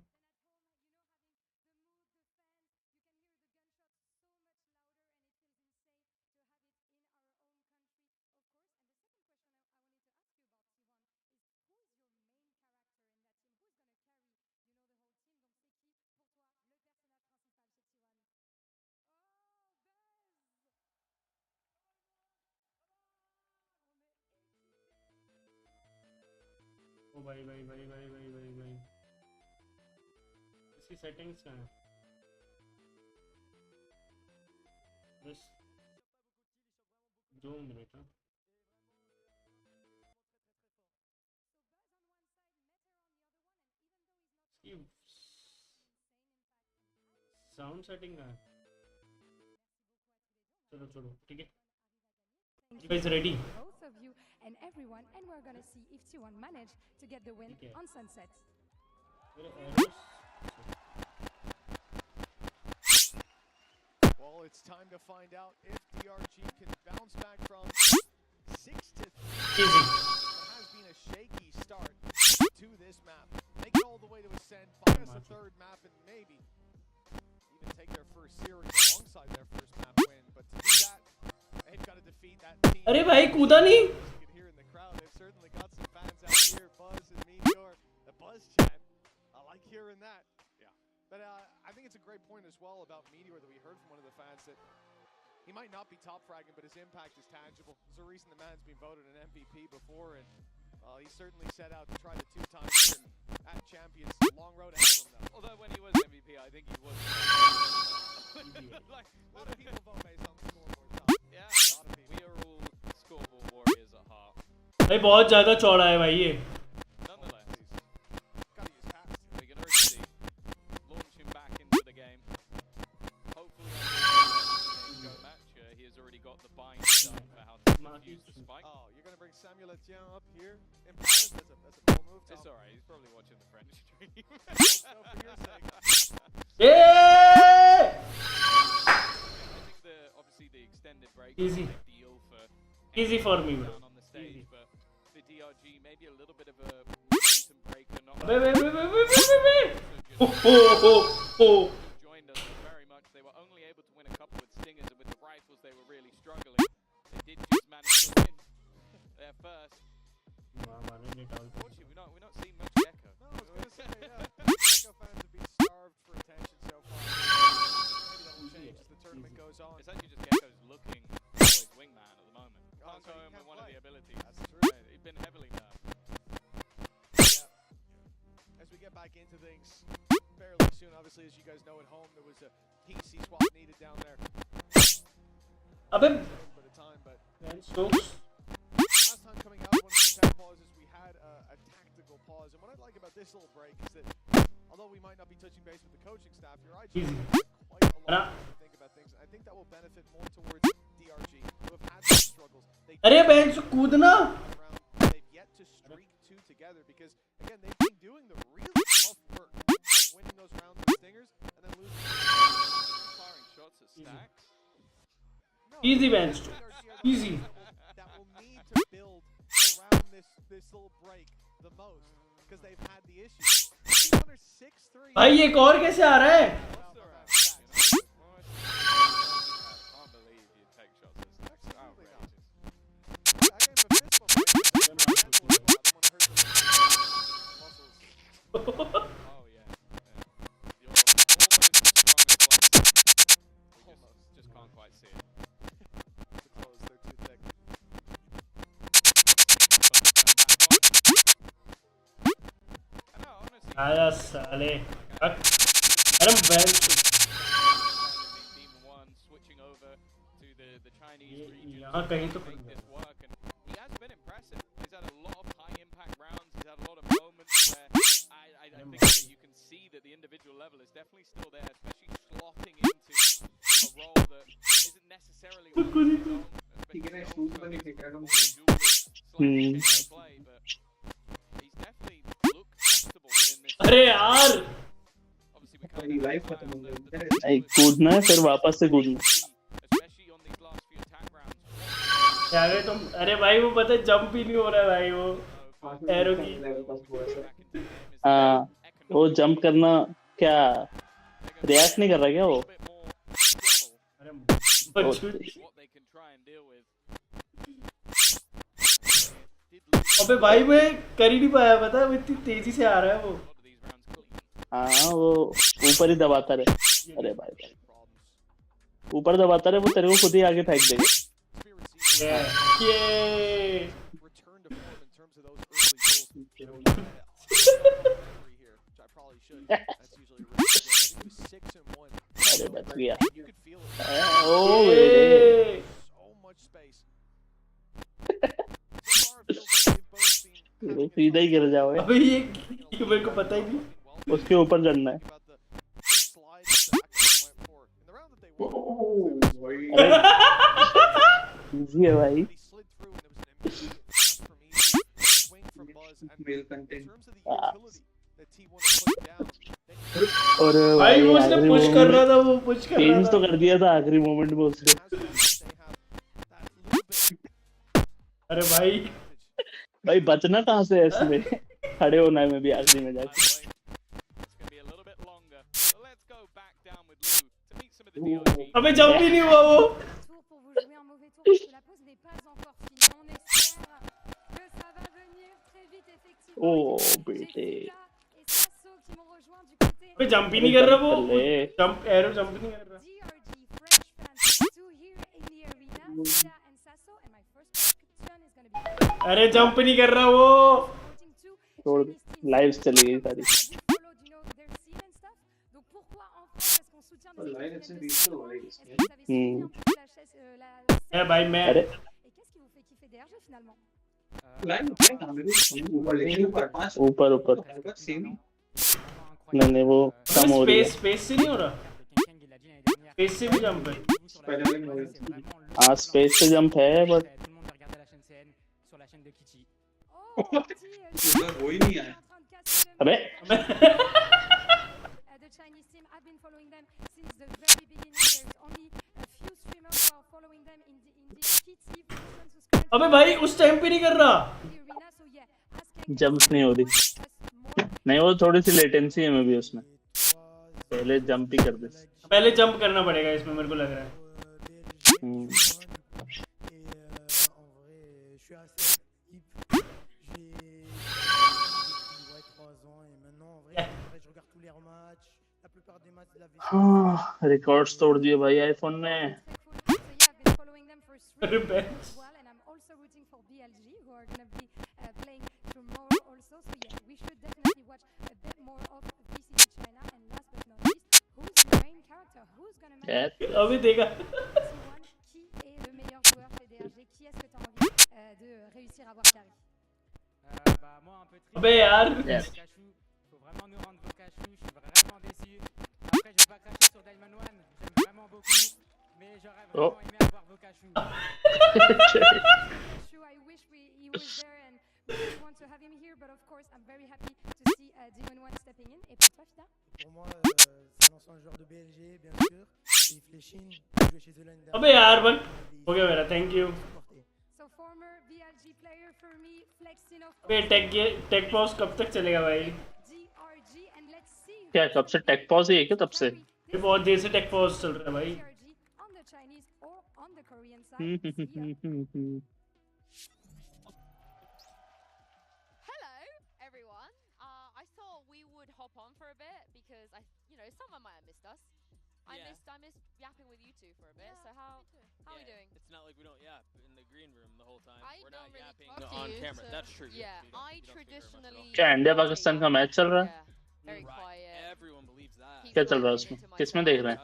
ओ भाई इसकी सेटिंग्स कहाँ है? बस 2 मिनट. हाँ साउंड सेटिंग का चलो चलो ठीक है you guys ready both of you and everyone, and we're gonna see if T1 managed to get the win on Sunset. Well, it's time to find out if DRG can bounce back from 6 to 3. Easy. What has been a shaky start to this map. Make it all the way to Ascend, find us a third map, and maybe even take their first series alongside their first map win. But to do that, they've got to defeat that team. अरे भाई कूदा नहीं You can hear in the crowd, they've certainly got some fans out here. Buzz and Meteor, the Buzz chant. I like hearing that. Yeah. But I think it's a great point as well about Meteor that we heard from one of the fans that he might not be top fragging, but his impact is tangible. There's a reason the man's been voted an MVP before, and he certainly set out to try the 2 times here at Champions. Long road ahead of him, though. Although when he was MVP, I think he was. Like, a lot of people vote based on the scoreboard. Yeah, a lot of people. We are all scoreboard warriors at heart. भाई बहुत ज़्यादा चौड़ा है भाई ये Nonetheless, we can already see launching back into the game. Hopefully, on the go match, he has already got the bind done for how to use the spike. Oh, you're going to bring Samuel Etienne up here in Paris? That's a cool move, Tom. It's alright, he's probably watching the French stream. So for your sake. Yeah! I think obviously the extended break Easy. is a big deal for Easy for me, bro. down on the stage, but the DRG maybe a little bit of a momentum breaker. Not wait. Oh. Joined us very much. They were only able to win a couple with stingers, and with the rifles they were really struggling. They did just manage to win their first. Unfortunately, we're not seeing much Gecko. No, I was going to say, yeah. Gecko fans have been starved for attention so far. Maybe that will change as the tournament goes on. It's actually just Gecko's looking always wingman at the moment. Can't go him with one of the abilities. That's true. He's been heavily nerfed. Yeah. As we get back into things fairly soon, obviously, as you guys know at home, there was a PC swap needed down there. अबे For the time, but Stokes last time coming out, one of these tech pauses, we had a tactical pause. And what I like about this little break is that although we might not be touching base with the coaching staff, your IG has quite a lot to think about things. And I think that will benefit more towards DRG, who have had some struggles. अरे बहन से कूदना They've yet to streak 2 together because, again, they've been doing the really tough work of winning those rounds with stingers and then losing. Firing shots at stacks. easy bहन easy That will need to build around this little break the most because they've had the issues. 6-3. भाई एक और कैसे आ रहा है Can't believe you take shots at stacks. Oh yeah. You're almost as strong as one. Almost. Just can't quite see it. The clothes, they're too thick. आया साले अरे बहन Switching over to the Chinese region यहाँ कहीं तो make this work, and he has been impressive. He's had a lot of high impact rounds. He's had a lot of moments where I think that you can see that the individual level is definitely still there, especially slotting into a role that isn't necessarily play, but he's definitely looked comfortable within this. अरे यार Obviously, we can't life खत्म हो गया कूदना है फिर वापस से कूदना especially on these last few attack rounds. क्या गए तुम अरे भाई वो पता है जंप ही नहीं हो रहा है भाई वो एरो की हाँ वो जंप करना क्या रिएक्ट नहीं कर रहा क्या वो What they can try and deal with. अबे भाई मैं कर ही नहीं पाया पता है वो इतनी तेजी से आ रहा है वो हाँ वो ऊपर ही दबाता रहे अरे भाई ऊपर दबाता रहे वो तेरे को खुद ही आगे फेंक देगा Return to form in terms of those early goals. I probably should. That's usually a really good game. I think it was 6-1. अरे बच गया You could feel it. ओ बेटे So much space. So far, it feels like they've both been सीधा ही गिर जाओगे अबे ये मेरे को पता ही नहीं उसके ऊपर चढ़ना है about the slides. The Akron went easy है भाई। और भाई वो उसने पुश कर रहा था, वो पुश कर रहा चेंज था। तो कर दिया था आखिरी मोमेंट में उसने। अरे भाई भाई बचना कहाँ से है इसमें? खड़े होना है मैं भी आखिरी में जाके। अबे जंप ही नहीं हुआ वो। ओ बेटे अबे जंप ही नहीं कर रहा वो, जंप एरो जंप नहीं कर रहा। अरे जंप नहीं कर रहा वो। छोड़ दे, लाइव चली गई सारी। है भाई मैं अरे ऊपर ऊपर नहीं वो कम हो रही है। स्पेस से नहीं हो रहा, स्पेस से भी जंप है। हाँ स्पेस से जंप है बट वो ही नहीं आया। अबे अबे भाई उस टाइम पे नहीं कर रहा, जंप नहीं हो रही। नहीं वो थोड़ी सी लेटेंसी है मैं भी उसमें, पहले जंप ही कर दे। पहले जंप करना पड़ेगा इसमें मेरे को लग रहा है। हाँ रिकॉर्ड्स तोड़ दिए भाई आईफोन ने। अभी देखा अबे यार faut vraiment nous rendre vos cachous, je suis vraiment déçu. Après, je vais pas cracher sur Diamond One, j'aime vraiment beaucoup, mais j'aurais vraiment aimé avoir vos cachous. I wish he was there and we really want to have him here, but of course, I'm very happy to see Demon One stepping in. Et pour toi, Fida? Pour moi, c'est un ancien joueur de BLG, bien sûr. Il fléchine, il jouait chez eux l'année dernière. अबे यार बन हो गया मेरा, thank you. So former BLG player for me, flexing of अबे take pause कब तक चलेगा भाई? क्या कब से टेक पॉज है क्या? तब से ये बहुत देर से टेक पॉज चल रहा है भाई। on the Chinese or on the Korean side. Hello, everyone. I thought we would hop on for a bit because someone might have missed us. I missed yapping with you two for a bit. So how are we doing? It's not like we don't yap in the green room the whole time. I We're don't not really yapping talk to on you, camera. so That's true. Yeah, I traditionally क्या India Pakistan का match चल रहा है? very quiet. Everyone believes that. क्या चल रहा है उसमें? किसमें देख रहे हैं?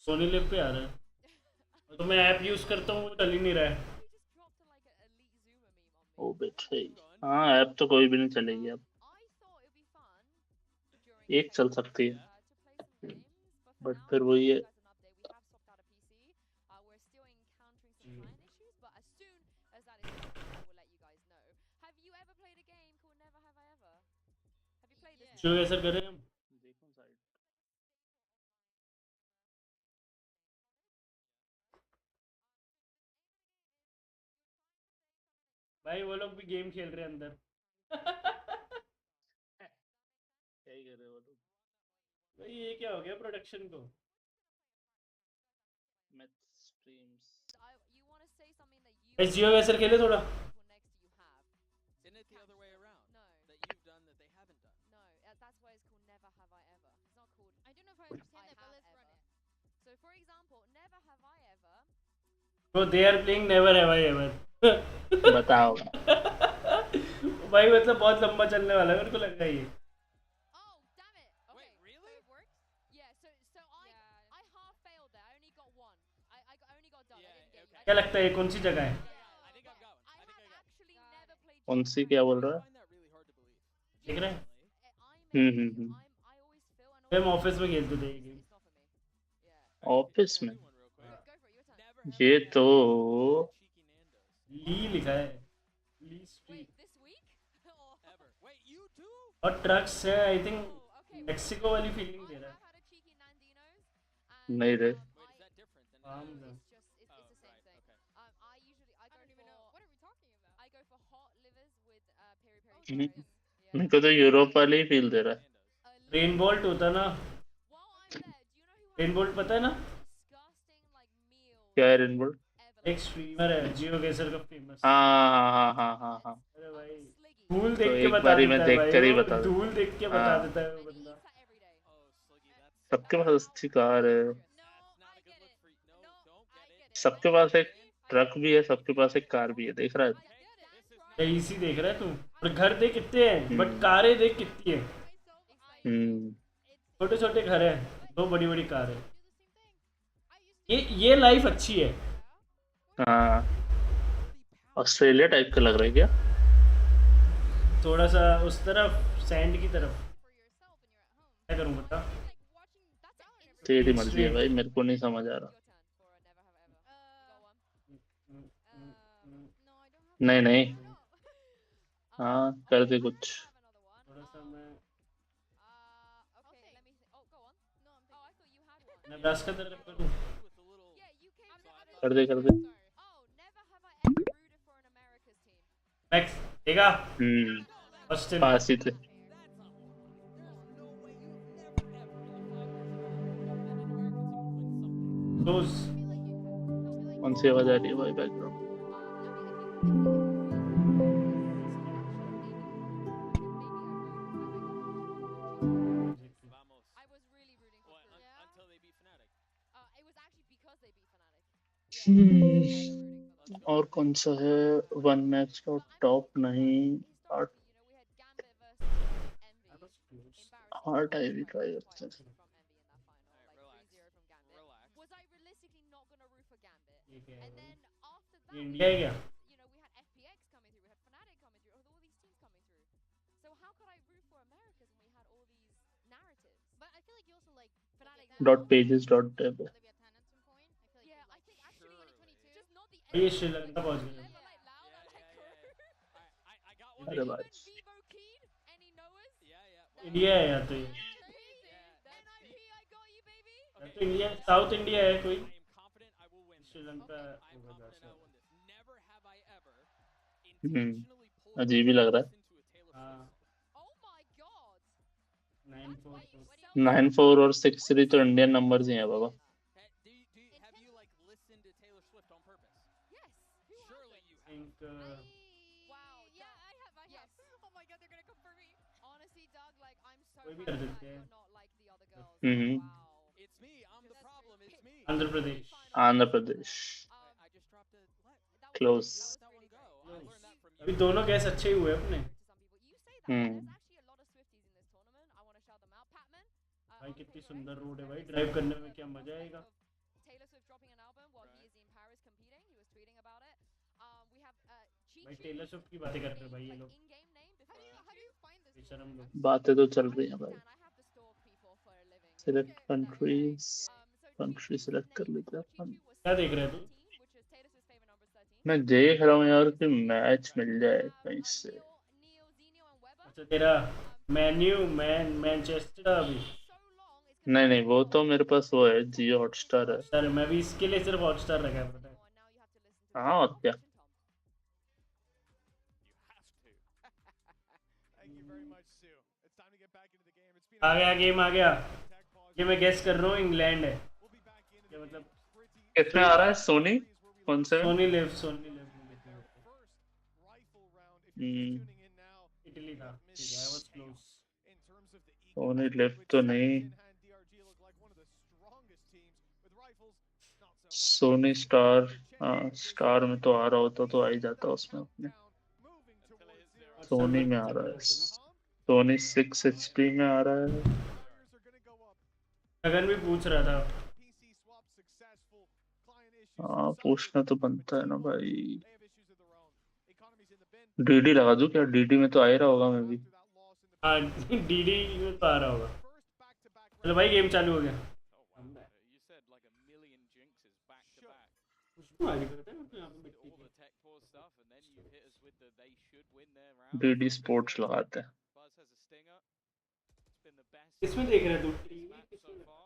सोनी लिव पे आ रहा है तो मैं ऐप यूज करता हूँ, वो चल ही नहीं रहा है। ओ बेटे हाँ ऐप तो कोई भी नहीं चलेगी अब, एक चल सकती है बट फिर वही है। जो ऐसा करें हम भाई, वो लोग भी गेम खेल रहे हैं अंदर। क्या ही कर रहे हो वो लोग? भाई ये क्या हो गया प्रोडक्शन को? भाई जियो वैसे खेले थोड़ा। Isn't it the other way around? No. That you've done that they haven't done. No, that's why it's called Never Have I Ever. It's not called. I don't know if I understand that, but let's run it. So, for example, Never Have I Ever. So they are playing Never Have I Ever. बताओ भाई मतलब बहुत लंबा चलने वाला है मेरे को लग रहा है ये। क्या लगता है कौन सी जगह है? कौन सी क्या बोल रहा है? देख रहे हैं? हम ऑफिस में खेलते थे ये गेम। ऑफिस में? ये तो ली लिखा है, ली स्ट्रीट। और ट्रक्स है, आई थिंक मेक्सिको वाली फीलिंग दे रहा है। नहीं रे। आर्म्स है। मेरे को तो यूरोप वाली ही फील दे रहा है। रेन बोल्ट होता ना, रेन बोल्ट पता है ना? क्या है रेनबो? एक स्ट्रीमर है जियो गेसर का फेमस। हाँ। अरे भाई धूल तो देख के एक बता बारी में देता है देख भाई, कर ही वो बता दे। धूल देख के बता हाँ, देता है वो बंदा। सबके पास अच्छी कार है, सबके पास एक ट्रक भी है, सबके पास एक कार भी है, देख रहा है? इसी देख रहा है तू? और घर देख कितने हैं, बट कारें देख कितनी है। छोटे छोटे घर है, दो बड़ी बड़ी कार है। ये लाइफ अच्छी है। हाँ, ऑस्ट्रेलिया टाइप का लग रहा है क्या? थोड़ा सा उस तरफ, सैंड की तरफ। क्या करूं बता? तेरी मर्जी है भाई, मेरे को नहीं समझ आ रहा। नहीं। हाँ, कर दे कुछ। थोड़ा सा मैं नेब्रास्का तरफ करूं? कर दे। मैक्स देगा। ऑस्टिन पास ही थे। कौन सी आवाज आ रही है भाई बैकग्राउंड? और कौन सा है? वन मैच का टॉप नहीं, हार्ट आईवी ट्राई करते हैं। इंडिया है क्या? .pages.dev ये श्रीलंका पहुंच गए। अरे भाई इंडिया है या तो ये, या तो इंडिया, साउथ इंडिया है कोई। श्रीलंका होगा जैसा। अजीब ही लग रहा है। 9-4 और 6-3 तो इंडियन नंबर्स ही हैं बाबा। कोई भी कर सकते हैं। आंध्र प्रदेश क्लोज। अभी दोनों गैस अच्छे ही हुए अपने। भाई कितनी सुंदर रोड है भाई, ड्राइव करने में क्या मजा आएगा। भाई टेलर स्विफ्ट की बातें करते हैं भाई ये लोग, बेशरम लोग। बातें तो चल रही हैं भाई। सिलेक्ट कंट्री सिलेक्ट कर लेते हैं। क्या देख रहे हैं तू? मैं देख रहा हूँ यार कि मैच मिल जाए कहीं से। अच्छा तेरा मैनचेस्टर अभी? नहीं, वो तो मेरे पास वो है, जियो हॉटस्टार है। सर मैं भी इसके लिए सिर्फ हॉटस्टार रखा है, पता है? हाँ, और क्या। आ गया गेम, आ गया। ये मैं गेस कर रहा हूँ इंग्लैंड है, ये मतलब किसमें आ रहा है? सोनी कौन से? सोनी लिव इटली था। ठीक है, I was close. Sony LIV तो नहीं, सोनी स्टार। हाँ, स्टार में तो आ रहा होता तो आ ही जाता उसमें अपने। सोनी में आ रहा है, सोनी 6 HP में आ रहा है। अगर भी पूछ रहा था। हाँ, पूछना तो बनता है ना भाई। डीडी लगा दूं क्या? डीडी में तो आ ही रहा होगा मैं भी। हाँ डीडी में तो आ रहा होगा। चलो भाई गेम चालू हो गया। तुम्हारी करता है मतलब यहाँ पे मिट्टी all पे the tech pause stuff, and then you hit us with the they should win their round. DD sports लगाते हैं। Buzz has a stinger. It's been the best किसमें देख रहा है तू? this TV match so far.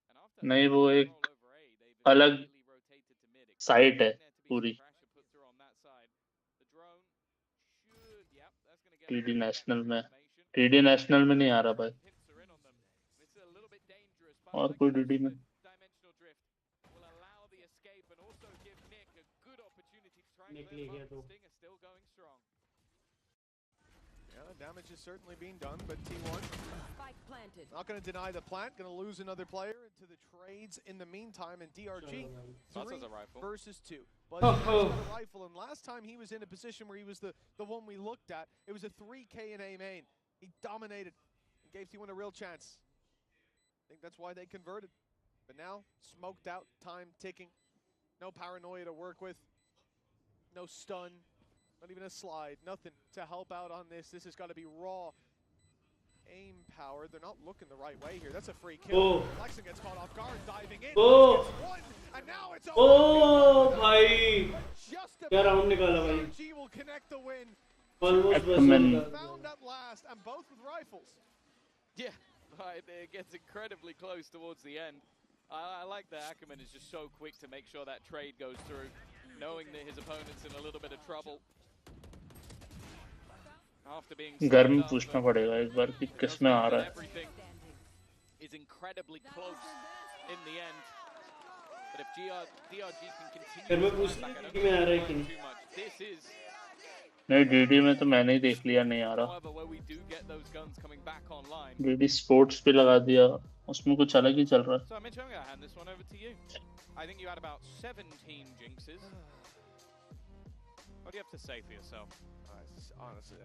And after नहीं वो control एक over A, they've अलग immediately rotated to mid. Site है Expecting there to be पूरी। some pressure put through on that side. The drone should, yep, that's going to get TD a little national extra में, information. TD national में नहीं आ रहा भाई। Pincer in on them. It's a little bit dangerous, but और like कोई you DD mentioned, में the dimensional drift will allow the escape and also give Nick a good opportunity to try and Nick clear ले them गया up. तो। The Stinger still going strong. Yeah, the damage is certainly being done, but T1 Spike planted. not going to deny the plant, going to lose another player into the trades in the meantime, and DRG Buzz 3 has a rifle. versus 2. Buzz has got a rifle, and last time he was in a position where he was the one we looked at, it was a 3K in A main. He dominated and gave T1 a real chance. I think that's why they converted. But now, smoked out, time ticking. No paranoia to work with. No stun. Not even a slide. Nothing to help out on this. This has got to be raw aim power. They're not looking the right way here. That's a free kill. Oh. Lexington gets caught off guard, diving in. Oh. Gets one, and now it's Oh भाई just क्या round निकाला भाई। DRG will connect the win. Almost बस Ackerman. Found at last, and both with rifles. Yeah, right, it gets incredibly close towards the end. I like that Ackerman is just so quick to make sure that trade goes through, knowing that his opponent's in a little bit of trouble. After being घर में stunned up, पूछना but पड़ेगा एक बार कि किस में आ रहा है। everything is incredibly close in the end. But if DRG can continue घर में to पूछना fight back, I कि don't मैं आ रहा है think कि they'll नहीं। too much. This is, नहीं डीडी में तो मैंने ही देख लिया नहीं आ रहा। however, where we do get those guns coming back online. DD sports पे लगा दिया, उसमें कुछ अलग ही चल रहा है। So Mitch, I'm going to hand this one over to you. I think you had about 17 jinxes. What do you have to say for yourself? Honestly,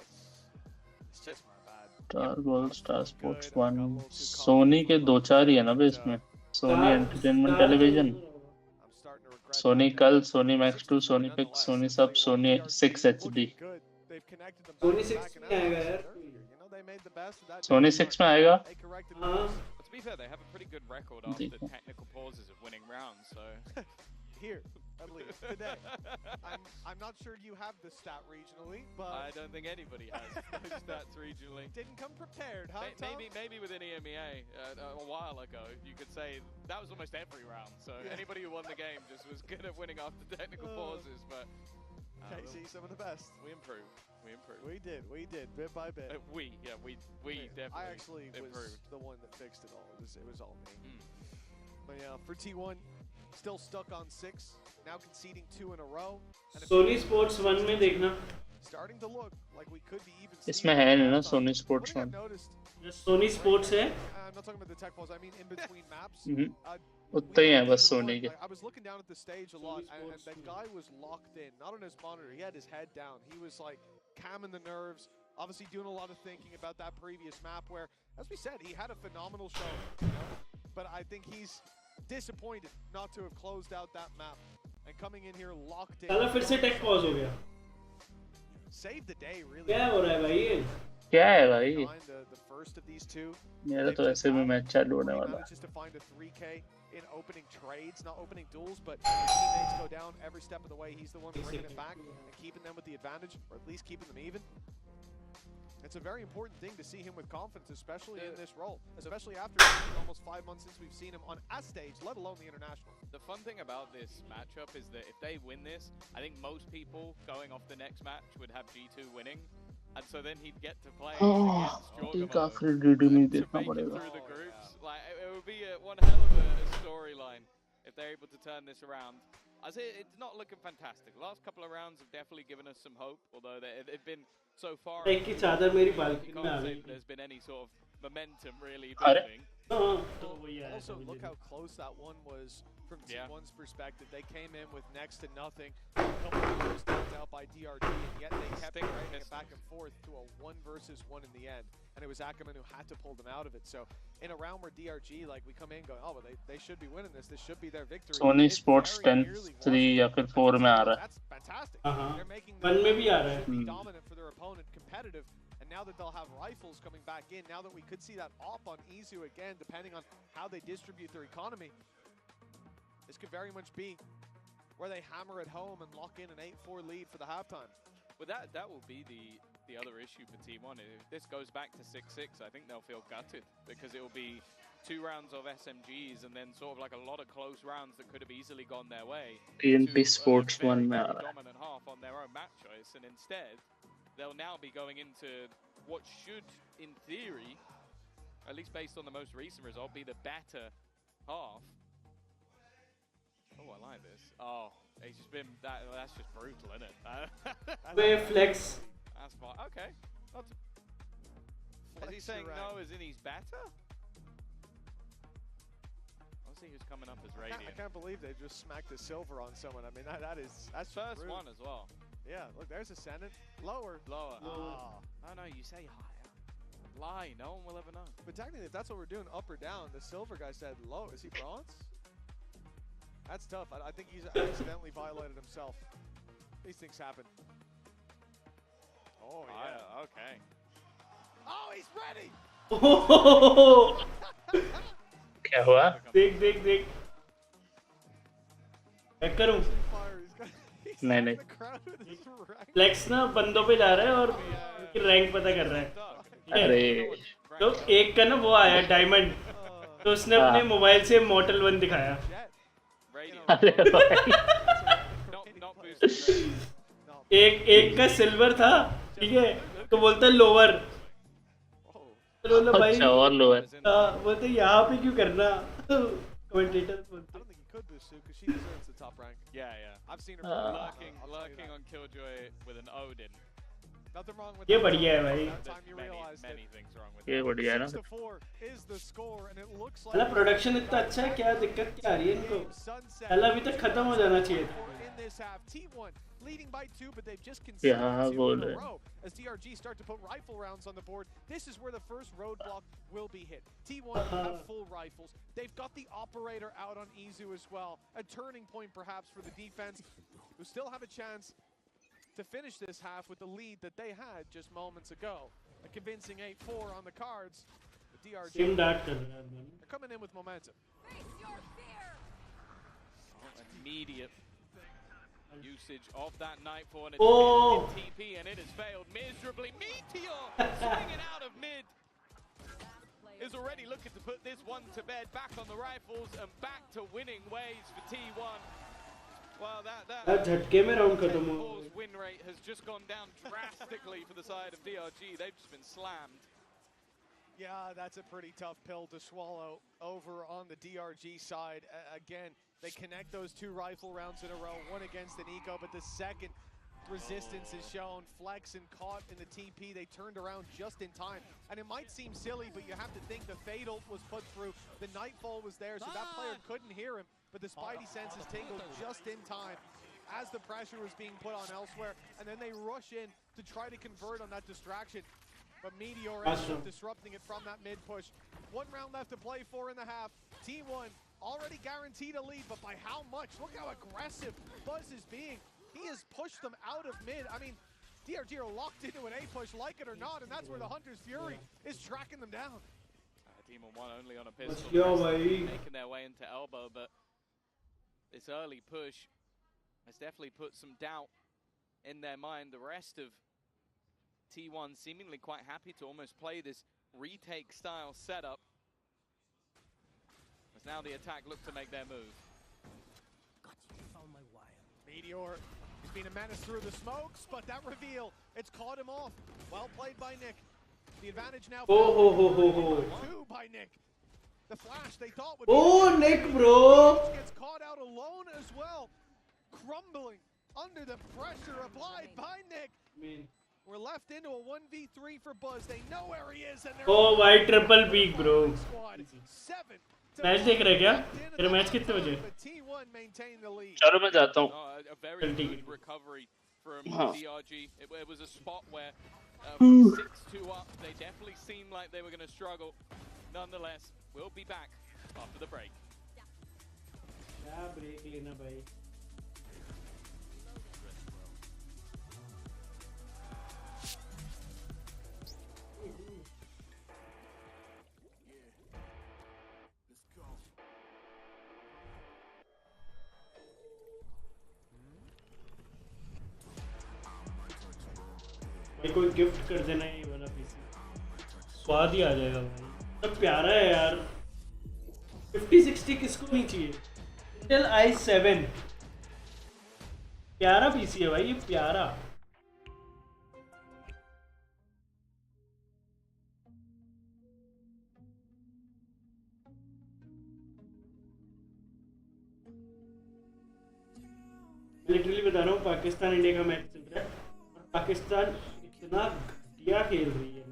it's just my bad. Star Gold, Star Sports 1, Sony के 2-4 ही है ना बे इसमें। Soni entertainment television, Sony कल, Sony Max 2, Sony Pix, Sony SAB, Sony 6 HD। Soni 6 में आएगा यार। सोनी 6 में आएगा। हाँ। But to be fair, they have a pretty good record after technical pauses of winning rounds, so... Here, at least, today. I'm not sure you have the stat regionally, but... I don't think anybody has those stats regionally. Didn't come prepared, huh, Tom? Maybe within EMEA a while ago, you could say that was almost every round. So anybody who won the game just was good at winning after technical pauses. But KC, some of the best. We improved. We did, bit by bit. We definitely. I actually improved. was the one that fixed it all. It was all me. But yeah, for T1, still stuck on 6. Now conceding 2 in a row. Sony Sports 1 में देखना। Starting to look like we could be even. इसमें है नहीं ना Soni sports 1। Soni sports है। I'm not talking about the tech balls. I mean in between maps. उतना ही है बस सोनी के। I was looking down at the stage a lot, and that guy was locked in, not on his monitor. He had his head down. He was like calming the nerves, obviously doing a lot of thinking about that previous map where, as we said, he had a phenomenal show. You know? But I think he's disappointed not to have closed out that map and coming in here locked in. साला फिर से take pause हो गया। Save the day, really. क्या हो रहा है भाई ये? क्या है भाई? The first of these two. मेरा तो ऐसे भी मैच चालू होने वाला है। Manages to find a 3K in opening trades, not opening duels, but his teammates go down every step of the way. He's the one bringing it back and keeping them with the advantage, or at least keeping them even. It's a very important thing to see him with confidence, especially in this role, especially after almost 5 months since we've seen him on a stage, let alone the international. The fun thing about this matchup is that if they win this, I think most people going off the next match would have G2 winning. And so then he'd get to play against Jorgamo आखिरी DD में to देखना make it पड़ेगा। through the groups. Like, it would be one hell of a storyline if they're able to turn this around. I say it's not looking fantastic. The last couple of rounds have definitely given us some hope, although they've been so far. एक की चादर मेरी You balcony में आ can't say गई। that there's been any sort of momentum really अरे building. Also, look how close that one was from T1's perspective. They came in with next to nothing. A couple of players knocked out by DRG, and yet they kept dragging it back and forth to a 1 versus 1 in the end. And it was Ackerman who had to pull them out of it. So in a round where DRG, like, we come in going, oh, well, they should be winning this. This should be their victory. Sony It sports very 10 nearly 3 या फिर 4 में आ रहा है। That's fantastic. हाँ। They're making one में भी आ रहा है। be dominant for their opponent, competitive. And now that they'll have rifles coming back in, now that we could see that op on EZU again, depending on how they distribute their economy, this could very much be where they hammer it home and lock in an 8-4 lead for the halftime. But that will be the other issue for T1. If this goes back to 6-6, I think they'll feel gutted because it will be 2 rounds of SMGs and then sort of like a lot of close rounds that could have easily gone their way. TNP Sports Very, 1 में very आ रहा है. dominant half on their own match choice, and instead they'll now be going into what should, in theory, at least based on the most recent result, be the better half. Oh, I like this. Oh, it's just been that's just brutal, isn't it? Wave flex. That's fine. Okay. Is he saying no as in he's better? Let's see who's coming up as Radiant. I can't believe they just smacked a silver on someone. I mean, that's first rude. one as well. Yeah, look, there's Ascendant. Lower. Lower. Oh. Oh no, you say higher. Lie, no one will ever know. But technically, if that's what we're doing, up or down, the silver guy said low. Is he bronze? That's tough. I think he's accidentally violated himself. These things happen. Oh, yeah. Okay. Oh, he's ready! क्या हुआ? देख मैं करूं? नहीं. Flex ना बंदों पे जा रहा है और उनकी रैंक पता कर रहा है. अरे. तो एक का ना वो आया डायमंड, तो उसने अपने मोबाइल से मॉर्टल 1 दिखाया. एक का सिल्वर था, ठीक है, तो बोलता है लोअर. भाई अच्छा, और लोअर. बोलते यहाँ पे क्यों करना. कमेंटेटर बोलते. Yeah. I've seen her lurking on Killjoy with an Odin. Nothing wrong with ये that. बढ़िया है भाई. Many things wrong with ये बढ़िया है ना. 6-4 is the score and it looks like मतलब प्रोडक्शन इतना अच्छा है, क्या दिक्कत क्या आ रही है इनको. पहला अभी तक खत्म हो जाना चाहिए था. in this half. T1 leading by 2, but they've just conceded 2 in a row as DRG start to put rifle rounds on the board. This is where the first roadblock will be hit. T1 have full rifles. They've got the operator out on Izu as well. A turning point perhaps for the defense, who still have a chance to finish this half with the lead that they had just moments ago. A convincing 8-4 on the cards. The DRG are coming in with momentum. Immediate usage of that Nightfall and it's TP and it has failed miserably. Meteor swinging out of mid is already looking to put this one to bed. Back on the rifles and back to winning ways for T1. Well, that झटके में round खत्म हो. win rate has just gone down drastically for the side of DRG. They've just been slammed. Yeah, that's a pretty tough pill to swallow over on the DRG side. Again, they connect those 2 rifle rounds in a row, one against an eco, but the second resistance is shown. Flex and caught in the TP. They turned around just in time. And it might seem silly, but you have to think the Fatal was put through. The Nightfall was there, so that player couldn't hear him, but the Spidey senses tingled just in time as the pressure was being put on elsewhere. And then they rush in to try to convert on that distraction. But Meteor ends up disrupting it from that mid-push. 1 round left to play, 4 in the half. T1 already guaranteed a lead, but by how much? Look how aggressive Buzz is being. He has pushed them out of mid. I mean, DRG are locked into an A-push, like it or not, and that's where the Hunter's Fury is tracking them down. Demon 1 only on a pistol, making their way into elbow, but this early push has definitely put some doubt in their mind. The rest of T1 seemingly quite happy to almost play this retake style setup, as now the attack look to make their move. Meteor has been a menace through the smokes, but that reveal, it's caught him off. Well played by Nick. The advantage now. 2 by Nick. The flash they thought would be Nick, bro. Gets caught out alone as well. Crumbling under the pressure applied by Nick. We're left into a 1v3 for Buzz. They know where he is and they're भाई triple peak, bro. 7 match देख रहे क्या? तेरा match कितने बजे? चलो मैं जाता हूँ. A very good recovery from DRG. It was a spot where from 6-2 up, they definitely seemed like they were going to struggle. Nonetheless, we'll be back after the break. क्या ब्रेक लेना भाई? भाई कोई गिफ्ट कर देना ये वाला PC, स्वाद ही आ जाएगा भाई। सब प्यारा है यार। 5060 किसको नहीं चाहिए? इंटेल i7 प्यारा पीसी है भाई, ये प्यारा। लिटरली बता रहा हूँ, पाकिस्तान इंडिया का मैच चल रहा है और पाकिस्तान इतना घटिया खेल रही है,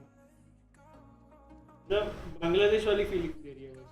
मतलब बांग्लादेश वाली फीलिंग दे रही है वैसे।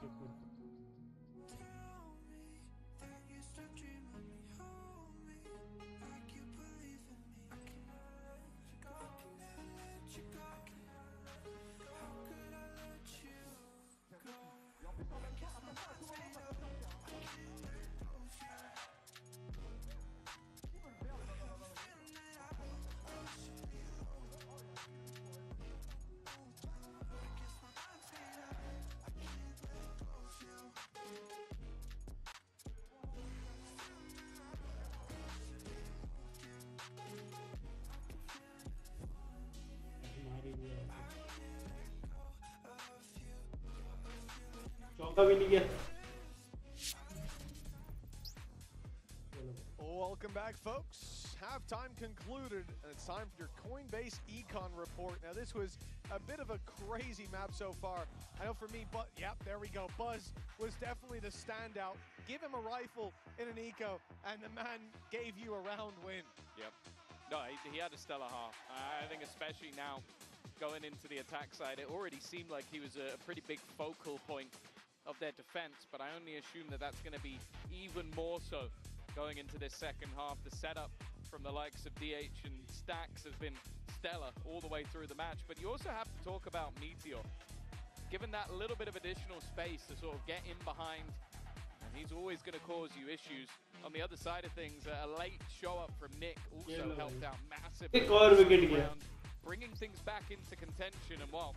चौका भी नहीं गया। Welcome back, folks. Halftime concluded, and it's time for your Coinbase Econ report. Now, this was a bit of a crazy map so far. I know for me, but yep, there we go. Buzz was definitely the standout. Give him a rifle in an eco, and the man gave you a round win. Yep. No, he had a stellar half. I think especially now, going into the attack side, it already seemed like he was a pretty big focal point of their defense, but I only assume that that's going to be even more so going into this second half. The setup from the likes of DH and Stacks has been stellar all the way through the match, but you also have to talk about Meteor. Given that little bit of additional space to sort of get in behind, and he's always going to cause you issues. On the other side of things, a late show up from Nick also helped out massively. Bringing things back into contention, and well,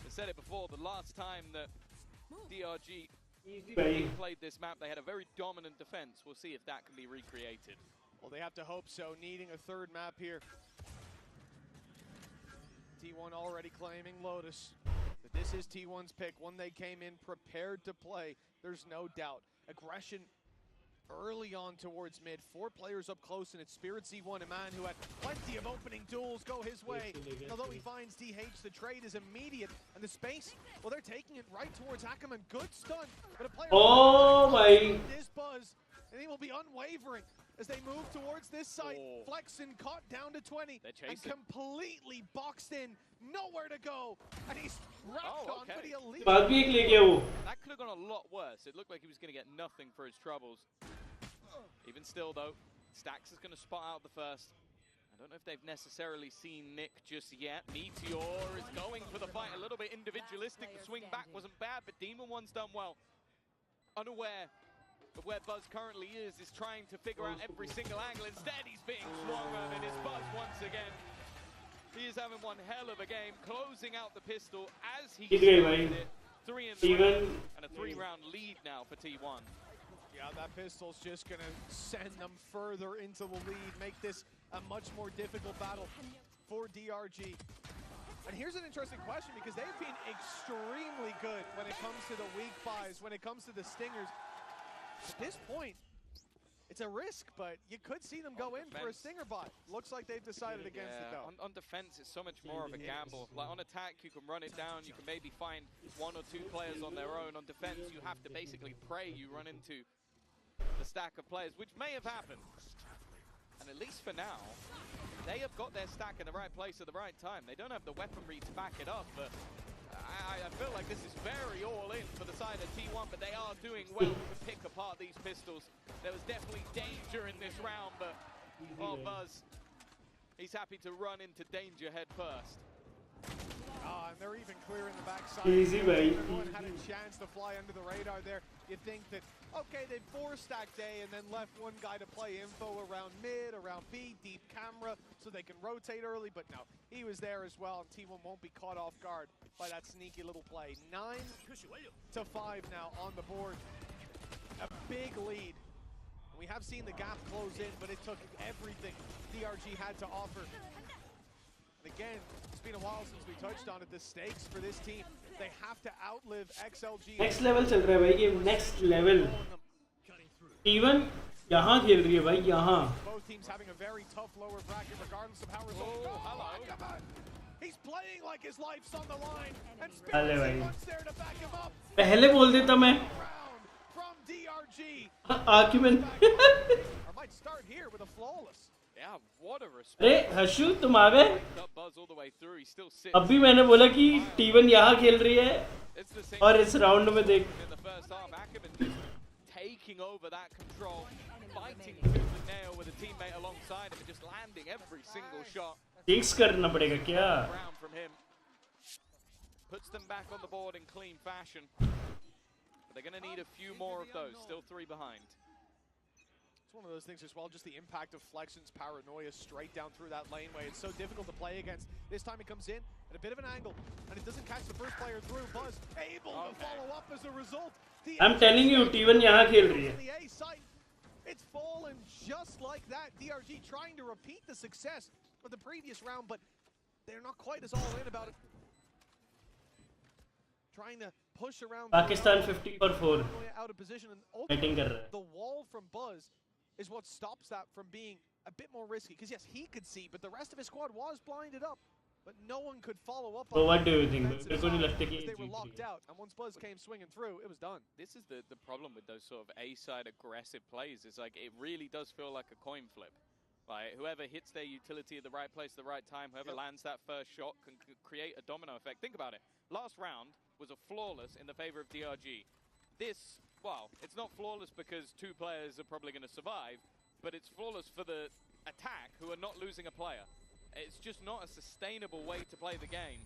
I said it before, the last time that DRG played this map, they had a very dominant defense. We'll see if that can be recreated. Well, they have to hope so, needing a third map here. T1 already claiming Lotus, but this is T1's pick, one they came in prepared to play. There's no doubt. Aggression early on towards mid. 4 players up close, and it's Spirit Z1, a man who had plenty of opening duels go his way. Although he finds DH, the trade is immediate, and the space, well, they're taking it right towards Ackerman. Good stun, but a player this Buzz, and he will be unwavering as they move towards this site. Flexen caught down to 20 and completely boxed in, nowhere to go, and he's wrapped on for the elite. That could have gone a lot worse. It looked like he was going to get nothing for his troubles. Even still, though, Stacks is going to spot out the first. I don't know if they've necessarily seen Nick just yet. Meteor is going for the fight, a little bit individualistic. The swing back wasn't bad, but Demon One's done well. Unaware of where Buzz currently is trying to figure out every single angle. Instead, he's being swung on, and it's Buzz once again. He is having one hell of a game, closing out the pistol as he started it. 3 in the round, and a 3-round lead now for T1. Yeah, that pistol's just going to send them further into the lead, make this a much more difficult battle for DRG. And here's an interesting question, because they've been extremely good when it comes to the weak buys, when it comes to the stingers. At this point, it's a risk, but you could see them go in for a stinger buy. Looks like they've decided against it, though. On defense, it's so much more of a gamble. Like on attack, you can run it down. You can maybe find 1 or 2 players on their own. On defense, you have to basically pray you run into the stack of players, which may have happened. And at least for now, they have got their stack in the right place at the right time. They don't have the weaponry to back it up, but I feel like this is very all in for the side of T1, but they are doing well to pick apart these pistols. There was definitely danger in this round, but Buzz, he's happy to run into danger head first. And they're even clearing the backside. Easy, mate. Everyone had a chance to fly under the radar there. You'd think that, okay, they 4-stacked A and then left one guy to play info around mid, around B, deep camera, so they can rotate early, but no, he was there as well, and T1 won't be caught off guard by that sneaky little play. 9-5 now on the board. A big lead. We have seen the gap close in, but it took everything DRG had to offer And again, it's been a while since we touched on it. The stakes for this team, they have to outlive XLG. Next level चल रहा है भाई ये next level. Even यहाँ खेल रही है भाई यहाँ. Both teams having a very tough lower bracket, regardless of how results go. Hello. He's playing like his life's on the line, and Spirit's there to back him up. पहले बोल देता मैं. From DRG. Argument. I might start here with a flawless. Yeah, what a respect. अरे हर्षु तुम आ गए? Buzz all the way through. He still sits. अभी मैंने बोला कि T1 यहाँ खेल रही है और इस राउंड में देख. In the first half, Ackerman just taking over that control, fighting tooth and nail with a teammate alongside him and just landing every single shot. Jinx करना पड़ेगा क्या? From him. Puts them back on the board in clean fashion. But they're going to need a few more of those. Still 3 behind. It's one of those things as well, just the impact of Flexion's paranoia straight down through that laneway. It's so difficult to play against. This time it comes in at a bit of an angle, and it doesn't catch the first player through. Buzz able to follow up as a result. I'm telling you, T1 यहाँ खेल रही है. It's fallen just like that. DRG trying to repeat the success of the previous round, but they're not quite as all in about it. Trying to push around. Pakistan 50-4. Out of position, and Fighting कर रहा है. the wall from Buzz is what stops that from being a bit more risky. Because yes, he could see, but the rest of his squad was blinded up. But no one could follow up. So what do you think? मेरे को नहीं लगता कि they were locked out, and once Buzz came swinging through, it was done. This is the problem with those sort of A-side aggressive plays. It's like it really does feel like a coin flip. Like whoever hits their utility at the right place at the right time, whoever lands that first shot can create a domino effect. Think about it. Last round was a flawless in the favor of DRG. This, well, it's not flawless because 2 players are probably going to survive, but it's flawless for the attack who are not losing a player. It's just not a sustainable way to play the game.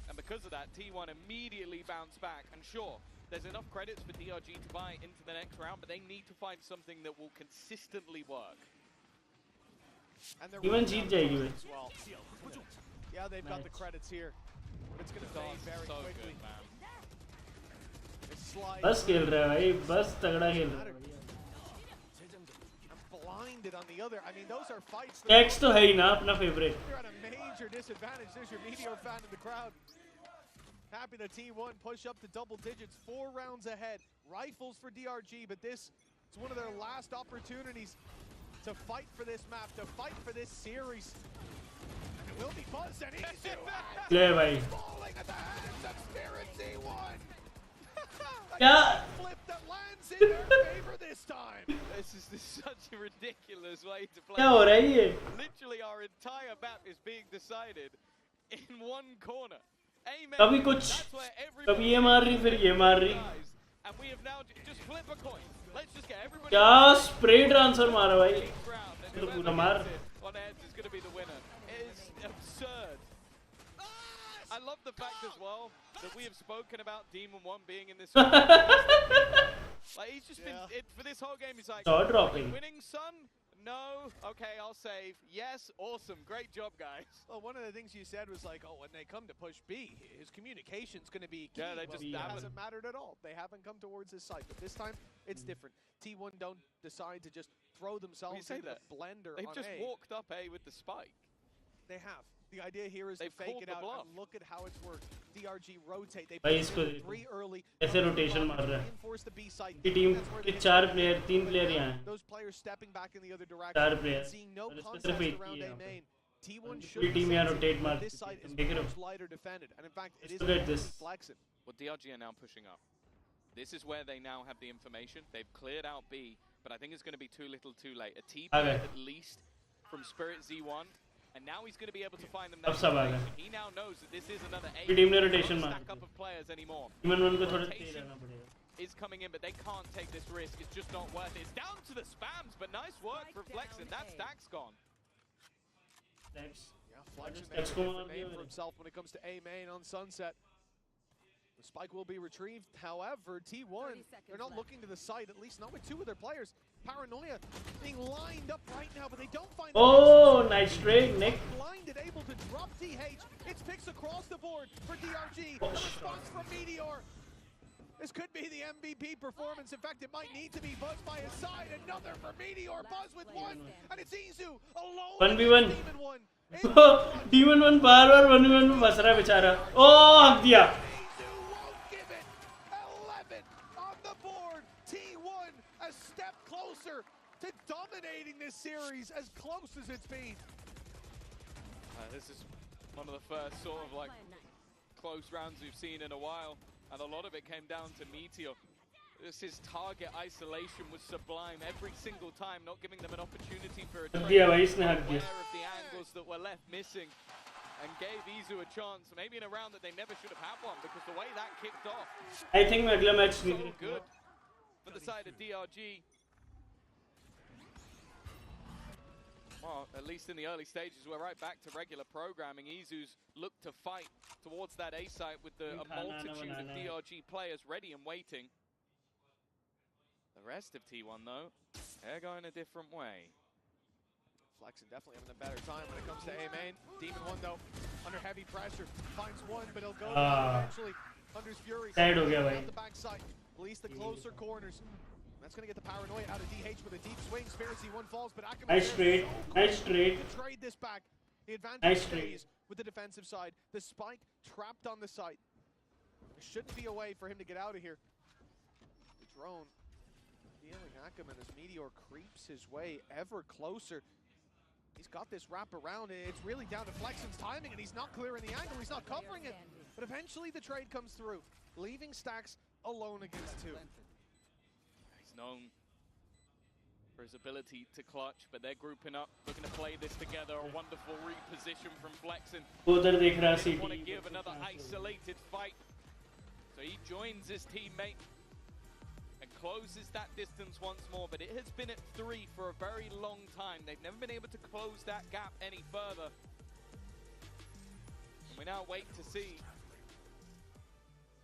And because of that, T1 immediately bounced back. And sure, there's enough credits for DRG to buy into the next round, but they need to find something that will consistently work. And they're T1 जीत जाएगी भाई. as well. Yeah, they've got the credits here. But it's going to fade very So quickly. good, man. बस खेल रहा है भाई. बस तगड़ा खेल रहा है. Blinded on the other. I mean, those are fights. X तो है ही ना अपना favorite. You're at a major disadvantage. There's your Meteor fan in the crowd. Happy that T1 push up to double digits. 4 rounds ahead. Rifles for DRG, but this is one of their last opportunities to fight for this map, to fight for this series. And it will be Buzz and Izu. ले भाई. Falling at the hands of Spirit T1. क्या? Flip that lands in their favor this time. This is such a ridiculous way to play. क्या हो रहा है ये? Literally, our entire map is being decided in one corner. Amen. कभी कुछ, कभी ये मार रही फिर ये मार रही. And we have now just flip a coin. Let's just get everybody. क्या spray transfer मारा भाई? तो पूरा मार. On heads is going to be the winner. It is absurd. I love the fact as well that we have spoken about Demon 1 being in this. Like he's just been for this whole game. He's like, Jaw dropping. Winning, son? No. Okay, I'll save. Yes, awesome, great job, guys. Well, one of the things you said was like, oh, when they come to push B, his communication's going to be key. Yeah, they just that hasn't mattered at all. They haven't come towards his site, but this time it's different. T1 don't decide to just throw themselves into the blender. They've on just A. walked up A with the spike. They have. The idea here is to fake it out and look at how it's worked. DRG rotate. They भाई इसको 3 early. ऐसे rotation मार रहा है. Reinforce the B site. की team के 4 player, 3 player यहाँ हैं. Those players stepping back in the other direction. 4 player. Seeing no और इसमें contact सिर्फ एक around ही है A यहाँ पे. main. T1 should पूरी टीम यहाँ rotate मार this side is देख रहे much हो? lighter defended, and in fact, it is Look at this. flexing. Well, DRG are now pushing up. This is where they now have the information. They've cleared out B, but I think it's going to be too little too late. A TP at least from Spirit Z1, and now he's going to be able to find them that information. He now knows that this is another A. Team ने rotation मार stack up of players anymore. Demon 1 को थोड़ा तेज रहना पड़ेगा. Is coming in, but they can't take this risk. It's just not worth it. It's down to the spams, but nice work from Flexin. That stack's gone. Flex. Yeah, Flexion makes a different name for himself when it comes to A main on Sunset. The spike will be retrieved. However, T1, they're not looking to the side, at least not with 2 of their players. Paranoia being lined up right now, but they don't find. Oh, nice trade, Nick. Blinded, able to drop TH. It's picks across the board for DRG. The response from Meteor. This could be the MVP performance. In fact, it might need to be Buzz by his side. Another for Meteor. Buzz with 1, and it's Izu alone. 1v1. Demon 1. Demon 1 bar 1v1 में फंस रहा है बेचारा। ओ हक दिया। T1 a step closer to dominating this series, as close as it's been. This is one of the first sort of like close rounds we've seen in a while, and a lot of it came down to Meteor. His target isolation was sublime every single time, not giving them an opportunity for a trade. Aware of the angles that were left missing, and gave Izu a chance, maybe in a round that they never should have had one, because the way that kicked off. I think अगला match so good for the side of DRG. Well, at least in the early stages, we're right back to regular programming. Izu's looked to fight towards that A site with a multitude of DRG players ready and waiting. The rest of T1, though, they're going a different way. Flexen definitely having a better time when it comes to A main. Demon 1, though, under heavy pressure, finds one, but he'll go eventually. Thunder's Fury out the backside, at least the closer corners. That's going to get the paranoia out of DH with a deep swing. Spiracy 1 falls, but Ackerman nice trade, nice trade. To trade this back. The advantage stays with the defensive side. The spike trapped on the site. There shouldn't be a way for him to get out of here. The drone feeling Ackerman as Meteor creeps his way ever closer. He's got this wrap around. It's really down to Flexen's timing, and he's not clearing the angle. He's not covering it. But eventually the trade comes through, leaving Stax alone against 2. He's known for his ability to clutch, but they're grouping up, looking to play this together. A wonderful reposition from Flexen. उधर देख रहा He want to give another isolated fight, so he joins his teammate and closes that distance once more. But it has been at 3 for a very long time. They've never been able to close that gap any further. And we now wait to see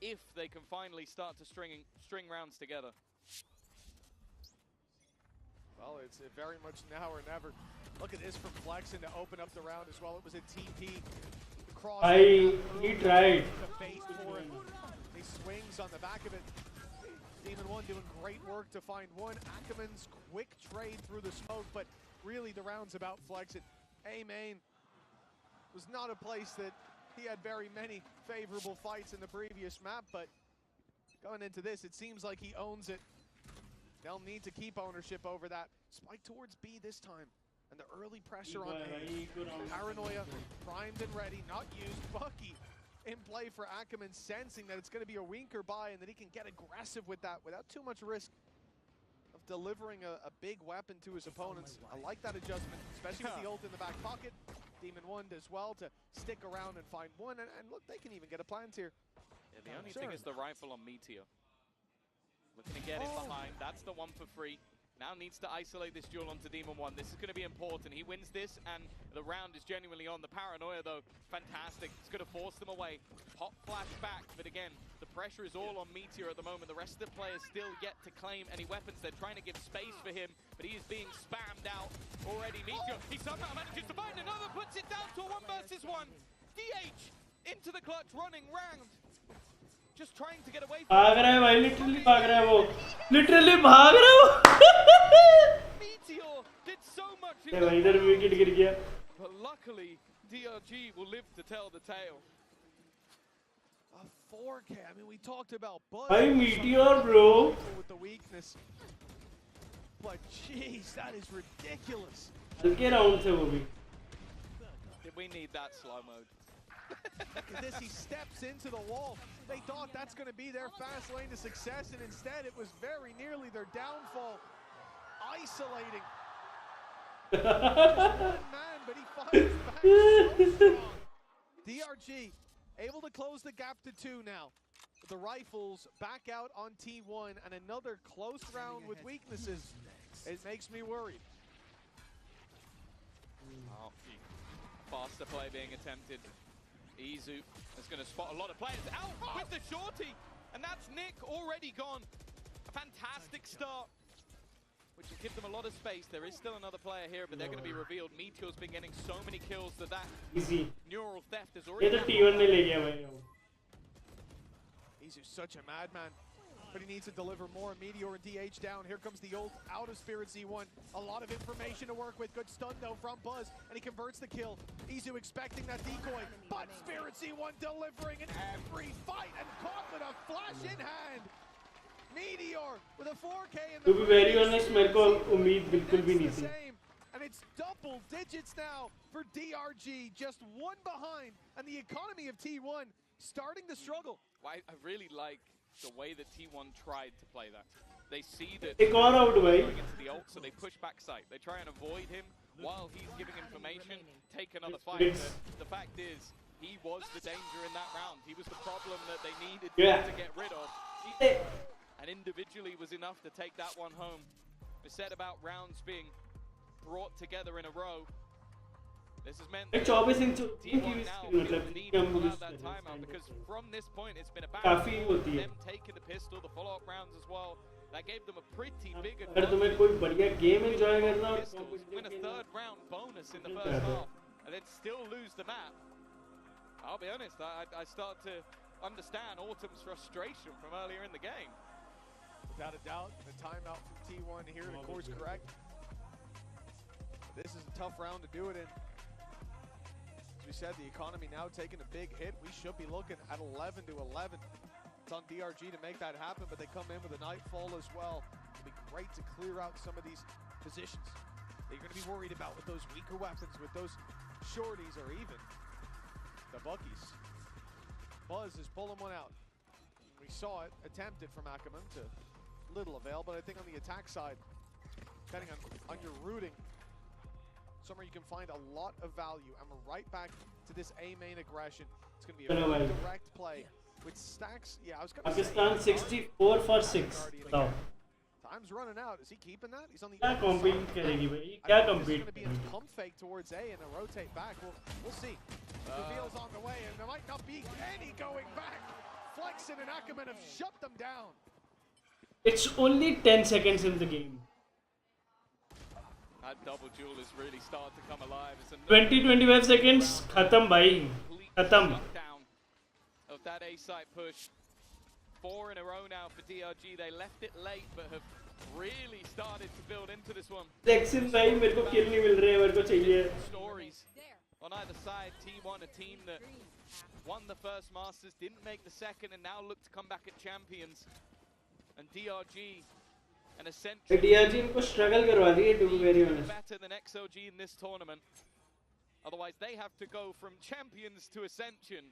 if they can finally start to string rounds together. Well, it's very much now or never. Look at this from Flexen to open up the round as well. It was a TP. He tried. He swings on the back of it. Demon 1 doing great work to find one. Ackerman's quick trade through the smoke, but really the round's about Flexen. A main was not a place that he had very many favorable fights in the previous map, but going into this, it seems like he owns it. They'll need to keep ownership over that. Spike towards B this time, and the early pressure on A. Paranoia, primed and ready, not used. Bucky in play for Ackerman, sensing that it's going to be a winker buy and that he can get aggressive with that without too much risk of delivering a big weapon to his opponents. I like that adjustment, especially with the ult in the back pocket. Demon 1 does well to stick around and find one, and look, they can even get a plant here. Yeah, the only thing is the rifle on Meteor. Looking to get it behind. That's the one for free. Now needs to isolate this duel onto Demon 1. This is going to be important. He wins this, and the round is genuinely on. The paranoia, though, fantastic. It's going to force them away. Pop flash back, but again, the pressure is all on Meteor at the moment. The rest of the players still yet to claim any weapons. They're trying to give space for him, but he is being spammed out already. Meteor, he somehow manages to find another, puts it down to a 1 versus 1. DH into the clutch, running round. Just trying to get away from भाग रहा है भाई, literally भाग रहा है वो, literally भाग रहा है वो। Meteor did so much. भाई इधर विकेट गिर गया। But luckily, DRG will live to tell the tale. A 4K. I mean, we talked about Buzz. भाई Meteor bro. With the weakness, but jeez, that is ridiculous. हल्के round थे वो भी। Did we need that slow mode? Look at this, he steps into the wall. They thought that's going to be their fast lane to success, and instead it was very nearly their downfall. Isolating. One man, but he fights back so strong. DRG able to close the gap to 2 now. The rifles back out on T1, and another close round with weaknesses. It makes me worried. Oh, faster play being attempted. Izu is going to spot a lot of players out with the shorty, and that's Nick already gone. A fantastic start, which will give them a lot of space. There is still another player here, but they're going to be revealed. Meteor's been getting so many kills that easy neural theft has already. ये तो T1 ने ले गया भाई। Izu's such a madman. but he needs to deliver more. Meteor and DH down. Here comes the ult out of Spirit Z1. A lot of information to work with. Good stun though from Buzz, and he converts the kill. Izu expecting that decoy, but Spirit Z1 delivering in every fight and caught with a flash in hand. Meteor with a 4K in the To be very honest, मेरे को उम्मीद बिल्कुल भी नहीं थी. And it's double digits now for DRG, just one behind, and the economy of T1 starting to struggle. I really like the way that T1 tried to play that. They see that एक और out भाई. going into the ult, so they push back site. They try and avoid him while he's giving information, take another fight. But the fact is, he was the danger in that round. He was the problem that they needed to get rid of. And individually was enough to take that one home. We said about rounds being brought together in a row. This has meant that T1 now feel the need to pull out that timeout, because from this point it's been about them taking the pistol, the follow-up rounds as well. That gave them a pretty big advantage. Win a third round bonus in the first half and then still lose the map. I'll be honest, I start to understand Autumn's frustration from earlier in the game. Without a doubt, the timeout from T1 here to course correct. This is a tough round to do it in. As we said, the economy now taking a big hit. We should be looking at 11 to 11. It's on DRG to make that happen, but they come in with a nightfall as well. It'll be great to clear out some of these positions that you're going to be worried about with those weaker weapons, with those shorties, or even the Buckies. Buzz is pulling one out. We saw it attempted from Ackerman to little avail, but I think on the attack side, depending on your routing, somewhere you can find a lot of value. And we're right back to this A main aggression. It's going to be a very direct play with stacks. Yeah, I was going to say Pakistan 64 for 6. So. Time's running out. Is he keeping that? He's on the क्या compete करेगी भाई? क्या compete? It's going to be a pump fake towards A and a rotate back. We'll see. Reveal's on the way, and there might not be any going back. Flexen and Ackerman have shut them down. It's only 10 seconds in the game. That double duel has really started to come alive. 20-25 seconds, khatam bhai. Khatam. Of that A site push. 4 in a row now for DRG. They left it late, but have really started to build into this one. Jackson bhai, मेरे को kill नहीं मिल रहे, मेरे को चाहिए. Stories on either side. T1, a team that won the first Masters, didn't make the second, and now look to come back at champions. And DRG, an essential DRG इनको struggle करवा दिए, to be very honest. better than XOG in this tournament. Otherwise, they have to go from champions to ascension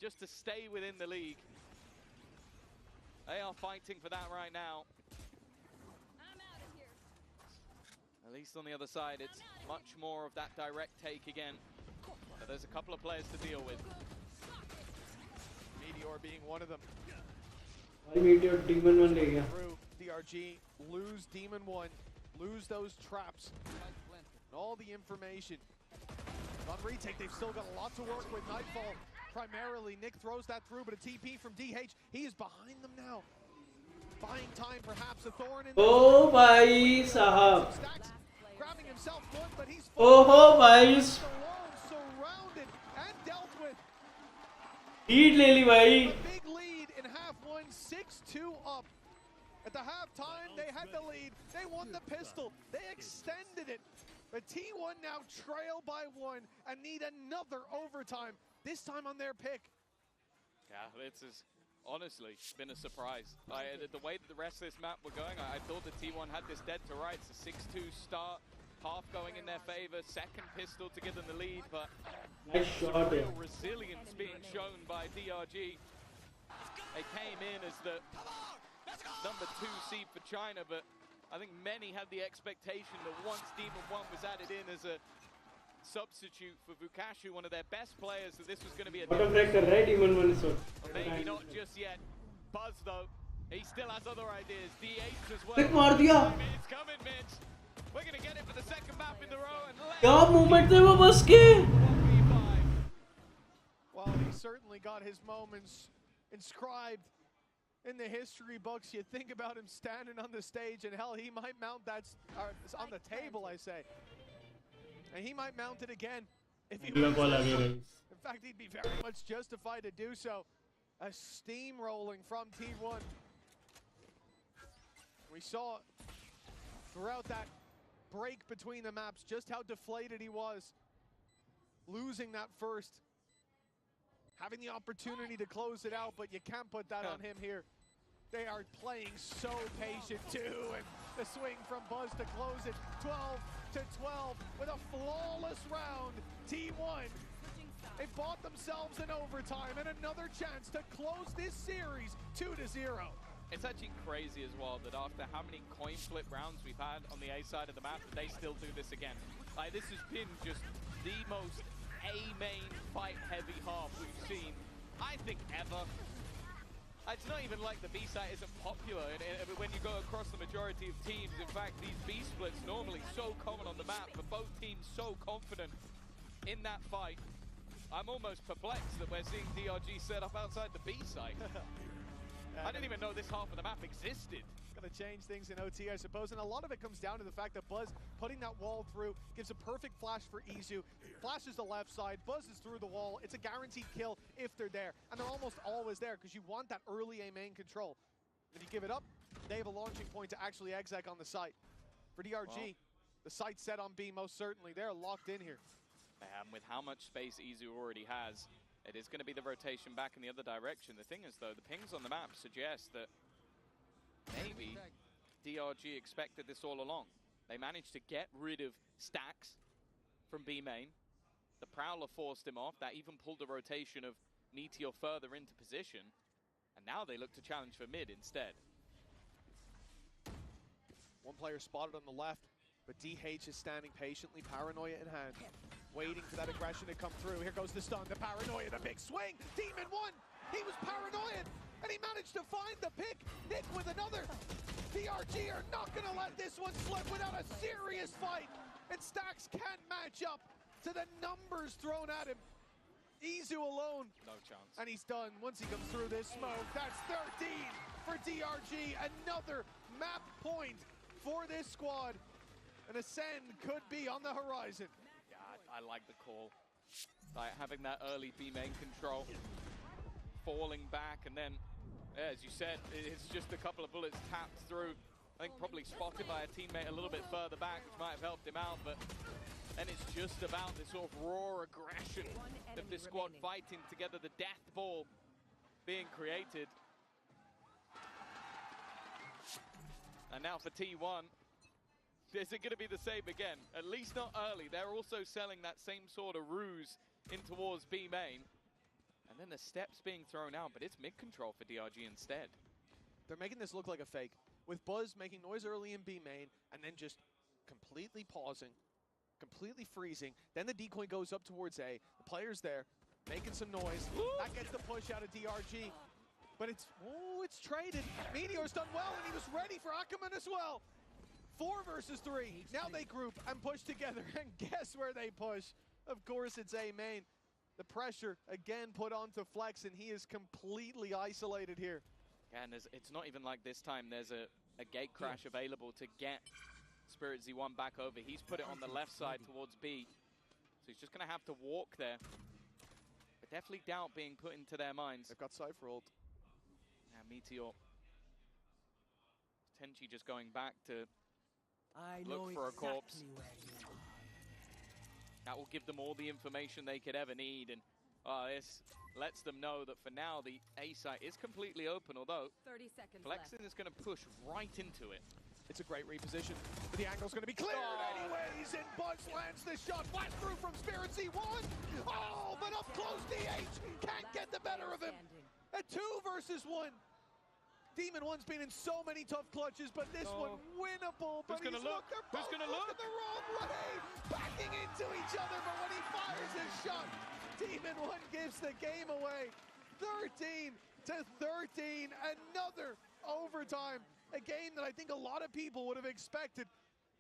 just to stay within the league. They are fighting for that right now. At least on the other side, it's much more of that direct take again. But there's a couple of players to deal with. Meteor being one of them. Meteor Demon 1 ले गया. DRG lose Demon 1, lose those traps, and all the information. On retake, they've still got a lot to work with. Nightfall, primarily. Nick throws that through, but a TP from DH. He is behind them now. Buying time, perhaps a thorn in the Oh, bhai sahab. grabbing himself one, but he's Oh, bhai. surrounded and dealt with. Lead ले ली भाई. Big lead in half one, 6-2 up. At the halftime, they had the lead. They won the pistol. They extended it. But T1 now trail by 1 and need another overtime, this time on their pick. Yeah, this has honestly been a surprise. The way that the rest of this map were going, I thought that T1 had this dead to rights. A 6-2 start, half going in their favor, second pistol to give them the lead, but Nice shot, real resilience being shown by DRG. They came in as the number 2 seed for China, but I think many had the expectation that once Demon 1 was added in as a substitute for Vukashu, one of their best players, that this was going to be a Bottom break कर रहा है Demon 1 इस वक्त. maybe not just yet. Buzz though, he still has other ideas. DH as well. Pick मार दिया. It's coming, Mitch. We're going to get it for the second map in the row. And क्या movement थे वो बस के? Well, he certainly got his moments inscribed in the history books. You think about him standing on the stage, and hell, he might mount that on the table, I say. And he might mount it again if he wins. In fact, he'd be very much justified to do so. A steamrolling from T1. We saw throughout that break between the maps just how deflated he was. Losing that first. Having the opportunity to close it out, but you can't put that on him here. They are playing so patient too, and the swing from Buzz to close it, 12-12 with a flawless round. T1, they bought themselves an overtime and another chance to close this series 2-0. It's actually crazy as well that after how many coin flip rounds we've had on the A side of the map, they still do this again. Like, this has been just the most A-main fight-heavy half we've seen, I think, ever. It's not even like the B side isn't popular when you go across the majority of teams. In fact, these B splits normally so common on the map, but both teams so confident in that fight. I'm almost perplexed that we're seeing DRG set up outside the B site. I didn't even know this half of the map existed. Gonna change things in OT, I suppose, and a lot of it comes down to the fact that Buzz putting that wall through gives a perfect flash for Izu. Flashes the left side, Buzz is through the wall. It's a guaranteed kill if they're there, and they're almost always there because you want that early A main control. If you give it up, they have a launching point to actually exec on the site. For DRG, the site's set on B most certainly. They're locked in here. With how much space Izu already has, it is going to be the rotation back in the other direction. The thing is, though, the pings on the map suggest that maybe DRG expected this all along. They managed to get rid of Stacks from B main. The Prowler forced him off. That even pulled the rotation of Meteor further into position. And now they look to challenge for mid instead. One player spotted on the left, but DH is standing patiently, paranoia in hand, waiting for that aggression to come through. Here goes the stun, the paranoia, the big swing. Demon won. He was paranoid, and he managed to find the pick. Nick with another. DRG are not going to let this one slip without a serious fight. And Stacks can't match up to the numbers thrown at him. Izu alone. No chance. And he's done once he comes through this smoke. That's 13 for DRG. Another map point for this squad. An ascend could be on the horizon. Yeah, I like the call. Like having that early B main control, falling back, and then, as you said, it's just a couple of bullets tapped through. I think probably spotted by a teammate a little bit further back, which might have helped him out, but then it's just about this sort of raw aggression of this squad fighting together, the death ball being created. And now for T1, is it going to be the same again? At least not early. They're also selling that same sort of ruse in towards B main. And then the steps being thrown out, but it's mid control for DRG instead. They're making this look like a fake, with Buzz making noise early in B main, and then just completely pausing, completely freezing. Then the decoy goes up towards A. The player's there, making some noise. That gets the push out of DRG. But it's traded. Meteor's done well, and he was ready for Ackerman as well. 4 versus 3. Now they group and push together, and guess where they push? Of course, it's A main. The pressure again put onto Flex, and he is completely isolated here. Yeah, and it's not even like this time there's a gate crash available to get Spirit Z1 back over. He's put it on the left side towards B. So he's just going to have to walk there. But definitely doubt being put into their minds. They've got Cypher ult. Now Meteor. Tenchi just going back to look for a corpse. That will give them all the information they could ever need, and this lets them know that for now the A site is completely open, although 30 seconds Flexen is going to push right into it. It's a great reposition, but the angle's going to be cleared anyways, and Buzz lands the shot. Flash through from Spirit Z1. Oh, but up close DH can't get the better of him. A 2 versus 1. Demon One's been in so many tough clutches, but this one winnable. But Who's gonna look? They're both looking the wrong way, backing into each other. But when he fires his shot, Demon One gives the game away. 13-13, another overtime. A game that I think a lot of people would have expected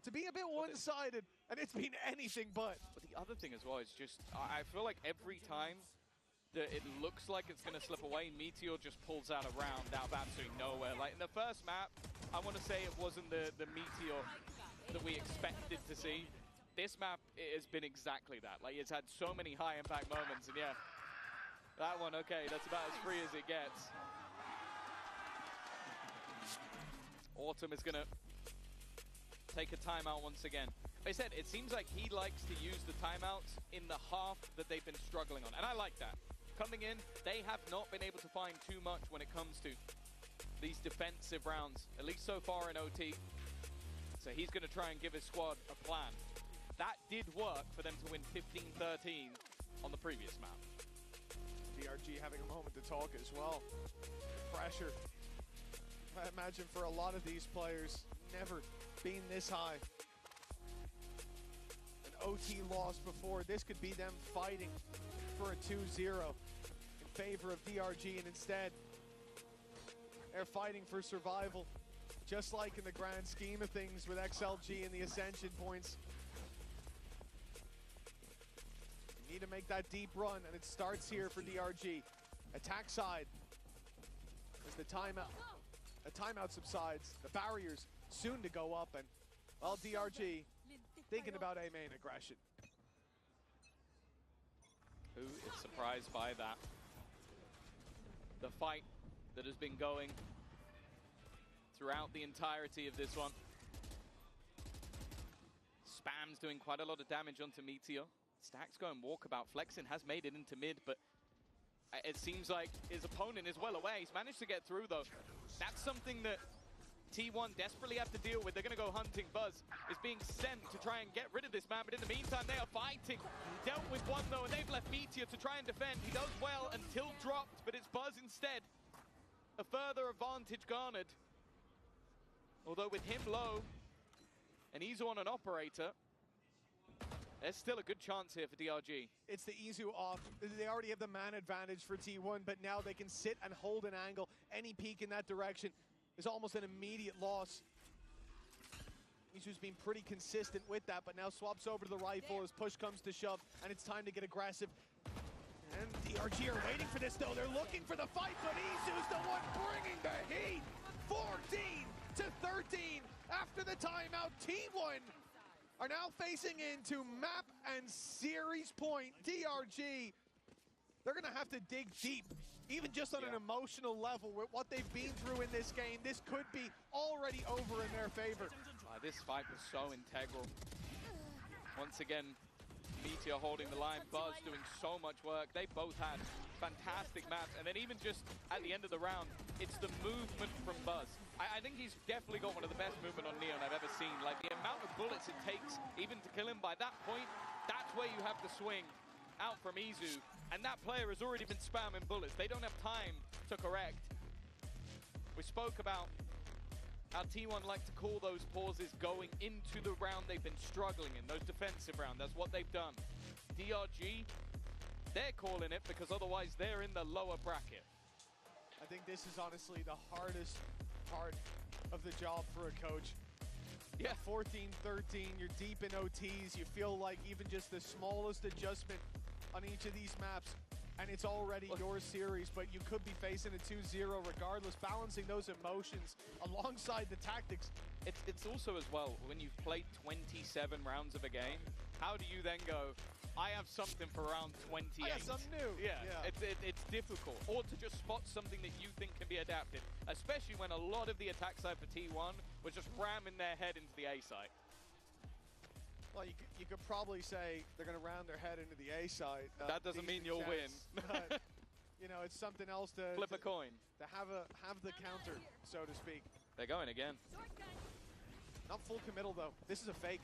to be a bit one-sided, and it's been anything but. But the other thing as well is just, I feel like every time that it looks like it's going to slip away, Meteor just pulls out a round out of absolutely nowhere. Like in the first map, I want to say it wasn't the Meteor that we expected to see. This map, it has been exactly that. Like it's had so many high impact moments, and yeah, that one, okay, that's about as free as it gets. Autumn is going to take a timeout once again. Like I said, it seems like he likes to use the timeouts in the half that they've been struggling on, and I like that. Coming in, they have not been able to find too much when it comes to these defensive rounds, at least so far in OT. So he's going to try and give his squad a plan. That did work for them to win 15-13 on the previous map. DRG having a moment to talk as well. The pressure, I imagine for a lot of these players, never been this high. An OT loss before, this could be them fighting for a 2-0 in favor of DRG, and instead, they're fighting for survival, just like in the grand scheme of things with XLG and the Ascension points. You need to make that deep run, and it starts here for DRG. Attack side, as the timeout subsides, the barriers soon to go up, and well, DRG thinking about A main aggression. Who is surprised by that? The fight that has been going throughout the entirety of this one. Spam's doing quite a lot of damage onto Meteor. Stack's going walkabout. Flexin has made it into mid, but it seems like his opponent is well away. He's managed to get through, though. That's something that T1 desperately have to deal with. They're going to go hunting. Buzz is being sent to try and get rid of this man, but in the meantime, they are fighting. He dealt with one, though, and they've left Meteor to try and defend. He does well until dropped, but it's Buzz instead. A further advantage garnered. Although with him low, and he's on an operator, there's still a good chance here for DRG. It's the Izu off. They already have the man advantage for T1, but now they can sit and hold an angle. Any peek in that direction is almost an immediate loss. Izu's been pretty consistent with that, but now swaps over to the rifle as push comes to shove, and it's time to get aggressive. And DRG are waiting for this, though. They're looking for the fight, but Izu's the one bringing the heat. 14-13 after the timeout. T1 are now facing into map and series point. DRG, they're going to have to dig deep, even just on an emotional level with what they've been through in this game. This could be already over in their favor. This fight was so integral. Once again, Meteor holding the line, Buzz doing so much work. They both had fantastic maps, and then even just at the end of the round, it's the movement from Buzz. I think he's definitely got one of the best movement on Neon I've ever seen. Like, the amount of bullets it takes even to kill him, by that point, that's where you have the swing out from Izu, and that player has already been spamming bullets. They don't have time to correct. We spoke about how T1 like to call those pauses going into the round they've been struggling in, those defensive rounds. That's what they've done. DRG, they're calling it because otherwise they're in the lower bracket. I think this is honestly the hardest part of the job for a coach. Yeah, 14-13, you're deep in OTs. You feel like even just the smallest adjustment on each of these maps, and it's already your series, but you could be facing a 2-0 regardless, balancing those emotions alongside the tactics. It's also as well, when you've played 27 rounds of a game, how do you then go, I have something for round 28? I got something new. Yeah. It's difficult. Or to just spot something that you think can be adapted, especially when a lot of the attack side for T1 was just ramming their head into the A site. Well, you could probably say they're going to round their head into the A side. That doesn't mean you'll win. But, you know, it's something else to flip a coin. To have the counter, so to speak. They're going again. Not full committal, though. This is a fake.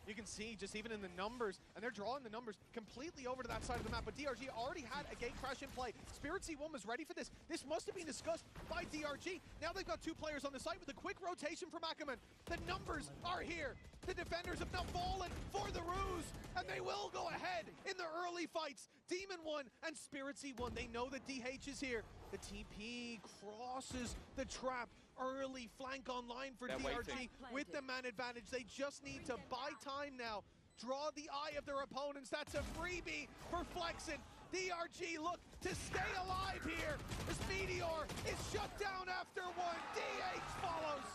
You can see just even in the numbers, and they're drawing the numbers completely over to that side of the map, but DRG already had a gate crash in play. Spirit C1 was ready for this. This must have been discussed by DRG. Now they've got two players on the site with a quick rotation from Ackerman. The numbers are here. The defenders have now fallen for the ruse, and they will go ahead in the early fights. Demon 1 and Spirit C1, they know that DH is here. The TP crosses the trap. Early flank online for DRG with the man advantage. They just need to buy time now. Draw the eye of their opponents. That's a freebie for Flexin. DRG look to stay alive here as Meteor is shut down after one. DH follows.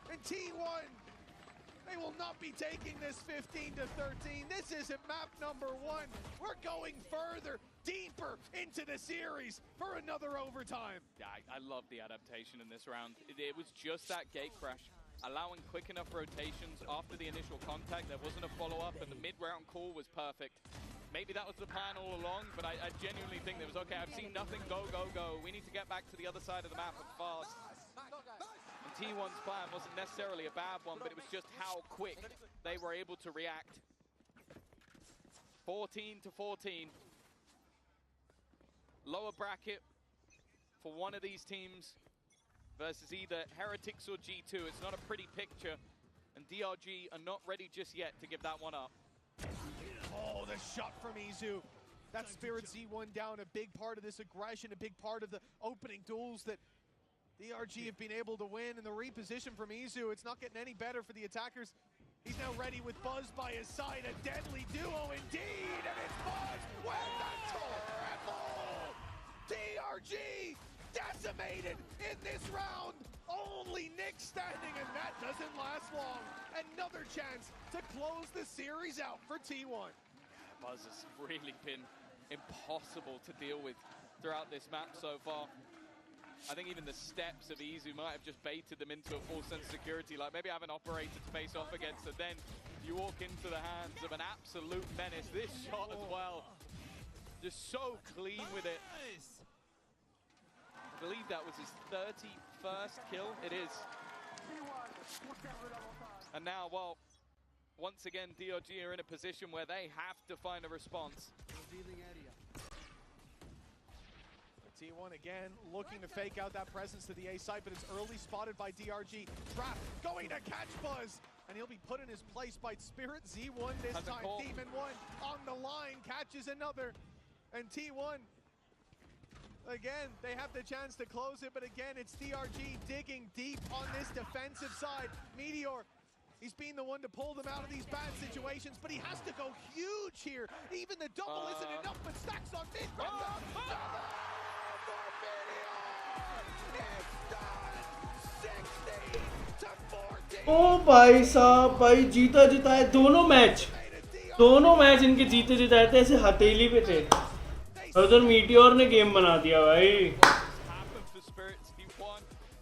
And T1, they will not be taking this 15-13. This isn't map number one. We're going further. deeper into the series for another overtime. Yeah, I love the adaptation in this round. It was just that gate crash, allowing quick enough rotations after the initial contact. There wasn't a follow-up, and the mid-round call was perfect. Maybe that was the plan all along, but I genuinely think there was, okay, I've seen nothing, go, go, go. We need to get back to the other side of the map and fast. And T1's plan wasn't necessarily a bad one, but it was just how quick they were able to react. 14-14. Lower bracket for one of these teams versus either Heretics or G2. It's not a pretty picture, and DRG are not ready just yet to give that one up. Oh, the shot from Izu. That Spirit Z1 down, a big part of this aggression, a big part of the opening duels that DRG have been able to win, and the reposition from Izu, it's not getting any better for the attackers. He's now ready with Buzz by his side, a deadly duo indeed, and it's Buzz with the triple! DRG decimated in this round. Only Nick standing, and that doesn't last long. Another chance to close the series out for T1. Buzz has really been impossible to deal with throughout this map so far. I think even the steps of Izu might have just baited them into a false sense of security, like maybe I have an operator to face off against, and then you walk into the hands of an absolute menace. This shot as well, just so clean with it. I believe that was his 31st kill. It is. And now, well, once again, DRG are in a position where they have to find a response. T1 again looking to fake out that presence to the A side, but it's early spotted by DRG. Trap going to catch Buzz, and he'll be put in his place by Spirit Z1 this time. Demon 1 on the line, catches another, and T1, again, they have the chance to close it, but again, it's DRG digging deep on this defensive side. Meteor, he's been the one to pull them out of these bad situations, but he has to go huge here. Even the double isn't enough, but stacks on mid. ओ भाई साहब, भाई जीता जिताए दोनों match इनके जीते जिताए थे, ऐसे हथेली पे थे। उधर मीटियोर ने गेम बना दिया भाई।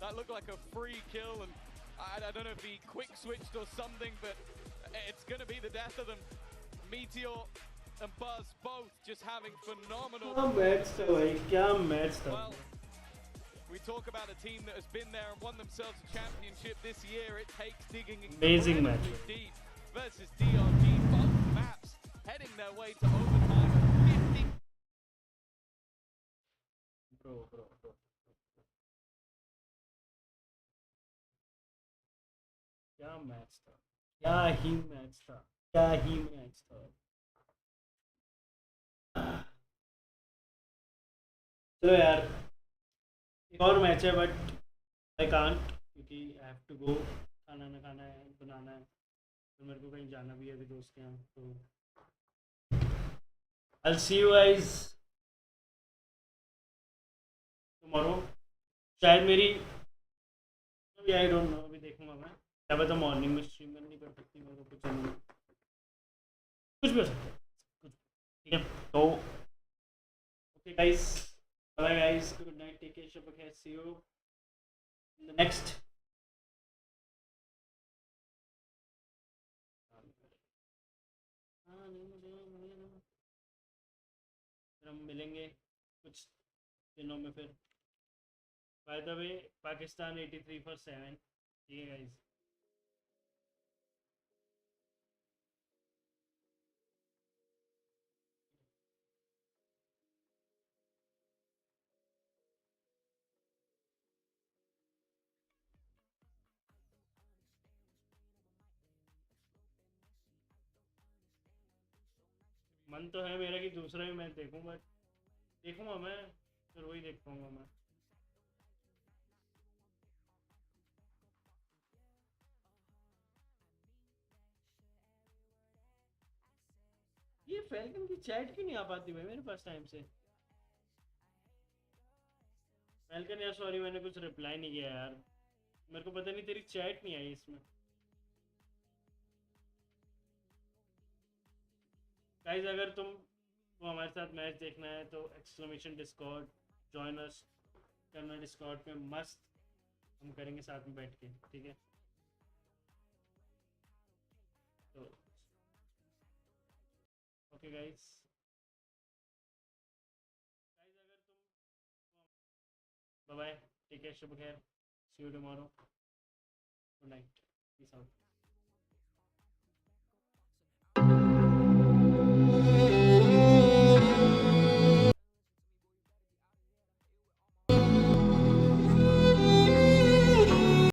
That looked like a free kill, and I don't know if he quick switched or something, but it's going to be the death of them. Meteor and Buzz both just having phenomenal. क्या match था भाई, क्या match था। Well, we talk about a team that has been there and won themselves a championship this year. It takes digging Amazing match deep versus DRG. Both maps heading their way to overtime. 50. Bro. क्या match था, क्या ही match था। चलो यार, एक और match है, but I can't, क्योंकि आई हैव टू गो। खाना खाना है, बनाना है, तो मेरे को कहीं जाना भी है अभी दोस्त के यहाँ। तो I'll see you guys tomorrow. शायद मेरी, आई डोंट नो, अभी देखूंगा मैं। क्या पता मॉर्निंग में स्ट्रीम नहीं कर सकती, मेरे को कुछ भी हो सकता है, ठीक है। तो okay guys, bye guys, good night, take care, शब खैर, see you in the next. हम मिलेंगे कुछ दिनों में फिर। By the way, Pakistan 83 for 7, ठीक है गाइस। मन तो है मेरा कि दूसरा भी मैच देखूंगा मैं, फिर वही देख पाऊंगा मैं। ये फैल्कन की चैट क्यों नहीं आ पाती भाई मेरे पास टाइम से? फैल्कन यार सॉरी, मैंने कुछ रिप्लाई नहीं किया यार, मेरे को पता नहीं तेरी चैट नहीं आई इसमें। गाइस अगर तुम वो हमारे साथ मैच देखना है तो एक्सक्लेमेशन डिस्कॉर्ड जॉइन अस करना डिस्कॉर्ड पे मस्त हम करेंगे साथ में बैठ के ठीक है तो ओके गाइस अगर तुम बाय बाय ठीक है शुभ खैर see you tomorrow good night peace out